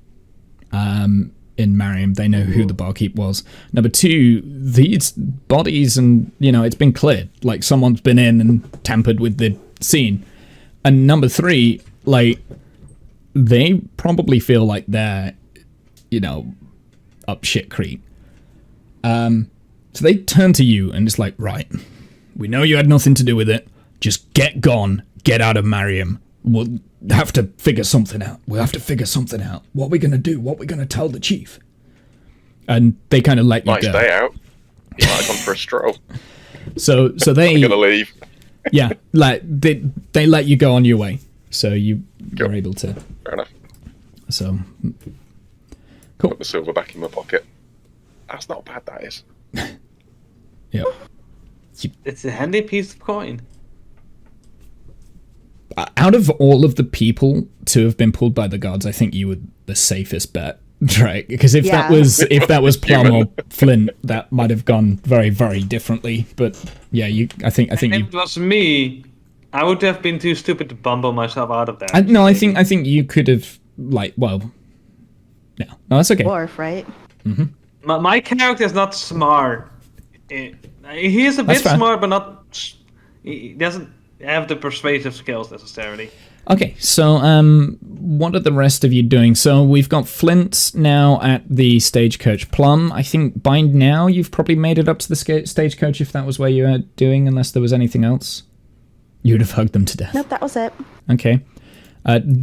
in Mariam. They know who the barkeep was. Number two, these bodies, and, you know, it's been cleared. Like, someone's been in and tampered with the scene. And number three, like, they probably feel like they're, you know, up shit creek. So they turn to you and it's like, right, we know you had nothing to do with it. Just get gone. Get out of Mariam. We'll have to figure something out. We'll have to figure something out. What are we going to do? What are we going to tell the chief? And they kind of let you Nice go. day out. You might have gone for a stroll. So they... I'm going to leave. Yeah, like, they let you go on your way. So you were able to... Fair enough. So... Cool. Put the silver back in my pocket. That's not bad, that is. Yeah. It's a handy piece of coin. Out of all of the people to have been pulled by the guards, I think you were the safest bet, right? Because if that was Plum or Flint, that might have gone very, very differently. But yeah, I think if it was me, I would have been too stupid to bumble myself out of that. I think you could have, like, well, no, that's okay. Dwarf, right? Mm-hmm. My character is not smart. He is a bit smart, but not. He doesn't have the persuasive skills necessarily. Okay, so what are the rest of you doing? So we've got Flint now at the stagecoach. Plum, I think by now you've probably made it up to the stagecoach if that was where you were doing, unless there was anything else. You'd have hugged them to death. Nope, that was it. Okay.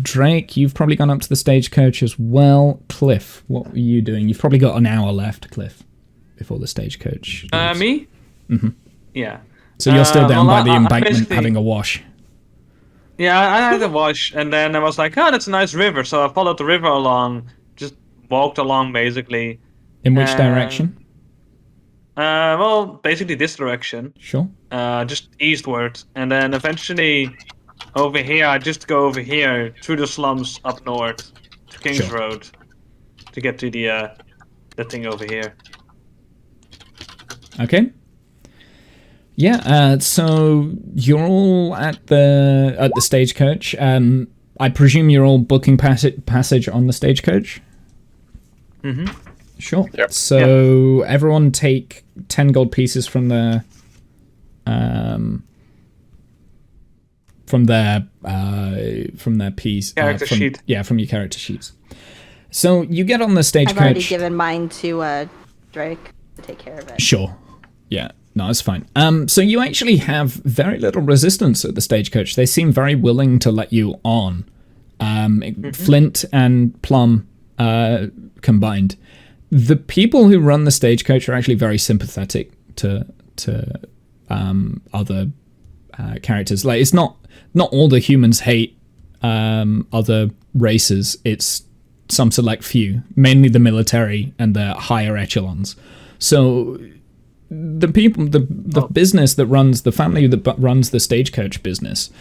Drake, you've probably gone up to the stagecoach as well. Cliff, what were you doing? You've probably got an hour left, Cliff, before the stagecoach leaves. Me? Mm-hmm. Yeah. So you're still down by the embankment having a wash. Yeah, I had a wash, and then I was like, oh, that's a nice river. So I followed the river along, just walked along, basically. In which direction? Well, basically this direction. Sure. Just eastward. And then eventually over here, I just go over here, through the slums up north, to King's Road, to get to the thing over here. Okay. Yeah, so you're all at the stagecoach. I presume you're all booking passage on the stagecoach? Mm-hmm. Sure. Yep. So everyone take 10 gold pieces from their piece. Character sheet. Yeah, from your character sheets. So you get on the stagecoach. I've already given mine to Drake to take care of it. Sure. Yeah. No, it's fine. So you actually have very little resistance at the stagecoach. They seem very willing to let you on. Flint and Plum combined. The people who run the stagecoach are actually very sympathetic to other characters. Like, it's not all the humans hate other races. It's some select few, mainly the military and the higher echelons. So the people, the business that runs, the family that runs the stagecoach business,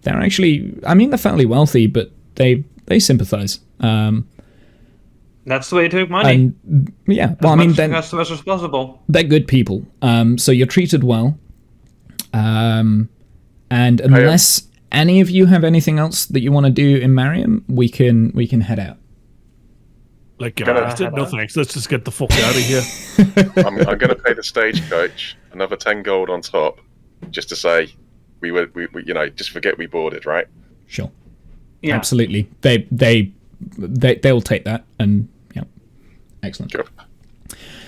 they're actually, I mean, they're fairly wealthy, but they sympathize. That's the way to make money. And yeah, well, I mean, customers responsible. They're good people. So you're treated well. And unless any of you have anything else that you want to do in Mariam, we can head out. Like, no thanks. Let's just get the fuck out of here. I'm going to pay the stagecoach another 10 gold on top, just to say we just forget we boarded, right? Sure. Yeah. Absolutely. They'll take that, and yeah, excellent. Sure.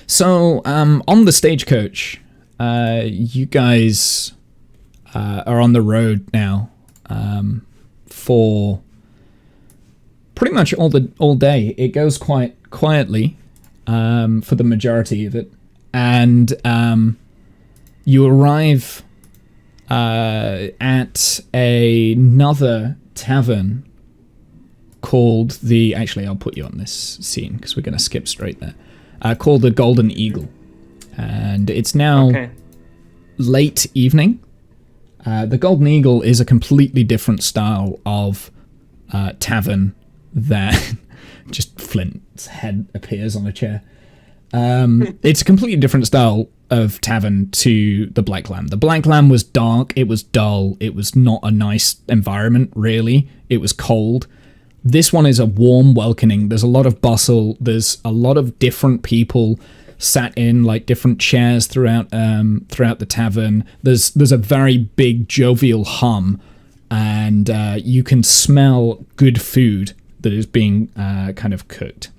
So on the stagecoach, you guys are on the road now for pretty much all day. It goes quite quietly for the majority of it, and you arrive at another tavern called the... Actually, I'll put you on this scene because we're going to skip straight there. Called the Golden Eagle. And it's now late evening. The Golden Eagle is a completely different style of tavern than... Just Flint's head appears on a chair. It's a completely different style of tavern to the Black Lamb. The Black Lamb was dark, it was dull, it was not a nice environment, really. It was cold. This one is a warm welcoming. There's a lot of bustle. There's a lot of different people sat in like different chairs throughout the tavern. There's a very big jovial hum, and you can smell good food that is being kind of cooked.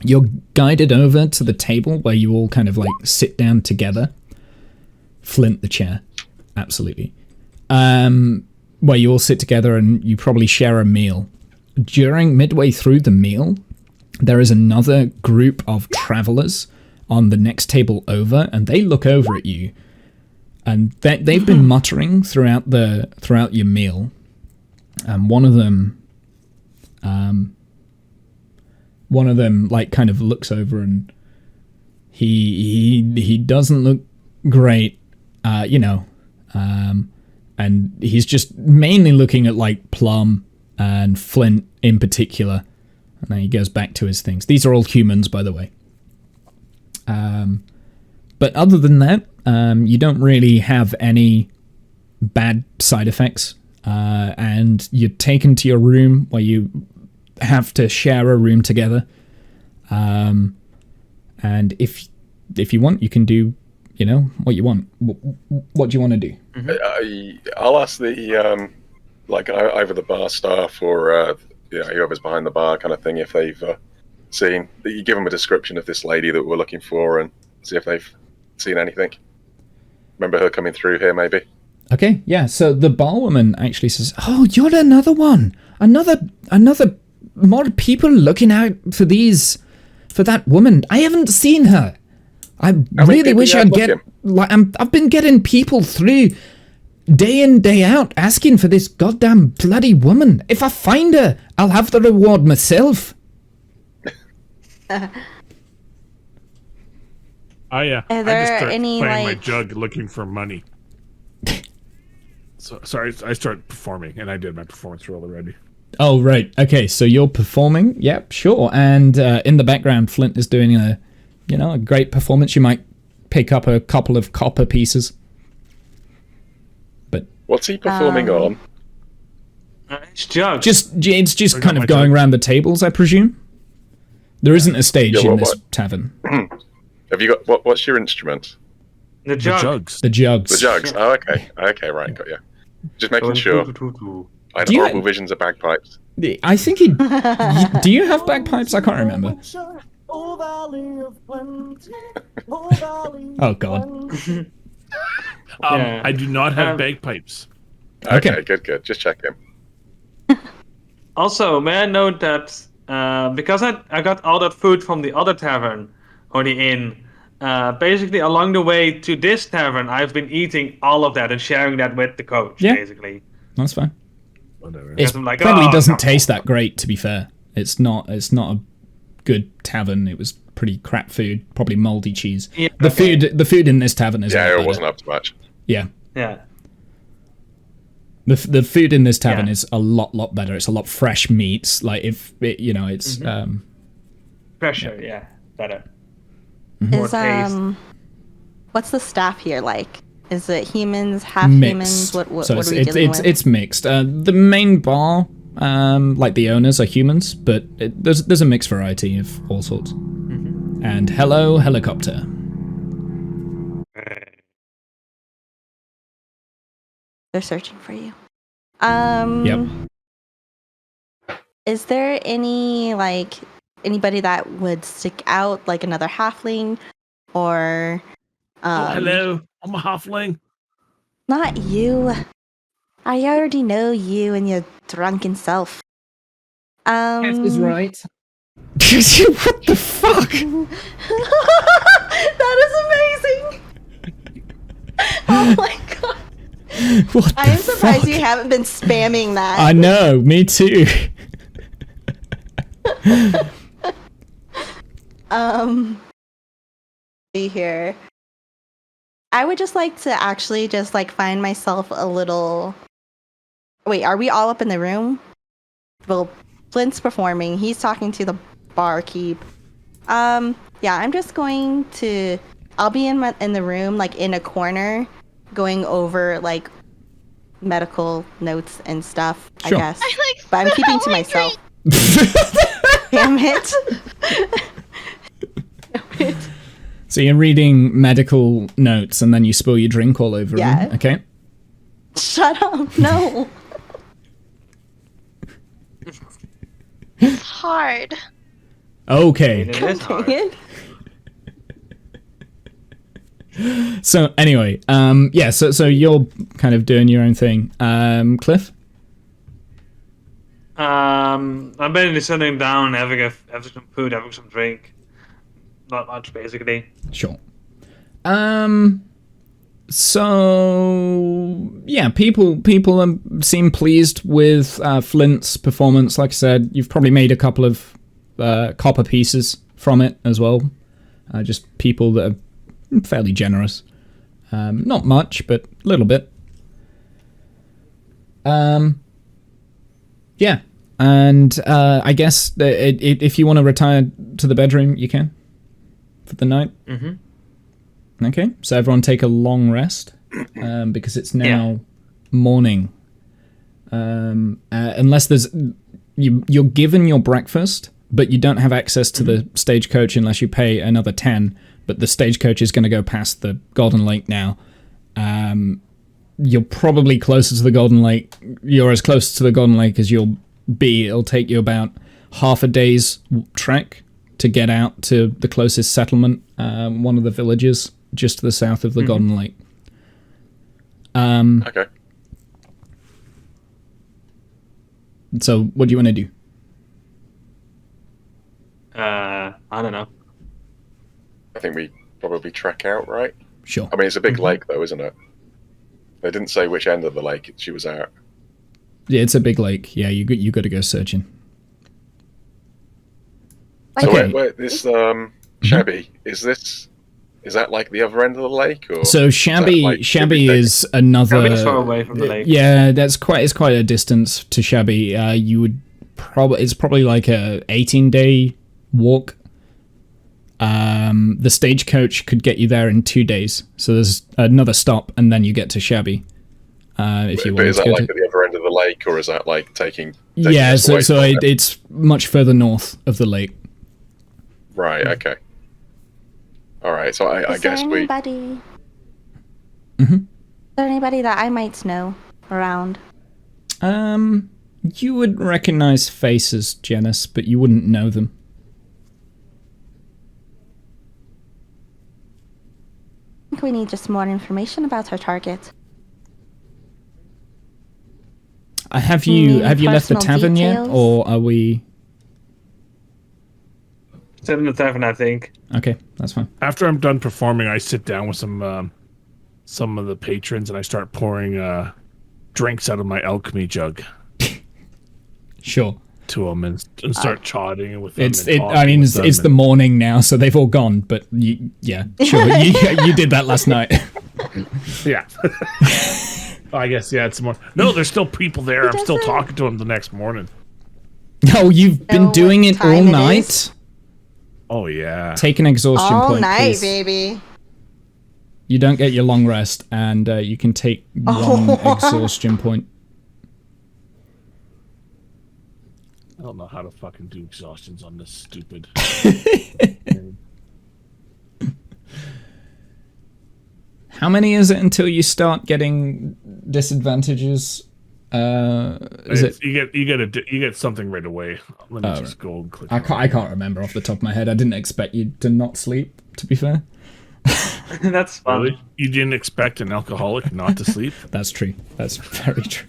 You're guided over to the table where you all kind of like sit down together. Flint the chair, absolutely. Where you all sit together and you probably share a meal. Midway through the meal, there is another group of travelers on the next table over, and they look over at you, and they've been muttering throughout your meal. And one of them like kind of looks over, and he doesn't look great, and he's just mainly looking at like Plum and Flint in particular, and then he goes back to his things. These are all humans, by the way. But other than that, you don't really have any bad side effects, and you're taken to your room where you have to share a room together. And if you want, you can do, what you want. What do you want to do? I'll ask the over the bar staff or whoever's behind the bar kind of thing if they've seen. You give them a description of this lady that we're looking for and see if they've seen anything. Remember her coming through here, maybe? Okay, yeah. So the barwoman actually says, "Oh, you're another one. Another more people looking out for that woman. I haven't seen her. I really wish I'd get. I've been getting people through day in, day out asking for this goddamn bloody woman. If I find her, I'll have the reward myself." Are there I just start any, playing my like- jug looking for money. Sorry, I start performing, and I did my performance roll already. Oh, right. Okay, so you're performing. Yep, sure. And in the background, Flint is doing a great performance. You might pick up a couple of copper pieces. But what's he performing on? It's jug. It's just kind of going around the tables, I presume. There isn't a stage in this tavern. Have you got what's your instrument? The jug. Jugs. The jugs. The jugs. Oh, okay. Okay, right, got you. Just making sure. I had horrible visions of bagpipes. I think do you have bagpipes? I can't remember. Oh, God. I do not have bagpipes. Okay, good. Just checking. Also, may I note that because I got all that food from the other tavern or the inn, basically along the way to this tavern, I've been eating all of that and sharing that with the coach. Yeah. Basically, that's fine. Whatever. It probably doesn't taste that great, to be fair. It's not a good tavern. It was pretty crap food, probably moldy cheese. Yeah, the food in this tavern is it wasn't up to much. Yeah. Yeah. The food in this tavern is a lot better. It's a lot fresh meats. Like it's Fresher, yeah, better. Is what's the staff here like? Is it humans, half humans? What are we dealing with? It's mixed. The main bar, like the owners, are humans, but there's a mixed variety of all sorts. Mm-hmm. And hello, helicopter. They're searching for you. Yep. Is there anybody that would stick out, like another halfling, or? Hello, I'm a halfling. Not you. I already know you and your drunken self. Is right. What the fuck? That is amazing. Oh my god. What I am the surprised fuck? you haven't been spamming that. I know, me too. See here. I would just like to actually just like find myself a little. Wait, are we all up in the room? Well, Flint's performing. He's talking to the barkeep. Yeah, I'm just going to. I'll be in the room, like in a corner, going over like medical notes and stuff. Sure. I guess, but I'm keeping to myself. Damn it! Damn it. So you're reading medical notes and then you spill your drink all over them. Okay. Shut up! No. It's hard. Okay. It is hard. Dang it. So anyway, yeah. So you're kind of doing your own thing. Cliff. I'm basically sitting down, having some food, having some drink. Not much, basically. Sure. So yeah, people seem pleased with Flint's performance. Like I said, you've probably made a couple of copper pieces from it as well. Just people that are fairly generous. Not much, but a little bit. Yeah, and I guess if you want to retire to the bedroom, you can for the night. Mm-hmm. Okay, so everyone take a long rest because it's now morning. Unless there's you're given your breakfast, but you don't have access to the stagecoach unless you pay another 10. But the stagecoach is going to go past the Golden Lake now. You're probably closer to the Golden Lake. You're as close to the Golden Lake as you'll be. It'll take you about half a day's trek to get out to the closest settlement, one of the villages just to the south of the Golden Lake. Okay. So what do you want to do? I don't know. I think we probably trek out, right? Sure. I mean, it's a big lake, though, isn't it? They didn't say which end of the lake she was at. Yeah, it's a big lake. Yeah, you got to go searching. So Okay. where this Shabby, is that like the other end of the lake? Or So is Shabby that, like, Shabby big? is another. Shabby's far away from the lake. Yeah, it's quite a distance to Shabby. You would it's probably like a 18-day walk. The stagecoach could get you there in 2 days. So there's another stop, and then you get to Shabby. If you But want is to that go like to. at the other end of the lake, or is that like taking Yeah, us so away from it? it's much further north of the lake. Right, okay. Alright, so I Is guess there we... anybody? Mhm. Is there anybody that I might know around? You would recognize faces, Janice, but you wouldn't know them. I think we need just more information about our target. Have You you mean left the personal tavern yet, details? or are we? Still in the tavern, I think. Okay, that's fine. After I'm done performing, I sit down with some of the patrons and I start pouring drinks out of my alchemy jug Sure. to them and start chatting with them. It's and I talking mean with it's them the morning now, so they've all gone. But yeah, sure. you did that last night. yeah. I guess it's more. No, there's still people there. I'm still doesn't- talking to them the next morning. Oh, you've been Know doing what it all time it night. is? Oh yeah. Take an exhaustion All point, night, please. baby. You don't get your long rest, and you can take one exhaustion point. I don't know how to fucking do exhaustions on this stupid. How many is it until you start getting disadvantages? Is it? You get something right away. Let me just go and click. I can't remember off the top of my head. I didn't expect you to not sleep, to be fair. That's fun. Really? You didn't expect an alcoholic not to sleep? That's true. That's very true.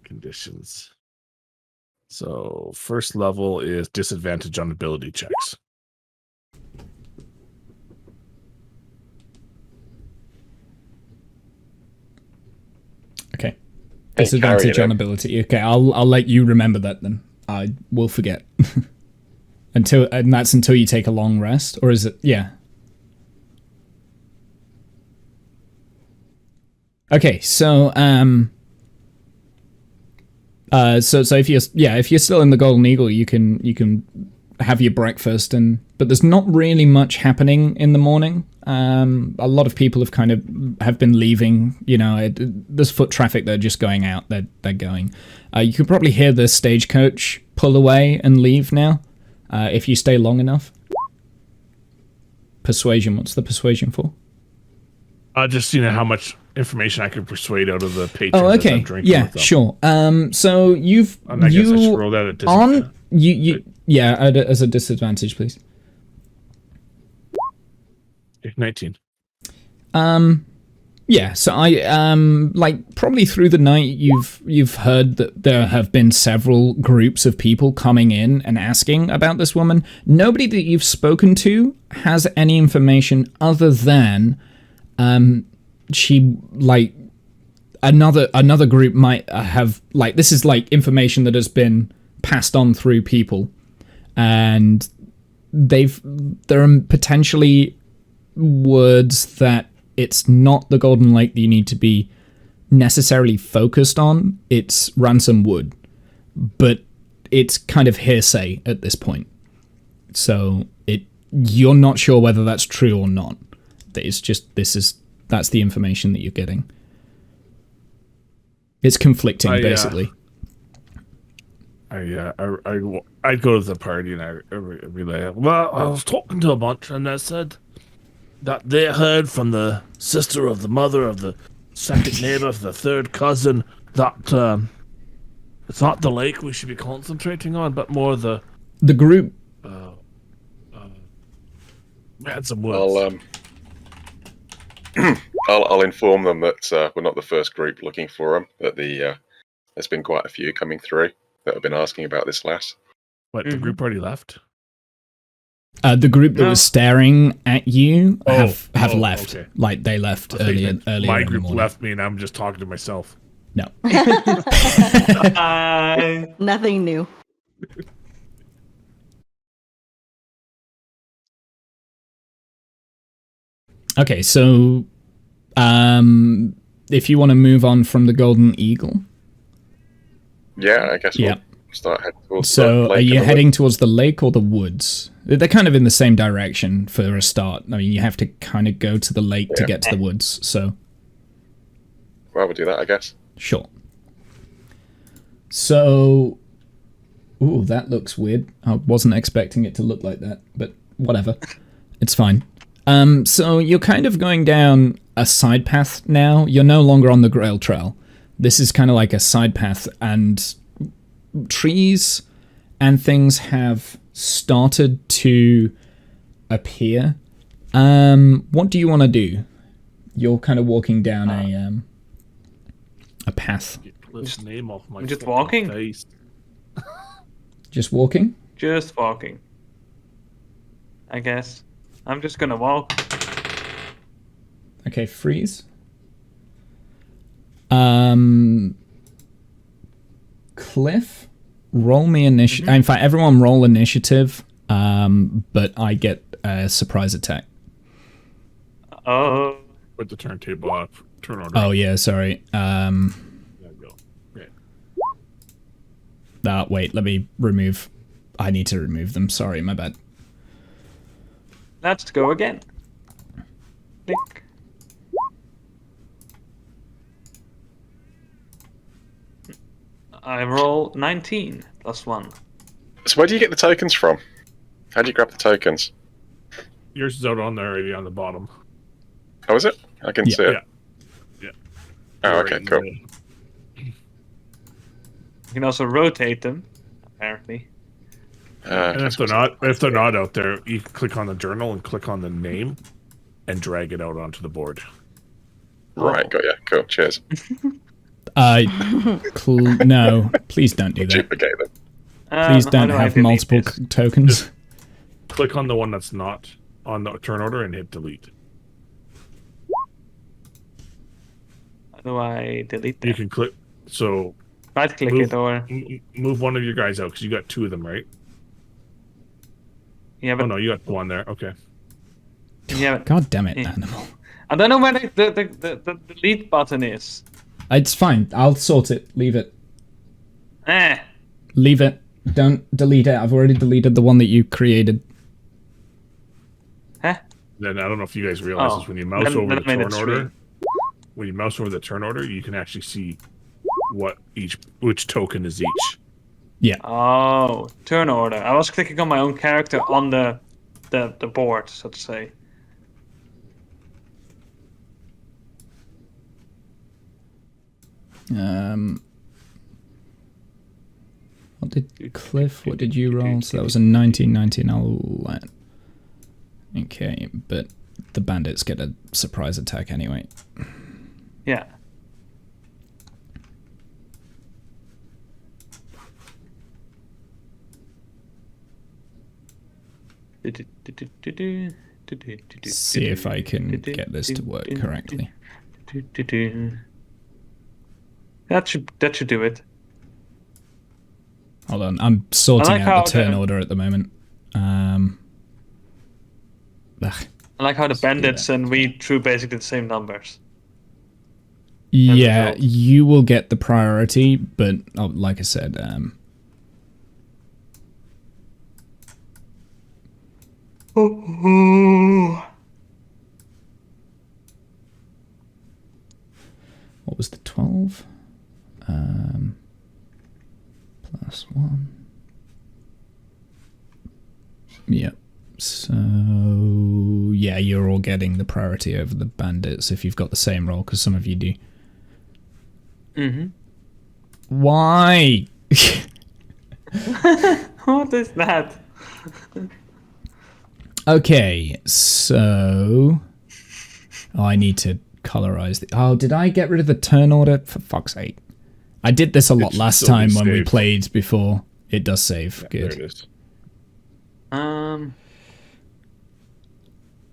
Conditions. So first level is disadvantage on ability checks. Disadvantage carrying on him. ability. Okay, I'll let you remember that then. I will forget. And that's until you take a long rest, or is it? Yeah. Okay, so so if you're still in the Golden Eagle, you can have your breakfast, but there's not really much happening in the morning. A lot of people have been leaving. There's foot traffic. They're just going out. They're going. You can probably hear the stagecoach pull away and leave now, if you stay long enough. Persuasion. What's the persuasion for? Just how much information I can persuade out of the patrons. Oh, as okay. I'm drinking Yeah, with them. sure. So you've And I guess I should roll that at disadvantage. as a disadvantage, please. 19. Yeah, so I probably through the night you've heard that there have been several groups of people coming in and asking about this woman. Nobody that you've spoken to has any information other than she another group might have this is information that has been passed on through people, and there are potentially words that it's not the Golden Lake that you need to be necessarily focused on. It's Ransom Wood, but it's kind of hearsay at this point. So you're not sure whether that's true or not. It's just that's the information that you're getting. It's conflicting, basically. I'd go to the party and I'd be like, well, I was talking to a bunch and they said that they heard from the sister of the mother of the second neighbor of the third cousin that it's not the lake we should be concentrating on, but more the group. Ransom Woods. I'll inform them that we're not the first group looking for them. That there's been quite a few coming through that have been asking about this lass. What, the group already left? The group that was staring at you have left. Okay. They left earlier. My group left me, and I'm just talking to myself. No. Nothing new. Okay, so if you want to move on from the Golden Eagle. Yeah, I guess we'll start heading towards the So lake. are you heading towards the lake or the woods? They're kind of in the same direction for a start. I mean, you have to kind of go to the lake to get to the woods, so... Well, we'll do that, I guess. Sure. So... Ooh, that looks weird. I wasn't expecting it to look like that, but whatever. It's fine. So you're kind of going down a side path now. You're no longer on the Grail Trail. This is kind of like a side path, and trees and things have started to appear. What do you want to do? You're kind of walking down a path. Just name off my just walking? face. Just walking? Just walking. I guess. I'm just gonna walk. Okay, freeze. Cliff, roll me initiative. In fact, everyone roll initiative, but I get a surprise attack. Oh. Put the turntable up. Turn order. Oh, yeah, sorry. There we go. Great. Wait, let me remove... I need to remove them. Sorry, my bad. Let's go again. Click. I roll 19 plus 1. So where do you get the tokens from? How do you grab the tokens? Yours is out on there already on the bottom. Oh, is it? I can see it. Yeah. Oh, okay, cool. You can also rotate them, apparently. And if they're not out there, you can click on the journal and click on the name and drag it out onto the board. Right, got you. Cool, cheers. No, please don't do that. Duplicate them. Please don't have multiple tokens. Click on the one that's not on the turn order and hit delete. How do I delete that? You can click. So Right click it or move one of your guys out because you got 2 of them, right? yeah, but Oh no, you got 1 there. Okay. yeah. God damn it, Yeah. animal. I don't know where the delete button is. It's fine. I'll sort it. Leave it. Leave it. Don't delete it. I've already deleted the one that you created. Huh? Then I don't know if you guys realize this when you mouse over the turn order. When you mouse over the turn order, you can actually see which token is each. Yeah. Oh, turn order. I was clicking on my own character on the board, so to say. What did Cliff? What did you roll? So that was a 1919. I'll let. Okay, but the bandits get a surprise attack anyway. Yeah. See if I can get this to work correctly. That should do it. Hold on, I'm sorting out the turn order at the moment. I like how the bandits and we drew basically the same numbers. Yeah, you will get the priority, but like I said, what was the 12? Plus 1. Yep. So yeah, you're all getting the priority over the bandits if you've got the same roll, because some of you do. Why? What is that? Okay, so I need to colorize did I get rid of the turn order? For fuck's sake. I did this a lot last time when we played before. It does save. Yeah, good. There it is.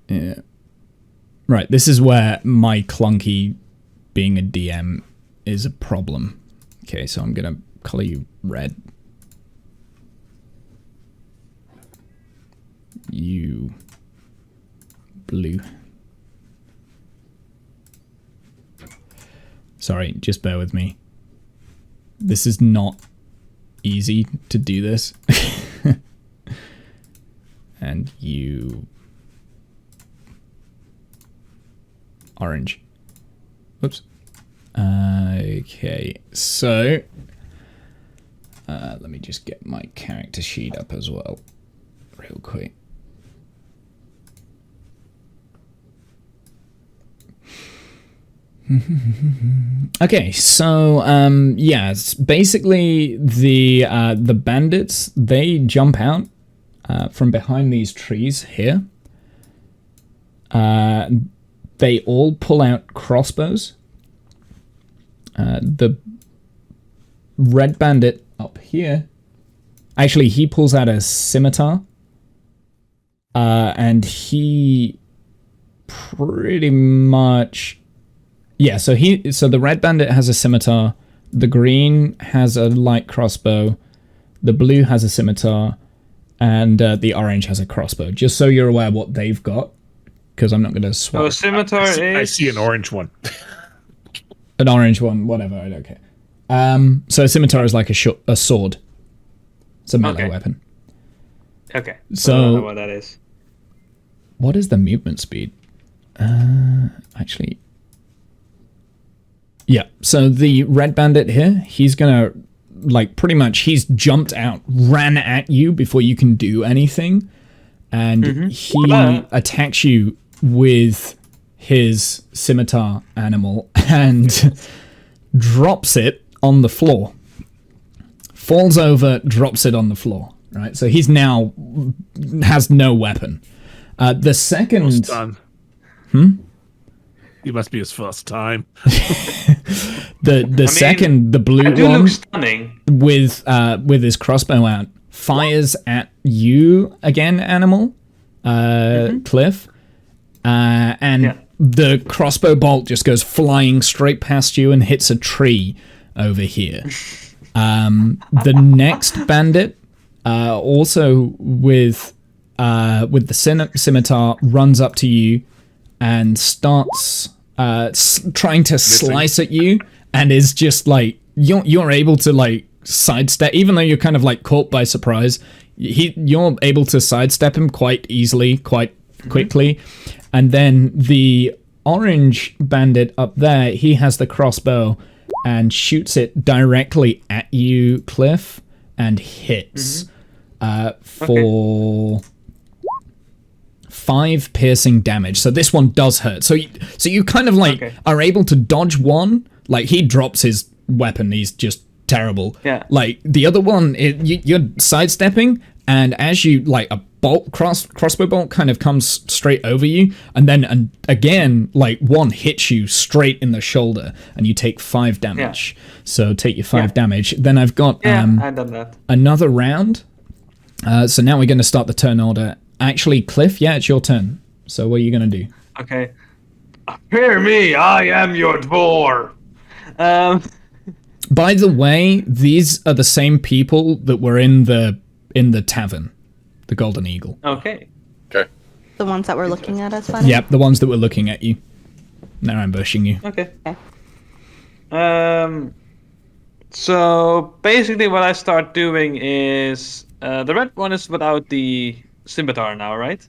Yeah. Right, this is where my clunky being a DM is a problem. Okay, so I'm gonna color you red. You blue. Sorry, just bear with me. This is not easy to do this. And you orange. Whoops. Okay, so let me just get my character sheet up as well, real quick. Okay, so yeah, it's basically the bandits, they jump out from behind these trees here. They all pull out crossbows. The red bandit up here, actually, he pulls out a scimitar, and he pretty much, yeah. So the red bandit has a scimitar, the green has a light crossbow, the blue has a scimitar, and the orange has a crossbow. Just so you're aware what they've got, because I'm not going to swap. Oh, scimitar is... I see an orange one. An orange one, whatever, I don't care. So a scimitar is like a sword. It's a melee weapon. Okay. So I don't know what that is. What is the movement speed? Actually, yeah. So the red bandit here, he's gonna pretty much he's jumped out, ran at you before you can do anything, and he attacks you with his scimitar animal and drops it on the floor. Falls over, drops it on the floor. Right, so he's now has no weapon. The second, He must be his first time. the second, the blue one look stunning. with his crossbow out, fires at you again, animal, Cliff, and the crossbow bolt just goes flying straight past you and hits a tree over here. The next bandit, also with the scimitar, runs up to you and starts trying to slice at you, and is just like you're able to like sidestep, even though you're kind of like caught by surprise. You're able to sidestep him quite easily, quite quickly, and then the orange bandit up there, he has the crossbow and shoots it directly at you, Cliff, and hits for 5 piercing damage. So this one does hurt. So you kind of like are able to dodge one. Like he drops his weapon, he's just terrible. Yeah. Like the other one, you're sidestepping, and as you like a crossbow bolt kind of comes straight over you, and then again like one hits you straight in the shoulder, and you take 5 damage. So take your 5 damage. Then I've got I've done that. Another round. So now we're going to start the turn order. Actually, Cliff, it's your turn. So what are you going to do? Okay. Hear me, I am your dwarf. By the way, these are the same people that were in the tavern, the Golden Eagle. Okay. The ones that were looking at us, funny? Yep, the ones that were looking at you. They're ambushing you. Okay. So basically what I start doing is the red one is without the scimitar now, right?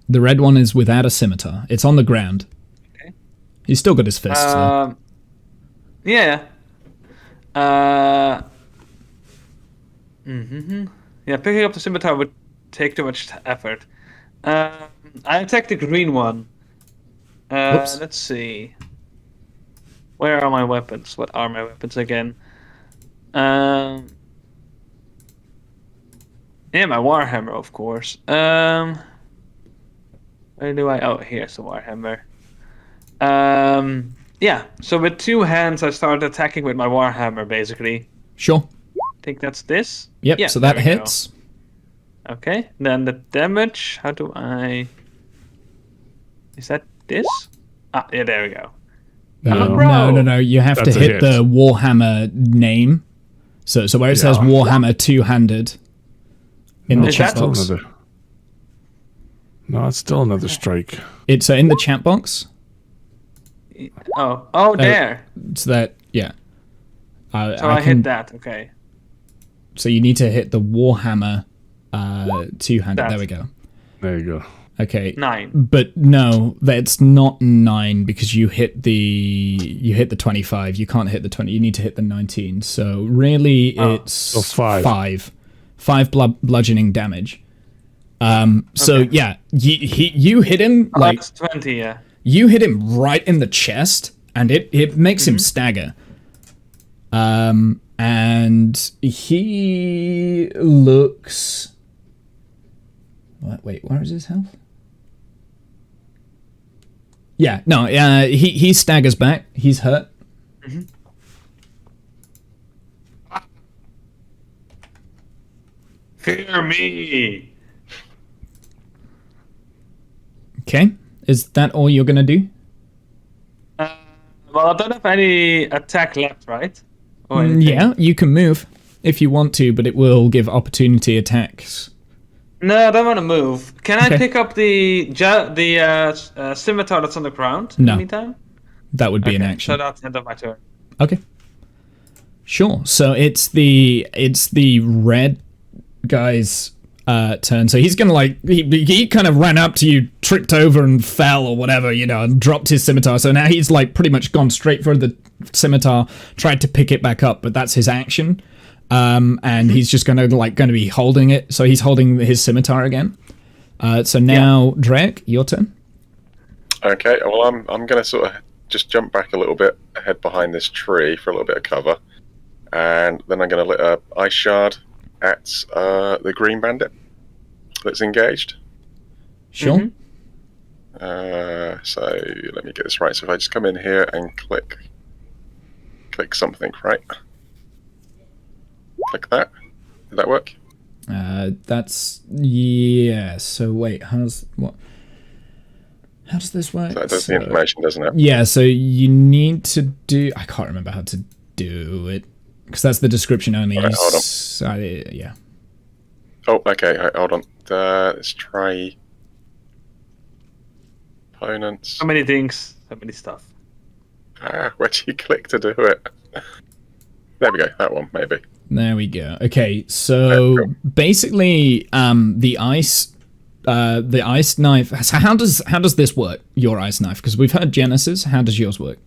The red one is without a scimitar. It's on the ground. Okay. He's still got his fists though. Yeah. Yeah, picking up the scimitar would take too much effort. I attack the green one. Let's see. Where are my weapons? What are my weapons again? Yeah, my Warhammer, of course. Where do I... Oh, here's the Warhammer. Yeah, so with 2 hands, I start attacking with my Warhammer, basically. Sure. I think that's this. Yep, yeah, so that hits. Go. Okay, then the damage, how do I... Is that this? Ah, yeah, there we go. No. You have to hit the Warhammer name. So where it says Warhammer 2-handed in the chat box. No, it's still another strike. It's in the chat box. Oh, there. So that, yeah. So I hit that, okay. So you need to hit the Warhammer 2-handed. There we go. There you go. Okay. 9. But no, that's not 9 because you hit the 25. You can't hit the 20. You need to hit the 19. So really, it's 5. 5 bludgeoning damage. So yeah, you hit him like that's 20. Yeah. You hit him right in the chest, and it makes him stagger. And he looks. Wait, where is his health? Yeah, no, he staggers back. He's hurt. Fear me. Okay, is that all you're gonna do? Well, I don't have any attack left, right? Yeah, you can move if you want to, but it will give opportunity attacks. No, I don't want to move. Can I pick up the scimitar that's on the ground? No. Anytime? That would be an action. So that's the end of my turn. Okay. Sure. So it's the red guy's turn. So he's gonna he kind of ran up to you, tripped over and fell or whatever, and dropped his scimitar. So now he's pretty much gone straight for the scimitar, tried to pick it back up, but that's his action. And he's just gonna be holding it. So he's holding his scimitar again. So now Drake, your turn. Okay. Well, I'm gonna sort of just jump back a little bit, head behind this tree for a little bit of cover, and then I'm gonna lit a ice shard at the green bandit that's engaged. Sure. So let me get this right. So if I just come in here and click something, right? Click that. Did that work? So wait, how does this work? So that does the information, doesn't it? Yeah, so you need to do... I can't remember how to do it because that's the description only. Right, hold on. Yeah. Oh, okay. Hold on. Let's try opponents. So many things, so many stuff. Where do you click to do it? There we go. That one, maybe. There we go. Okay, so basically, the ice knife. So how does this work? Your ice knife, because we've heard Genesis. How does yours work?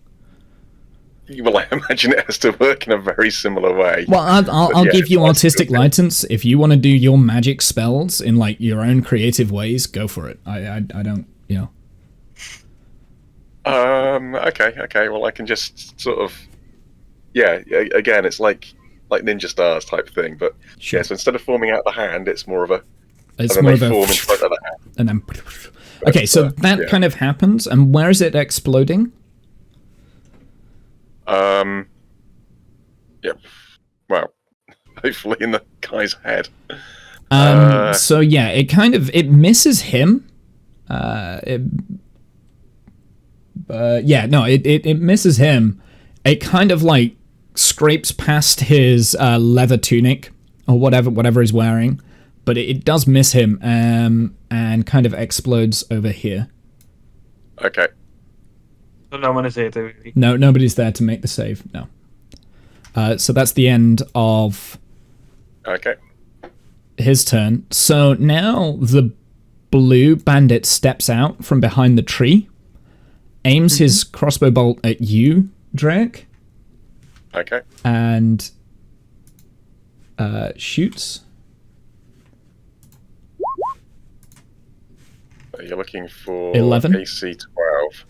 Well, I imagine it has to work in a very similar way. Well, I'll give you artistic license. If you want to do your magic spells in like your own creative ways, go for it. I don't, you know. Okay. Well, I can just sort of, yeah. Again, it's like ninja stars type thing, but Sure. yeah. So instead of forming out the hand, it's more of a. It's I more don't of know, a form in front of the hand. and then. Okay, so that kind of happens, and where is it exploding? Yep. Well, hopefully in the guy's head. So yeah, it misses him. It misses him. It kind of like scrapes past his leather tunic or whatever he's wearing, but it does miss him and kind of explodes over here. Okay. So no one is here to. No, nobody's there to make the save. No. So that's the end of Okay. his turn. So now the blue bandit steps out from behind the tree, aims his crossbow bolt at you, Drake, Okay. and shoots. So you're looking for 11? AC 12.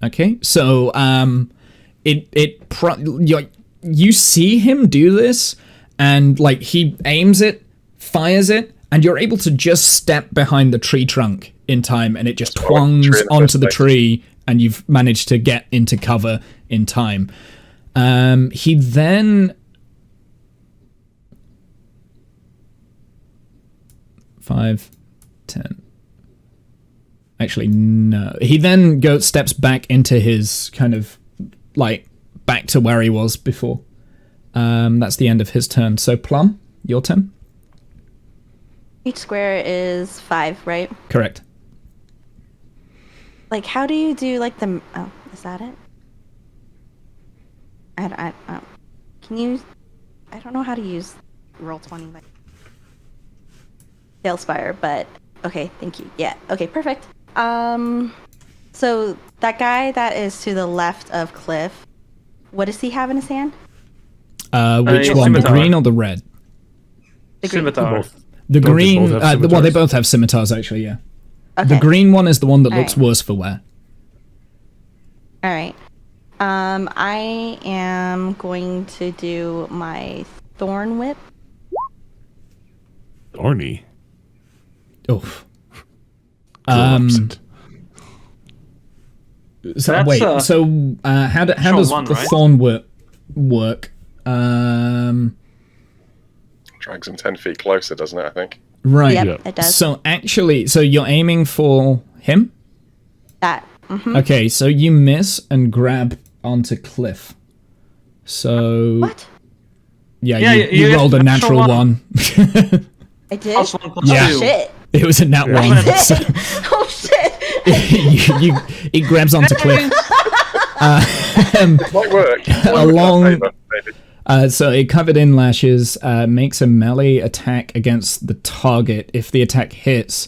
Okay, so you see him do this, and like he aims it, fires it, and you're able to just step behind the tree trunk in time, and it just twongs onto the tree, and you've managed to get into cover in time. He then 5, 10. Actually, no. He then steps back into his kind of like back to where he was before. That's the end of his turn. So Plum, your turn. Each square is 5, right? Correct. Like, how do you do like the? Oh, is that it? Can you? I don't know how to use Roll20 like Salespire, but okay, thank you. Yeah, okay, perfect. So that guy that is to the left of Cliff, what does he have in his hand? Which one, the green or the red? The green. Scimitar. The Don't they green. both have Well, they scimitars? both have scimitars, actually. Yeah. Okay. The green one is the one that looks Alright. worse for wear. All right. I am going to do my Thorn Whip. Thorny. Oof. Opposite. So That's, wait. So how does one, the right? thorn whip work? Drags him 10 feet closer, doesn't it, I think? Right. Yep, Yeah. it does. So actually, you're aiming for him. That. Mm-hmm. Okay. So you miss and grab onto Cliff. So What? yeah, Yeah, you you rolled a get natural natural one. I did? Plus 1, plus Yeah. 2. Shit. It was a nat Yeah. one. So Oh, shit. it grabs onto Cliff. It might work. Along- Maybe. So it covered in lashes, makes a melee attack against the target. If the attack hits,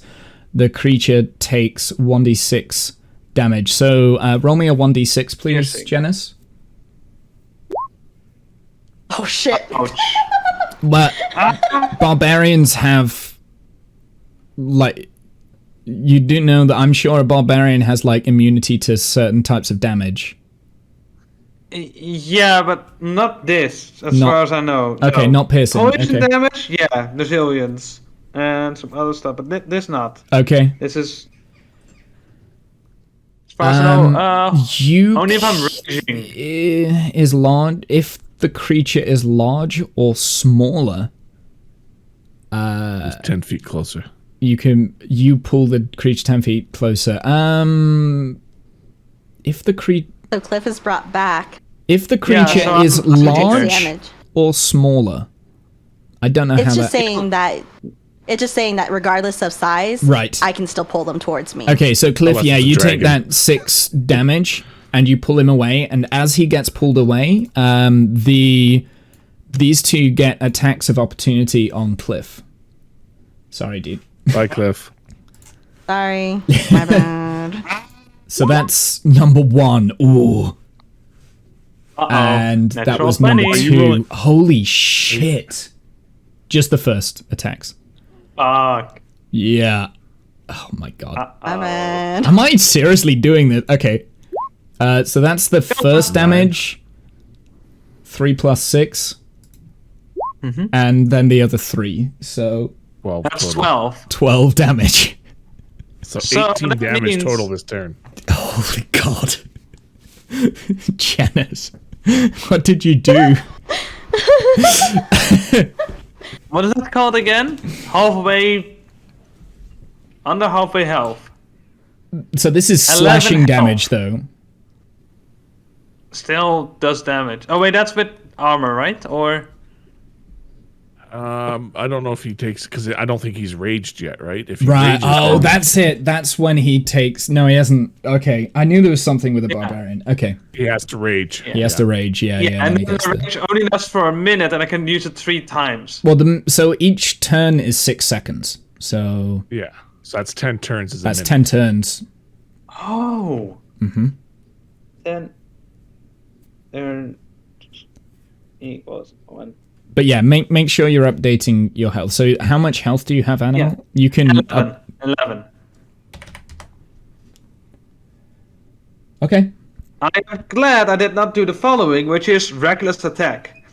the creature takes 1d6 damage. So roll me a 1d6, please, Piercing. Janice. Oh, shit. Ouch. But barbarians have, like, you do know that I'm sure a barbarian has, like, immunity to certain types of damage. Yeah, but not this, as Not- far as I know. Okay, No. not piercing. Poison Okay. damage, yeah, resilience, and some other stuff, but this not. Okay. This is, as far as I know, You only if I'm raging. is large. If the creature is large or smaller, He's 10 feet closer. you pull the creature 10 feet closer. If the creature So Cliff is brought back. If the creature so I'm- is I'm taking large damage. or smaller, I don't know It's how just that. saying that. It's just saying that regardless of size, Right. I can still pull them towards me. Okay, so Cliff, Unless yeah, it's a you take dragon. that 6 damage and you pull him away, and as he gets pulled away, these two get attacks of opportunity on Cliff. Sorry, dude. Bye, Cliff. Sorry, my bad. So that's number 1. Ooh. Uh-oh. And that Natural was number 20. 2. Holy shit. Just the first attacks. Fuck. Yeah. Oh my god. My bad. Am I seriously doing this? Okay. So that's the first damage. 3 plus 6. And then the other 3. So 12 That's total. 12. 12 damage. So So 18 that damage means- total this turn. Holy god. Janice. What did you do? What is that called again? Halfway. Under halfway health. So this is 11 slashing health. damage though. Still does damage. Oh wait, that's with armor, right? Or I don't know if he takes, because I don't think he's raged yet, right? If he Right. rages, Oh, then that's it. That's when he takes. No, he hasn't. Okay. I knew there was something with a barbarian. Okay. he has to rage. He has to rage. Yeah. yeah, then and he then gets the the- rage only lasts for a minute, and I can use it 3 times. Well, so each turn is 6 seconds. So Yeah. So that's 10 turns. Is a that's minute. 10 turns. Oh. Mm-hmm. Then there equals 1. But yeah, make sure you're updating your health. So how much health do you have, Animal? Yeah. You can. 11. 11. Okay. I am glad I did not do the following, which is reckless attack.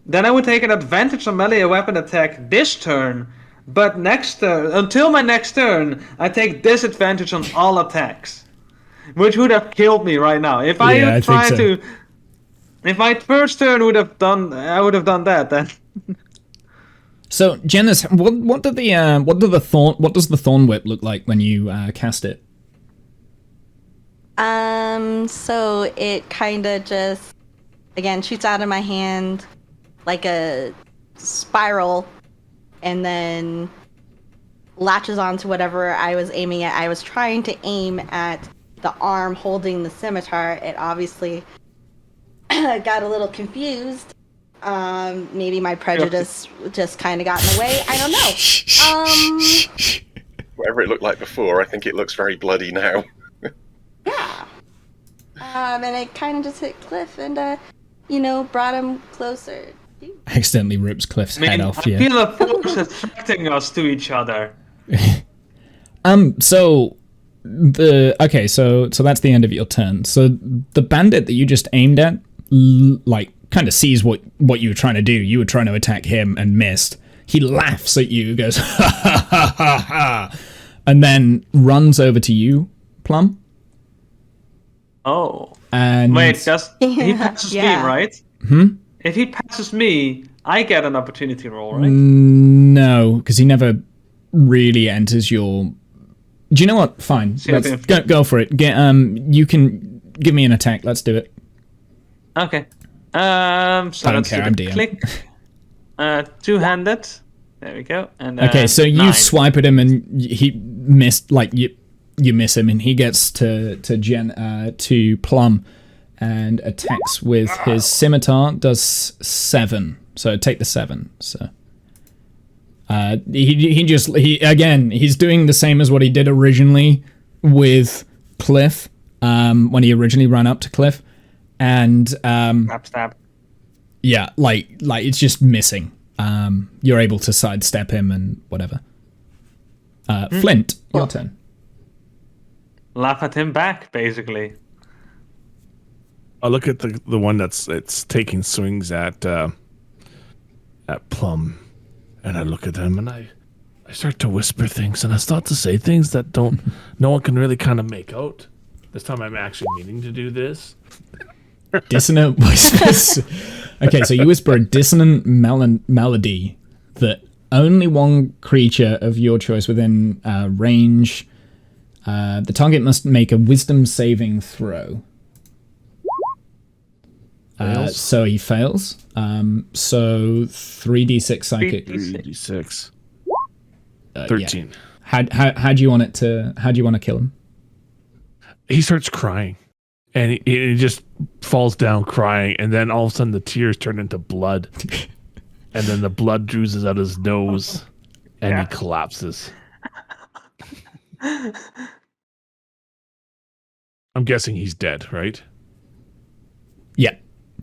Then I would take an advantage on melee weapon attack this turn, but next turn, until my next turn, I take disadvantage on all attacks, which would have killed me right now. If I Yeah, I had think tried so. to, if my first turn would have done, I would have done that then. So Janice, what does the thorn whip look like when you cast it? So it kind of just, again, shoots out of my hand like a spiral and then latches onto whatever I was aiming at. I was trying to aim at the arm holding the scimitar. It obviously got a little confused. Maybe my prejudice just kind of got in the way. I don't know. Whatever it looked like before, I think it looks very bloody now. Yeah. And it kind of just hit Cliff and, brought him closer. Accidentally rips Cliff's head off. I Yeah. feel a force attracting us to each other. So so that's the end of your turn. So the bandit that you just aimed at, kind of sees what you were trying to do. You were trying to attack him and missed. He laughs at you, goes ha ha ha ha ha, and then runs over to you, Plum. Oh. And Wait, he passes Yeah. me, right? If he passes me, I get an opportunity roll, right? no, because he never really enters your. Do you know what? Fine, let's go for it. You can give me an attack. Let's do it. Okay. So I don't let's care, do I'm the DM. click. Two-handed. There we go. And Okay, so you 9. swipe at him and he missed. You miss him, and he gets to Plum and attacks with his scimitar. Does 7. So take the 7. So he's doing the same as what he did originally with Cliff when he originally ran up to Cliff, and Stab. yeah, like it's just missing. You're able to sidestep him and whatever. Flint, your turn. Laugh at him back, basically. I look at the one that's taking swings at Plum, and I look at him and I start to whisper things, and I start to say things that no one can really kind of make out. This time I'm actually meaning to do this. Dissonant whispers. Okay, so you whisper a dissonant melody that only one creature of your choice within range. The target must make a wisdom saving throw. So he fails. So 3d6 psychic. 3d6. 13. 13. How do you want it to? How do you want to kill him? He starts crying, and he just falls down crying, and then all of a sudden the tears turn into blood, and then the blood oozes out his nose, and he collapses. I'm guessing he's dead, right? Yeah.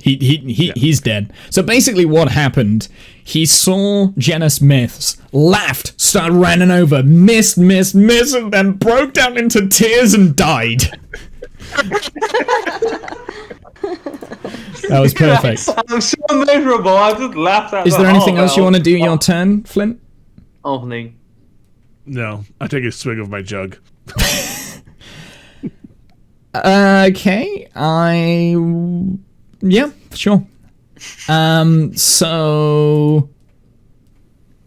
He's dead. So basically what happened, he saw Jenna Smiths, laughed, started running over, missed, and then broke down into tears and died. That was perfect. I'm so miserable. I just laughed at Is there anything else you want to do your turn, Flint? Opening. No, I take a swig of my jug. Okay, yeah, sure. So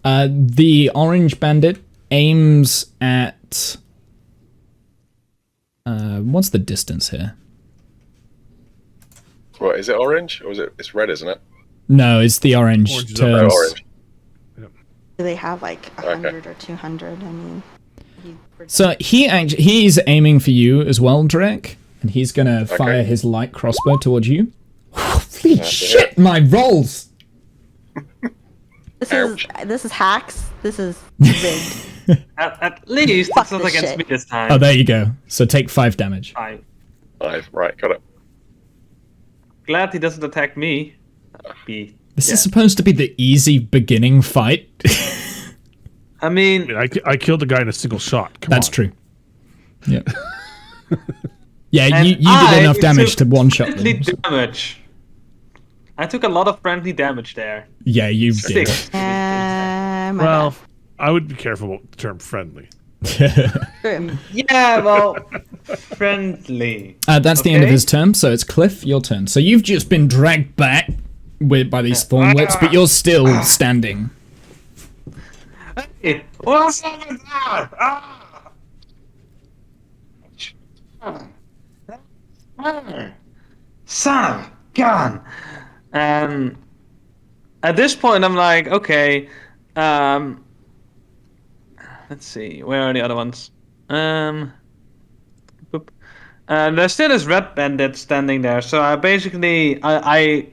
the orange bandit aims at what's the distance here? What is it? Orange or is it? It's red, isn't it? No, it's the orange turns. Oh, orange. Do they have like 100 or 200? I mean, So he's aiming for you as well, Drake, and he's gonna fire his light crossbow towards you. Holy shit! My rolls. This is hacks. This is rigged. At least Fuck it's not this against shit. me this time. Oh, there you go. So take 5 damage. I'm 5. Right, got it. glad he doesn't attack me. This is supposed to be the easy beginning fight. I mean, I killed a guy in a single shot. That's true. Yeah. Yeah, and you did enough damage to one-shot friendly them. damage. I took a lot of friendly damage there. Yeah, you did. 6. My Well, I would be careful about the term friendly. bad. Yeah, well, friendly. That's the end of Okay. his turn, so it's Cliff, your turn. So you've just been dragged back by these thorn whips, but you're still standing. Hey, what's up with that? Son of a gun. At this point, I'm like, okay. Let's see, where are the other ones? Boop. There's still this red bandit standing there, so I basically I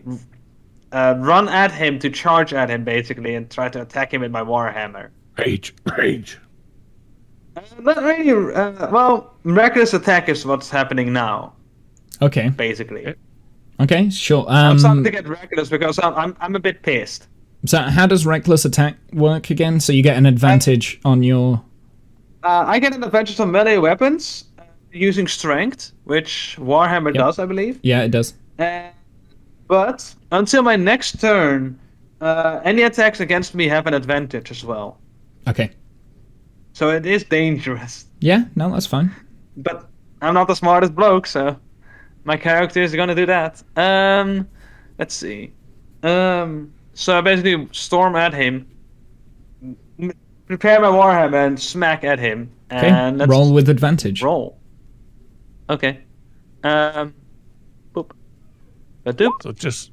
run at him to charge at him basically and try to attack him with my warhammer. Rage. Not really. Well, reckless attack is what's happening now, Okay. basically. Okay, sure. I'm starting to get reckless because I'm a bit pissed. So how does reckless attack work again? So you get an advantage on your... I get an advantage on melee weapons using strength, which Warhammer does, I believe. Yeah, it does. But until my next turn, any attacks against me have an advantage as well. Okay. So it is dangerous. Yeah, no, that's fine. But I'm not the smartest bloke, so my character is gonna do that. Let's see. So I basically storm at him, prepare my warhammer, and smack at him. Okay, And let's roll with advantage. roll. Okay. Boop. Badoop.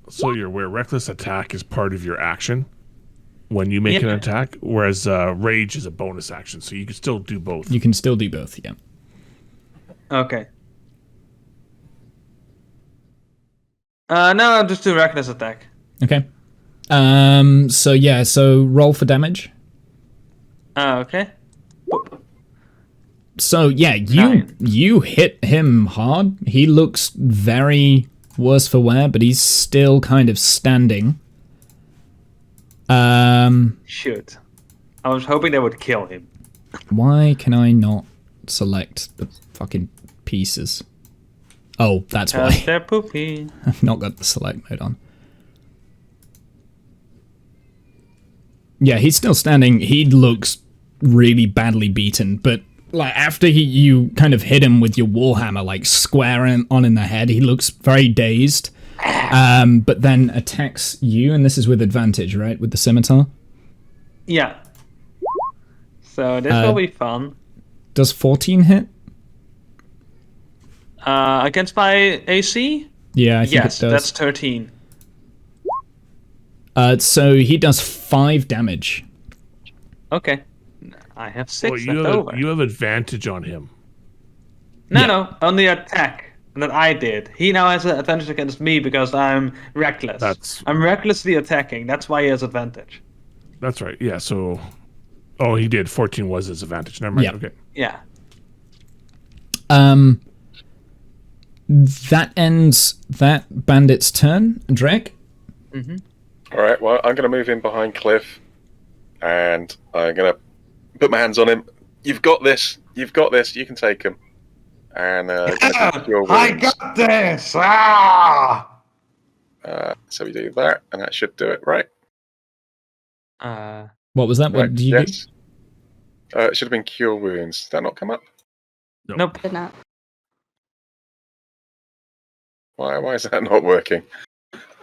So you're aware, reckless attack is part of your action when you make an attack, whereas rage is a bonus action, so you can still do both. You can still do both, yeah. Okay. No, I'll just do reckless attack. Okay. So roll for damage. Okay. So yeah, you hit him hard. He looks very worse for wear, but he's still kind of standing. Shoot. I was hoping they would kill him. Why can I not select the fucking pieces? Oh, that's why. They're poopy. I've not got the select mode on. Yeah, he's still standing. He looks really badly beaten, but like after you kind of hit him with your warhammer, like square on in the head, he looks very dazed. But then attacks you, and this is with advantage, right? With the scimitar. Yeah. So this will be fun. Does 14 hit? Against my AC? Yeah, I think Yes, it does. that's 13. So he does 5 damage. Okay. I have 6 Well, left over. you have advantage on him. No, on the attack that I did. He now has an advantage against me because I'm reckless. I'm recklessly attacking. That's why he has advantage. That's right. Yeah. So, he did. 14 was his advantage. Never mind. Yeah. Okay. Yeah. That ends that bandit's turn. Drake? All right. Well, I'm going to move in behind Cliff, and I'm going to put my hands on him. You've got this. You've got this. You can take him. And I got this. Ah! So we do that, and that should do it, right? What was that? What Right, did you do? It should have been cure wounds. Did that not come up? Nope. Did not. Why is that not working?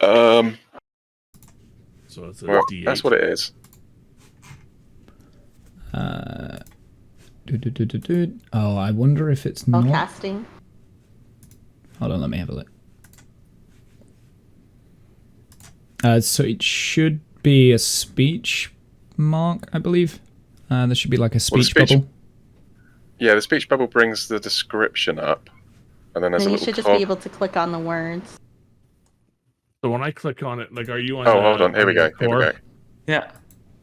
So it's a Well, D8. that's what it is. Oh, I wonder if it's Spell not. casting. Hold on, let me have a look. So it should be a speech mark, I believe. There should be like a speech bubble. Yeah, the speech bubble brings the description up, and then there's Then a you little should just cog. be able to click on the words. So when I click on it, like, are you on? Oh, hold on. Here we go. Here we core? go. Yeah.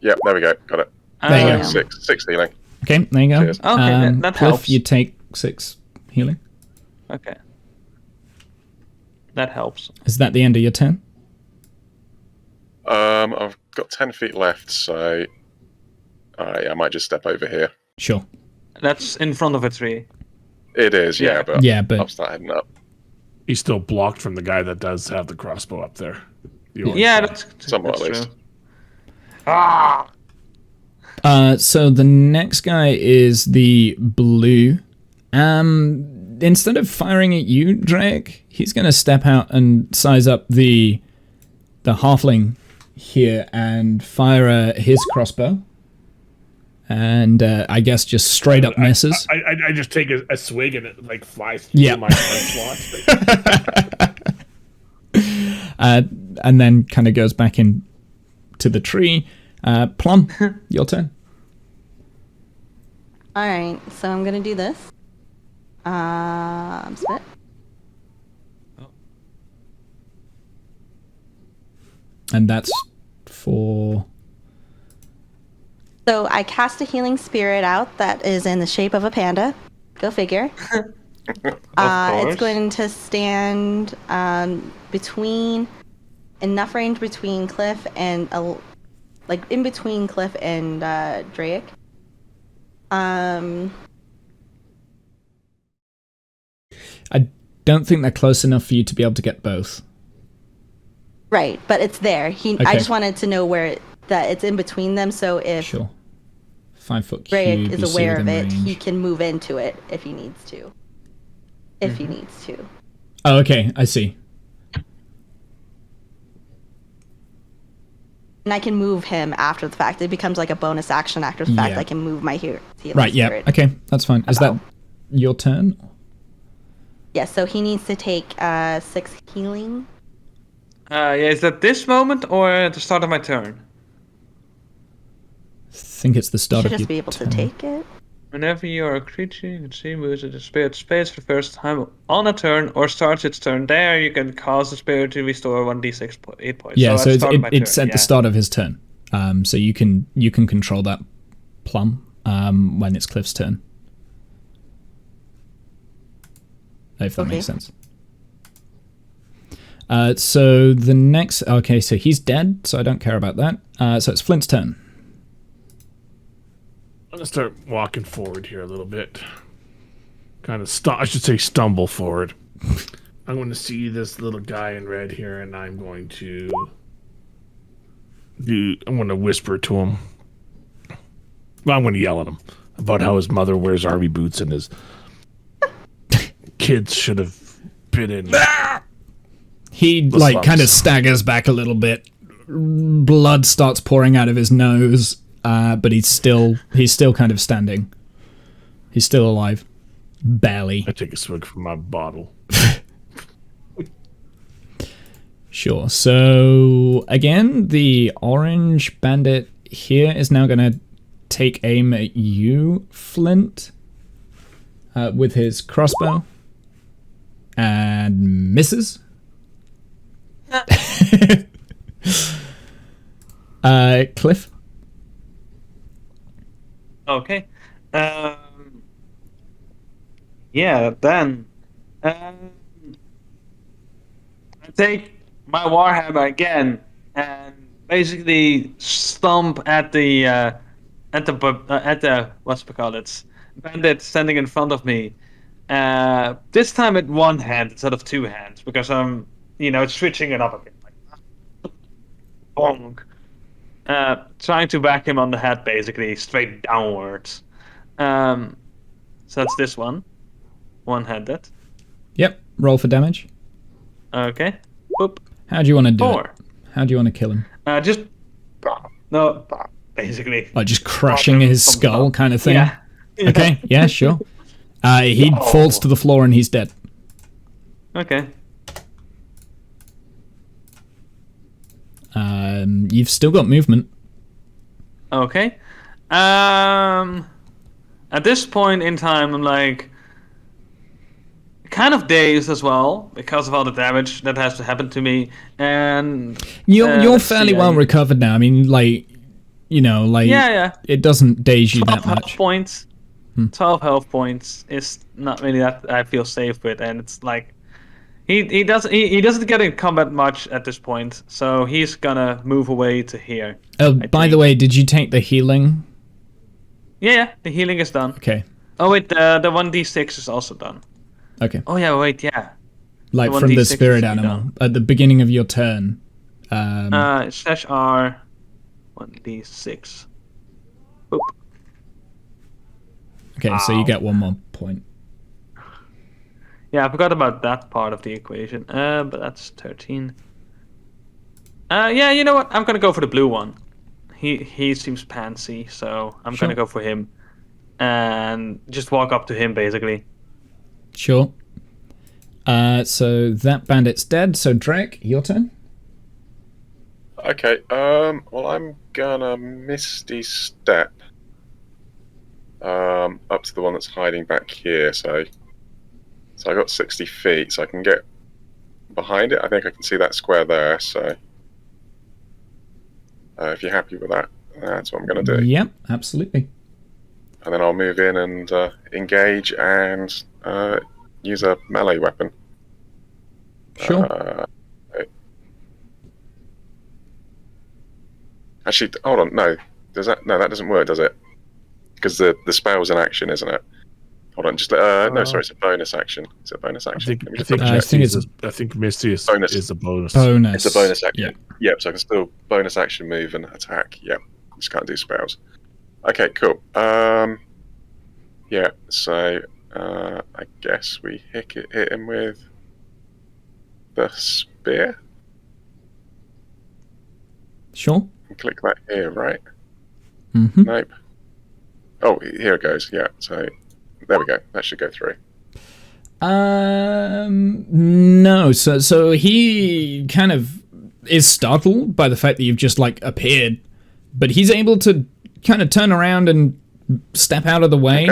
Yep, there we go. Got it. There you go. Yeah. Six healing. Okay, there you go. Cheers. Okay, that Cliff, helps. you take 6 healing. Okay. That helps. Is that the end of your turn? I've got 10 feet left, so I might just step over here. Sure. That's in front of a tree. It is, yeah, but Yeah, but I'll start heading up. He's still blocked from the guy that does have the crossbow up there. The orange Yeah, guy. that's Somewhat that's at least. true. Ah! so the next guy is the blue. Instead of firing at you, Drake, he's going to step out and size up the halfling here and fire his crossbow. And I guess just straight up misses. I just take a swig and it like flies through my arm slot. And then kind of goes back in to the tree. Plum, your turn. Alright, so I'm gonna do this. Spit. And that's for... So I cast a healing spirit out that is in the shape of a panda. Go figure. It's going to stand between enough range between Cliff and like in between Cliff and Drake. I don't think they're close enough for you to be able to get both. Right, but it's there. Okay. I just wanted to know where that it's in between them, so if Sure. 5 foot Drake cube, you is see aware of within it, range. he can move into it if he needs to. If he needs to. Oh, okay, I see. And I can move him after the fact. It becomes like a bonus action after the fact. Yeah. I can move my healing Right, yeah, spirit. okay, that's fine. Is that your turn? Yeah, so he needs to take 6 healing. Yeah, is that this moment or at the start of my turn? I think it's the You start should of just your be able to turn. take it. Whenever you are a creature, you can see moves the spirit space for the first time on a turn or starts its turn there, you can cause the spirit to restore 1d6 8 points. Yeah, so at the start of my it's turn, at the start of his turn. So you can control that Plum when it's Cliff's turn. If that makes sense. So the next... Okay, so he's dead, so I don't care about that. So it's Flint's turn. I'm gonna start walking forward here a little bit. Kind of I should say stumble forward. I'm going to see this little guy in red here, and I'm going to whisper to him. Well, I'm going to yell at him about how his mother wears army boots and his kids should have been in. He The like slums. kind of staggers back a little bit. Blood starts pouring out of his nose, but he's still kind of standing. He's still alive, barely. I take a swig from my bottle. Sure. So again, the orange bandit here is now going to take aim at you, Flint, with his crossbow, and misses. Cliff. Okay. Yeah, then I take my warhammer again and basically stomp at the what's it called? It's bandit standing in front of me. This time at one hand instead of two hands because I'm switching it up a bit. Like, bonk. Trying to whack him on the head basically straight downwards. So that's this one. One-handed. Yep. Roll for damage. Okay. Boop. How do you want to do 4. it? How do you want to kill him? Just no, basically. Like just crushing his skull kind of thing? Yeah. Okay, yeah, sure. He falls to the floor and he's dead. Okay. You've still got movement. Okay. At this point in time, I'm like kind of dazed as well because of all the damage that has to happen to me, and You're fairly well recovered now. I mean, like, yeah. it doesn't daze you 12 that much. health points. 12 health points is not really that I feel safe with, and it's like he doesn't get in combat much at this point, so he's gonna move away to here. Oh, by the way, did you take the healing? Yeah, the healing is done. Okay. Oh wait, the 1d6 is also done. Okay. Oh yeah, wait, yeah. Like The from the 1d6 spirit is animal done. at the beginning of your turn. Slash R 1d6. Boop. Okay, so you get one more point. Yeah, I forgot about that part of the equation. But that's 13. Yeah, you know what? I'm gonna go for the blue one. He seems pantsy, so I'm Sure. gonna go for him. And just walk up to him, basically. Sure. So that bandit's dead. So Drake, your turn. Okay. Well, I'm gonna Misty Step up to the one that's hiding back here. So I got 60 feet, so I can get behind it. I think I can see that square there. So if you're happy with that, that's what I'm gonna do. Yep, absolutely. And then I'll move in and engage and use a melee weapon. Sure. Actually, hold on. No, that doesn't work, does it? Because the spell's an action, isn't it? Hold on. Just no, sorry, it's a bonus action. It's a bonus action. Let me just double check. I I think Misty is Bonus. is a bonus. Bonus. It's a bonus action. Yeah. Yep, so I can still bonus action move and attack. Yep, just can't do spells. Okay, cool. Yeah, so I guess we hit him with the spear. Sure. And click that here, right? Mm-hmm. Nope. Oh, here it goes. Yeah, so there we go. That should go through. No. So he kind of is startled by the fact that you've just like appeared, but he's able to kind of turn around and step out of the way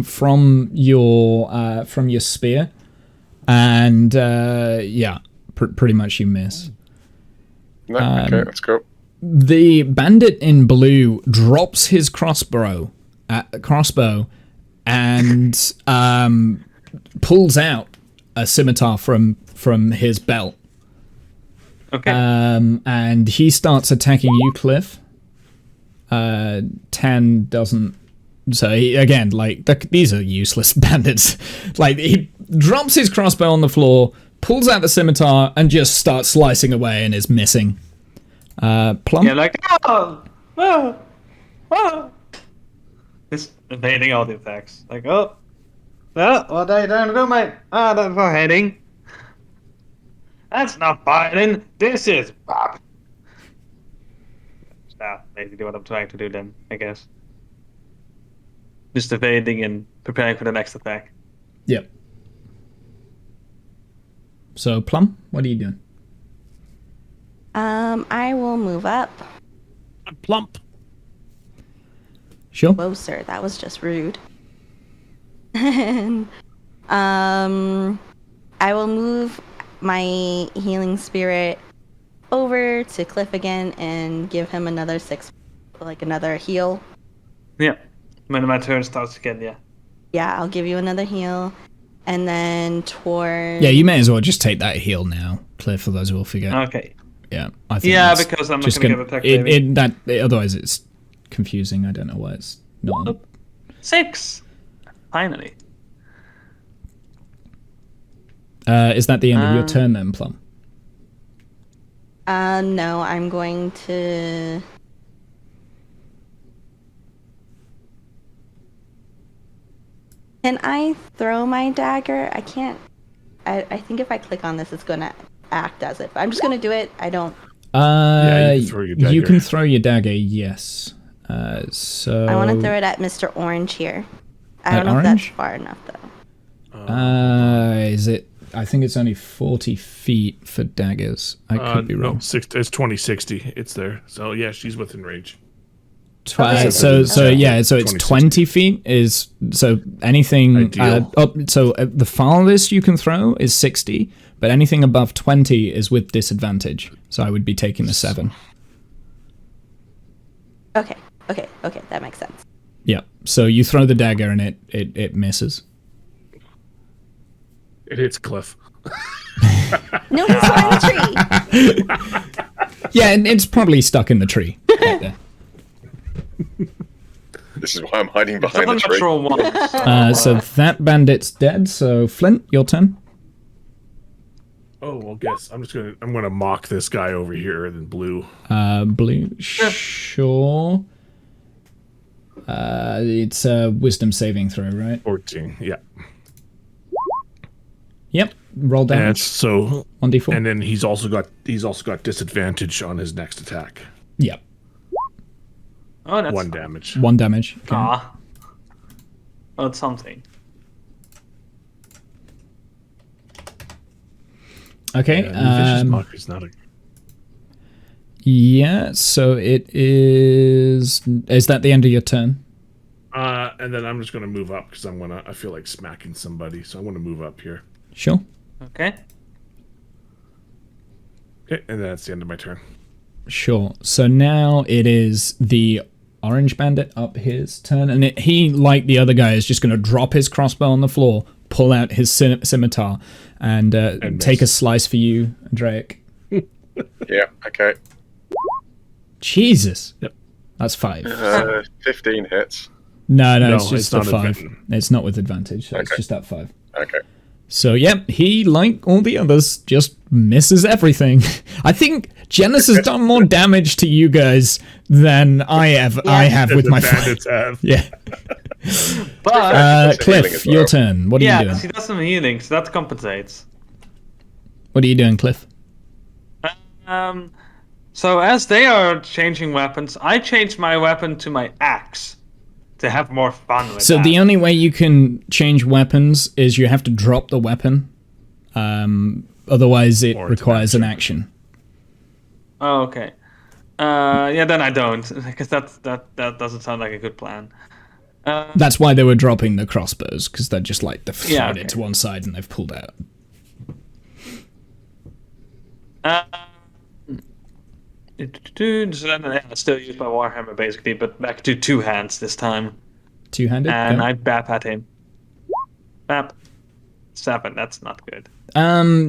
from your spear, and pretty much you miss. No, okay, that's cool. The bandit in blue drops his crossbow and pulls out a scimitar from his belt. Okay. And he starts attacking you, Cliff. 10 doesn't. So again, like these are useless bandits. Like he drops his crossbow on the floor, pulls out the scimitar, and just starts slicing away and is missing. Plum. Yeah, like Just evading all the attacks. Like what are you trying to do, mate? That's not heading. That's not fighting. This is Bob. That's basically what I'm trying to do then, I guess. Just evading and preparing for the next attack. Yep. So Plum, what are you doing? I will move up. Plump. Sure. Whoa, sir, that was just rude. And I will move my healing spirit over to Cliff again and give him another another heal. Yeah. When my turn starts again, yeah. Yeah, I'll give you another heal. And then toward... Yeah, you may as well just take that heal now, Cliff, otherwise we'll forget. Okay. Yeah, I think Yeah, that's because I'm not just going to get attacked. Otherwise it's confusing. I don't know why it's not. Oh, 6! Finally. Is that the end of your turn then, Plum? No, I'm going to... Can I throw my dagger? I can't... I think if I click on this, it's going to act as it. I'm just going to do it. I don't... Yeah, you can throw your dagger. You can throw your dagger, yes. So... I want to throw it at Mr. Orange here. I don't know Orange? if that's far enough, though. Is it... I think it's only 40 feet for daggers. I could be wrong. No, it's 2060. It's there. So yeah, she's within range. Okay. So it's 20 feet is so anything. Ideal. The farthest you can throw is 60, but anything above 20 is with disadvantage. So I would be taking the 7. Okay, that makes sense. Yeah. So you throw the dagger and it misses. It hits Cliff. No, he's behind the tree. Yeah, and it's probably stuck in the tree. Right there. This is why I'm hiding behind I'm the not tree. sure what. So that bandit's dead. So Flint, your turn. Oh well, guess I'm gonna mock this guy over here in blue. Blue. Sure. It's a wisdom saving throw, right? 14. Yeah. Yep. Roll And damage. so 1d4. and then he's also got disadvantage on his next attack. Yep. Oh, that's 1 damage. 1 damage. Okay. Oh, it's something. Okay. Vicious Mockery's not a... Yeah. So it is. Is that the end of your turn? And then I'm just gonna move up because I feel like smacking somebody, so I want to move up here. Sure. Okay. Okay, and that's the end of my turn. Sure. So now it is the orange bandit up his turn, and he, like the other guy, is just going to drop his crossbow on the floor, pull out his scimitar, and take a slice for you, Drake. Yeah, okay. Jesus. Yep. That's 5. 15 hits. No, No, it's just it's a not 5. It's not with advantage, so it's just at 5. Okay. So, yep, he, like all the others, just misses everything. I think Genesis has done more damage to you guys than I have with my bandits fight. have. Yeah. But Cliff, your turn. What are you doing? he does some healing, so that compensates. What are you doing, Cliff? So as they are changing weapons, I changed my weapon to my axe to have more fun with So that. the only way you can change weapons is you have to drop the weapon. Otherwise, it Or requires an action. Oh, okay. Yeah, then I don't, because that doesn't sound like a good plan. That's why they were dropping the crossbows, because they're just like they've thrown Yeah, it to one side and they've pulled out. So then I still use my warhammer basically, but back to 2 hands this time, Two-handed. and go. I bap at him. Bap. 7. That's not good.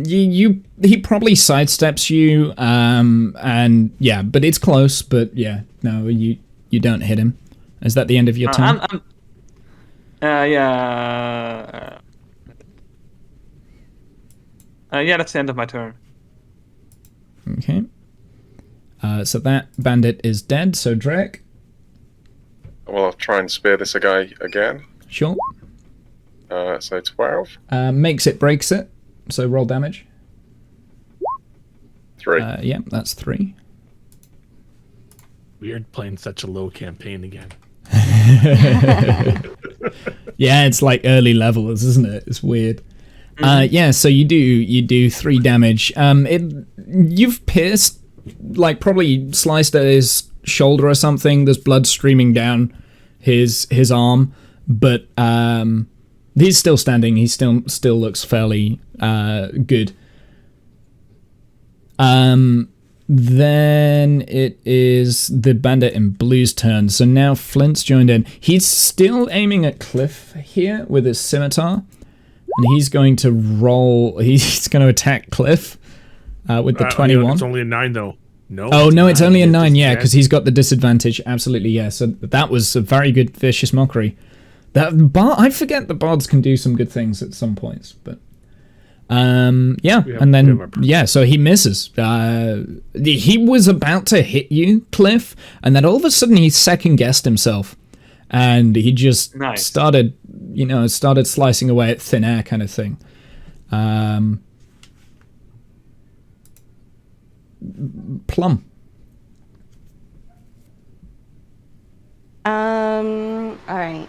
He probably sidesteps you, and yeah, but it's close. But yeah, no, you don't hit him. Is that the end of your turn? Yeah. Yeah, that's the end of my turn. Okay. So that bandit is dead. So Drake, Well, I'll try and spear this guy again. sure. So 12. Makes it, breaks it. So roll damage. 3. Yeah, that's 3. Weird playing such a low campaign again. Yeah, it's like early levels, isn't it? It's weird. Yeah, so you do 3 damage. You've pierced like probably sliced at his shoulder or something. There's blood streaming down his arm, but he's still standing. He still looks fairly good. Then it is the bandit in blue's turn. So now Flint's joined in. He's still aiming at Cliff here with his scimitar. And he's going to roll. He's going to attack Cliff with the 21. It's only a 9, though. No. Oh, no, it's only a 9, yeah, because he's got the disadvantage. Absolutely, yeah. So that was a very good Vicious Mockery. I forget the bards can do some good things at some points, but... and then so he misses. He was about to hit you, Cliff, and then all of a sudden he second guessed himself, and he just started slicing away at thin air, kind of thing. Plum. All right.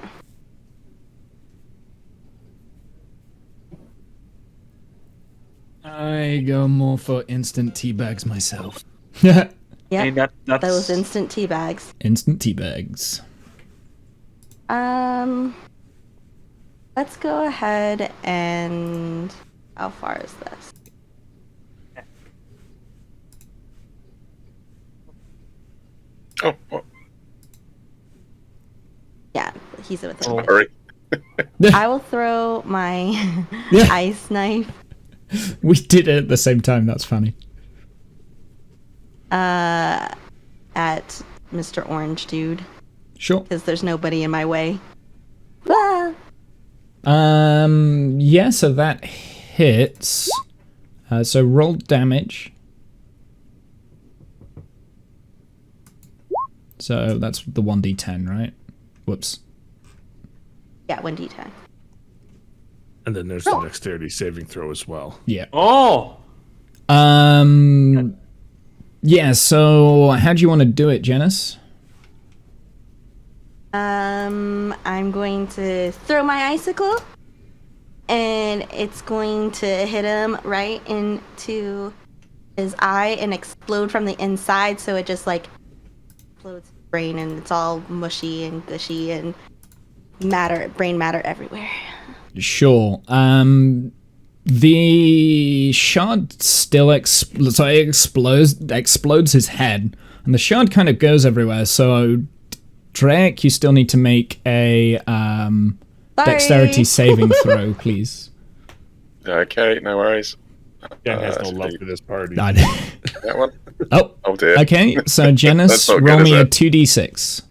I go more for instant teabags myself. Yep. Hey, that's... Those instant tea bags. Instant teabags. Let's go ahead and... How far is this? Oh, what? Yeah, he's within. Sorry. I will throw my ice knife. We did it at the same time. That's funny. At Mr. Orange Dude. Sure. Because there's nobody in my way. Ah! Yeah, so that hits. So roll damage. So that's the 1d10, right? Whoops. Yeah, 1d10. And then there's the dexterity saving throw as well. Yeah. Oh! Yeah, so how do you want to do it, Janice? I'm going to throw my icicle, and it's going to hit him right into his eye and explode from the inside, so it just like explodes his brain, and it's all mushy and gushy and brain matter everywhere. Sure. The shard still explodes his head, and the shard kind of goes everywhere. So, Drake, you still need to make a dexterity saving throw, please. Okay, no worries. Dan has no love for this party. I- That one? oh, Oh dear. okay. So, Janice, That's not roll good, me is a it? 2d6.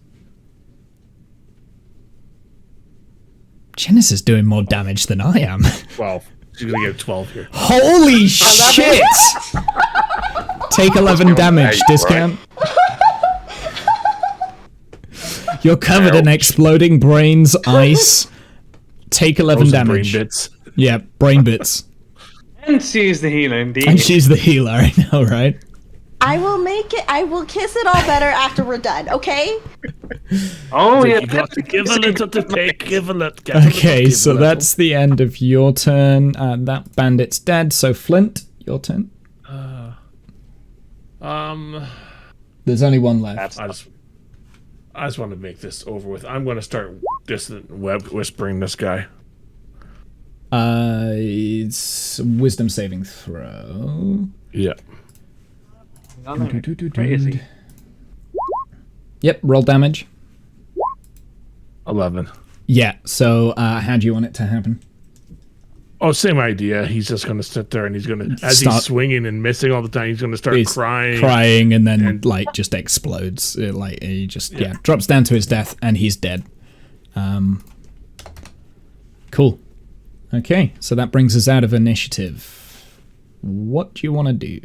Janice is doing more damage than I am. 12. She's going to get 12 here. Holy shit! Take 11 damage, Eight, discount. You're covered in exploding brains, ice. Take 11 Those damage. brain bits. Yeah, brain bits. And she's the healer, indeed. And she's the healer, I know, right? I will kiss it all better after we're done, okay? Oh, yeah. You got to give a little to take, give a little. Okay, so that's the end of your turn. That bandit's dead, so Flint, your turn. There's only one left. I just want to make this over with. I'm going to start distant web whispering this guy. It's wisdom saving throw. Yeah. Crazy. Yep, roll damage. 11. Yeah, so how do you want it to happen? Oh, same idea. He's just going to sit there and he's going to, as Start- he's swinging and missing all the time, he's going to start He's crying. and then like just explodes. Like he just drops down to his death, and he's dead. Cool. Okay, so that brings us out of initiative. What do you want to do?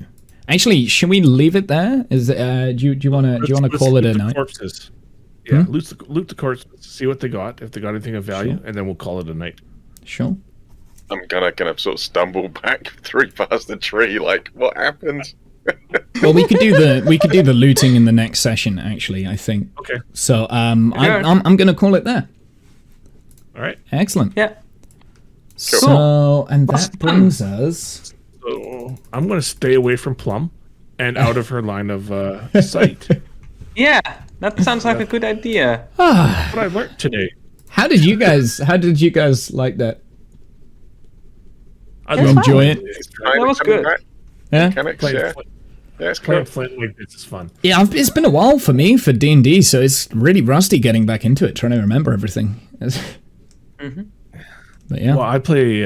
Actually, should we leave it there? Is do you want to call it a night? Corpses. Yeah, loot the corpses, see what they got, if they got anything of value, and then we'll call it a night. Sure. I'm gonna sort of stumble back 3 past the tree. Like, what happened? Well, we could do the looting in the next session. Actually, I think. Okay. So I'm gonna call it there. All right. Excellent. Yeah. So and that brings us. So I'm going to stay away from Plum, and out of her line of sight. Yeah, that sounds like a good idea. What I learned today. How did you guys like that? I was Enjoy it? That was good. Yeah. Mechanics, Playing yeah. Flint, Yeah, it's playing cool. Flint like this is fun. Yeah, it's been a while for me for D&D, so it's really rusty getting back into it, trying to remember everything. But yeah. Well, I play.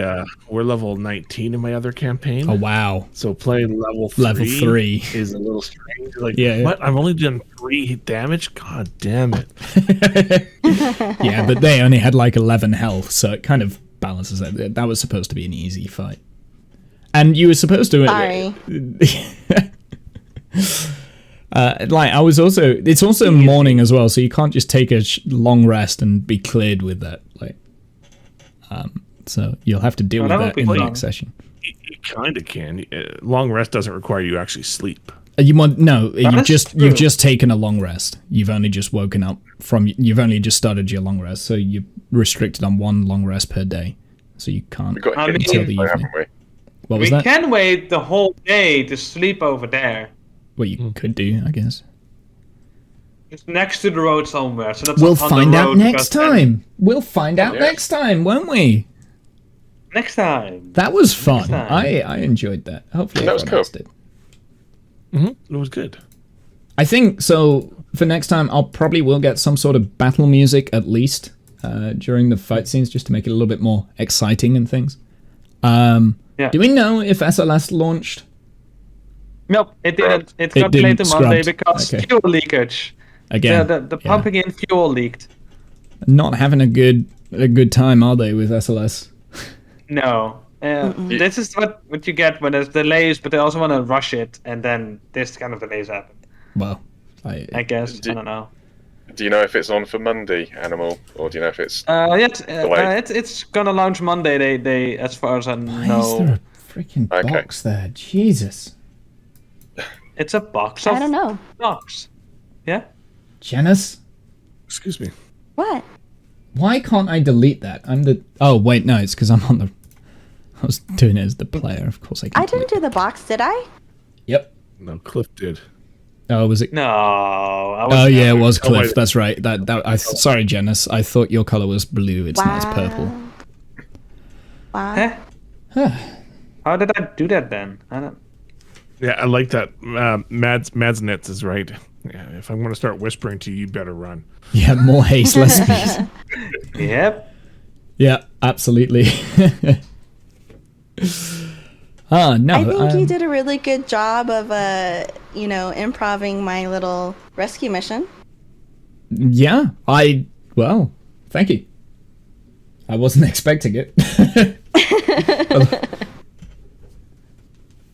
We're level 19 in my other campaign. Oh wow. So playing level 3 is a little strange. Like, Yeah. what? I've only done 3 damage? God damn it. Yeah, but they only had like 11 health, so it kind of balances it. That was supposed to be an easy fight. And you were supposed to... Sorry. Like, I was also... It's also morning as well, so you can't just take a long rest and be cleared with that. Like, so you'll have to deal with that would that be in the fun. next session. You kind of can. Long rest doesn't require you to actually sleep. You've is you've true. just taken a long rest. You've only just woken up from... You've only just started your long rest, so you're restricted on 1 long rest per day. So you can't... We've got I hit mean- Until the play, evening. haven't we? What was We that? can wait the whole day to sleep over there. What you could do, I guess. It's next to the road somewhere. So that's We'll on the find out road, next because then- time. We'll find out Yeah. next time, won't we? Next time. That was fun. Next time. I enjoyed that. Hopefully That was everyone else cool. did. It was good. I think so. For next time, I'll probably will get some sort of battle music at least during the fight scenes, just to make it a little bit more exciting and things. Yeah. Do we know if SLS launched? Nope, it didn't. It got didn't late on Monday scrubbed. because Okay. fuel leakage. Again, The yeah. pumping in fuel leaked. Not having a good time, are they, with SLS? No. This is what you get when there's delays, but they also want to rush it, and then this kind of delays happen. Well, I guess. I don't know. Do you know if it's on for Monday, Animal, or do you know if it's It's gonna launch Monday. They as far as I why is know, there a freaking Okay. box there? Jesus. it's a box of I don't know. blocks. Yeah. Janice? Excuse me. What? Why can't I delete that? Oh, wait, no, it's because I'm on the... I was doing it as the player, of course I can I didn't do the box, did I? Yep. No, Cliff did. Oh, was it... No. I was Oh, yeah, it never- was Cliff, wait. that's right. Sorry, Janice, I thought your color was blue, it's not, it's purple. Wow. Huh? How did I do that then? I don't. Yeah, I like that. Mads Nets is right. Yeah, if I'm going to start whispering to you, you better run. Yeah, more haste, less speed. Yep. Yeah, absolutely. No. I think you did a really good job of, improving my little rescue mission. Yeah, well, thank you. I wasn't expecting it.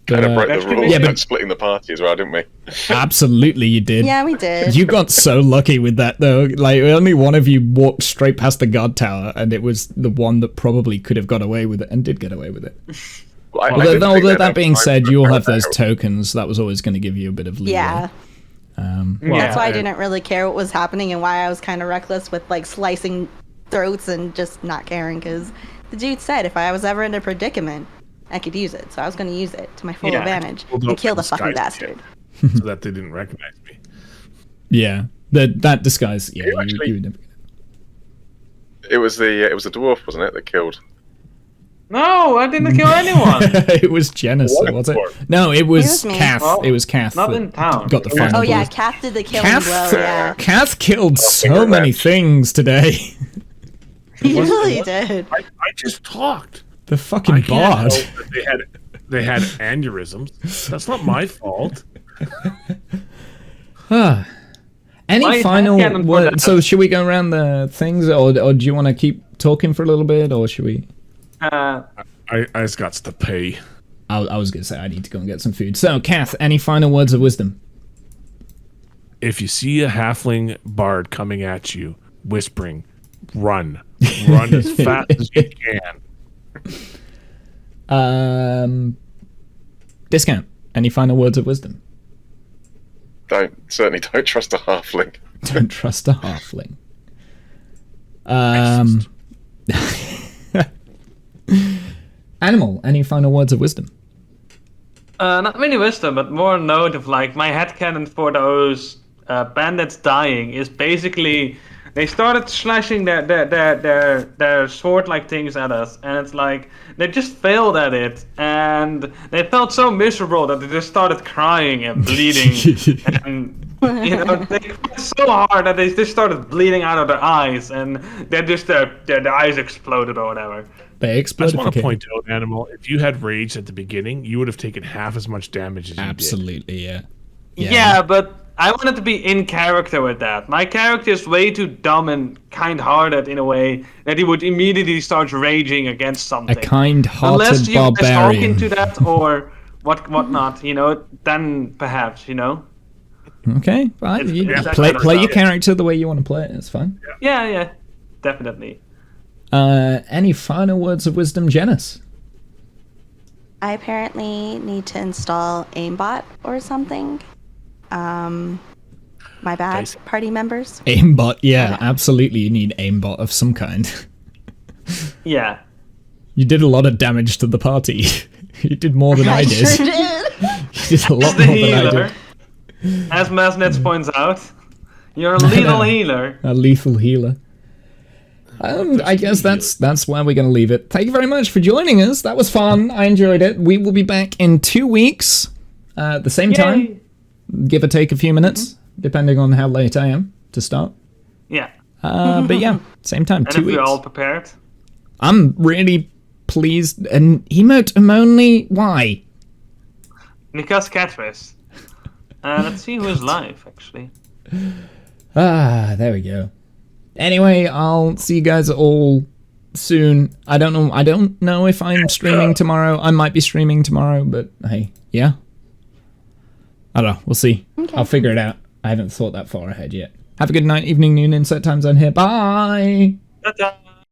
kind of broke the Actually, rules yeah, but- about splitting the party as well, didn't we? Absolutely, you did. Yeah, we did. You got so lucky with that, though. Like, only one of you walked straight past the guard tower, and it was the one that probably could have got away with it, and did get away with it. Well, I Although, didn't think they'd that have being time said, to you all figure have that those out. tokens. That was always going to give you a bit of leeway. Yeah. Yeah, That's why I and- didn't really care what was happening and why I was kind of reckless with like slicing throats and just not caring because the dude said if I was ever in a predicament, I could use it. So I was going to use it to my full Yeah. advantage Well, and don't kill the disguise fucking it. bastard. So that they didn't recognize me. Yeah, that disguise. Yeah, You actually- you would. It was the dwarf, wasn't it, that killed? No, I didn't kill anyone. It was Janice, What? was it? No, it was me. Kath. Well, It was Kath. not that in town. Got the final Oh yeah, blow. Kath did the killing Kath, blow. Yeah, Kath killed so finger many match. things today. he really did. I just talked. The I fucking can't bard. help that they had aneurysms. That's not my fault. Any My final headcanon for word? that- So should we go around the things, or do you want to keep talking for a little bit, or should we? I just got to pay. I was gonna say I need to go and get some food. So, Kath, any final words of wisdom? If you see a halfling bard coming at you, whispering, run. Run as fast as you can. Discount. Any final words of wisdom? Certainly don't trust a halfling. Don't trust a halfling. Animal. Any final words of wisdom? Not really wisdom, but more note of like my headcanon for those bandits dying is basically they started slashing their sword like things at us, and it's like they just failed at it, and they felt so miserable that they just started crying and bleeding, and they cried so hard that they just started bleeding out of their eyes, and then just their eyes exploded or whatever. They I exploded. just want to point out, Animal, if you had rage at the beginning, you would have taken half as much damage as you did. Absolutely, yeah. Yeah, but I wanted to be in character with that. My character is way too dumb and kind-hearted in a way that he would immediately start raging against something. A kind-hearted Unless you guys talk barbarian. into that or whatnot, then perhaps, Okay, fine. You Yeah. play your Yeah. character the way you want to play it. It's fine. Yeah, definitely. Any final words of wisdom, Janice? I apparently need to install aimbot or something. My bad, Nice. party members. Aimbot, yeah, absolutely. You need aimbot of some kind. Yeah. You did a lot of damage to the party. You did more than I did. Sure did. You did a lot The more than I healer, did. as Masnets points out, you're a lethal healer. A lethal healer. I guess that's where we're going to leave it. Thank you very much for joining us. That was fun. I enjoyed it. We will be back in 2 weeks at the same time. Yay. Give or take a few minutes, depending on how late I am to start. Yeah. But yeah, same time, And 2 if weeks. we're all prepared. I'm really pleased. And emote only? Why? Because Catfish. Let's see who is live, actually. Ah, there we go. Anyway, I'll see you guys all soon. I don't know if I'm streaming tomorrow. I might be streaming tomorrow, but hey, yeah. I don't know. We'll see. Okay. I'll figure it out. I haven't thought that far ahead yet. Have a good night, evening, noon, inset time zone here. Bye! Ta-ta.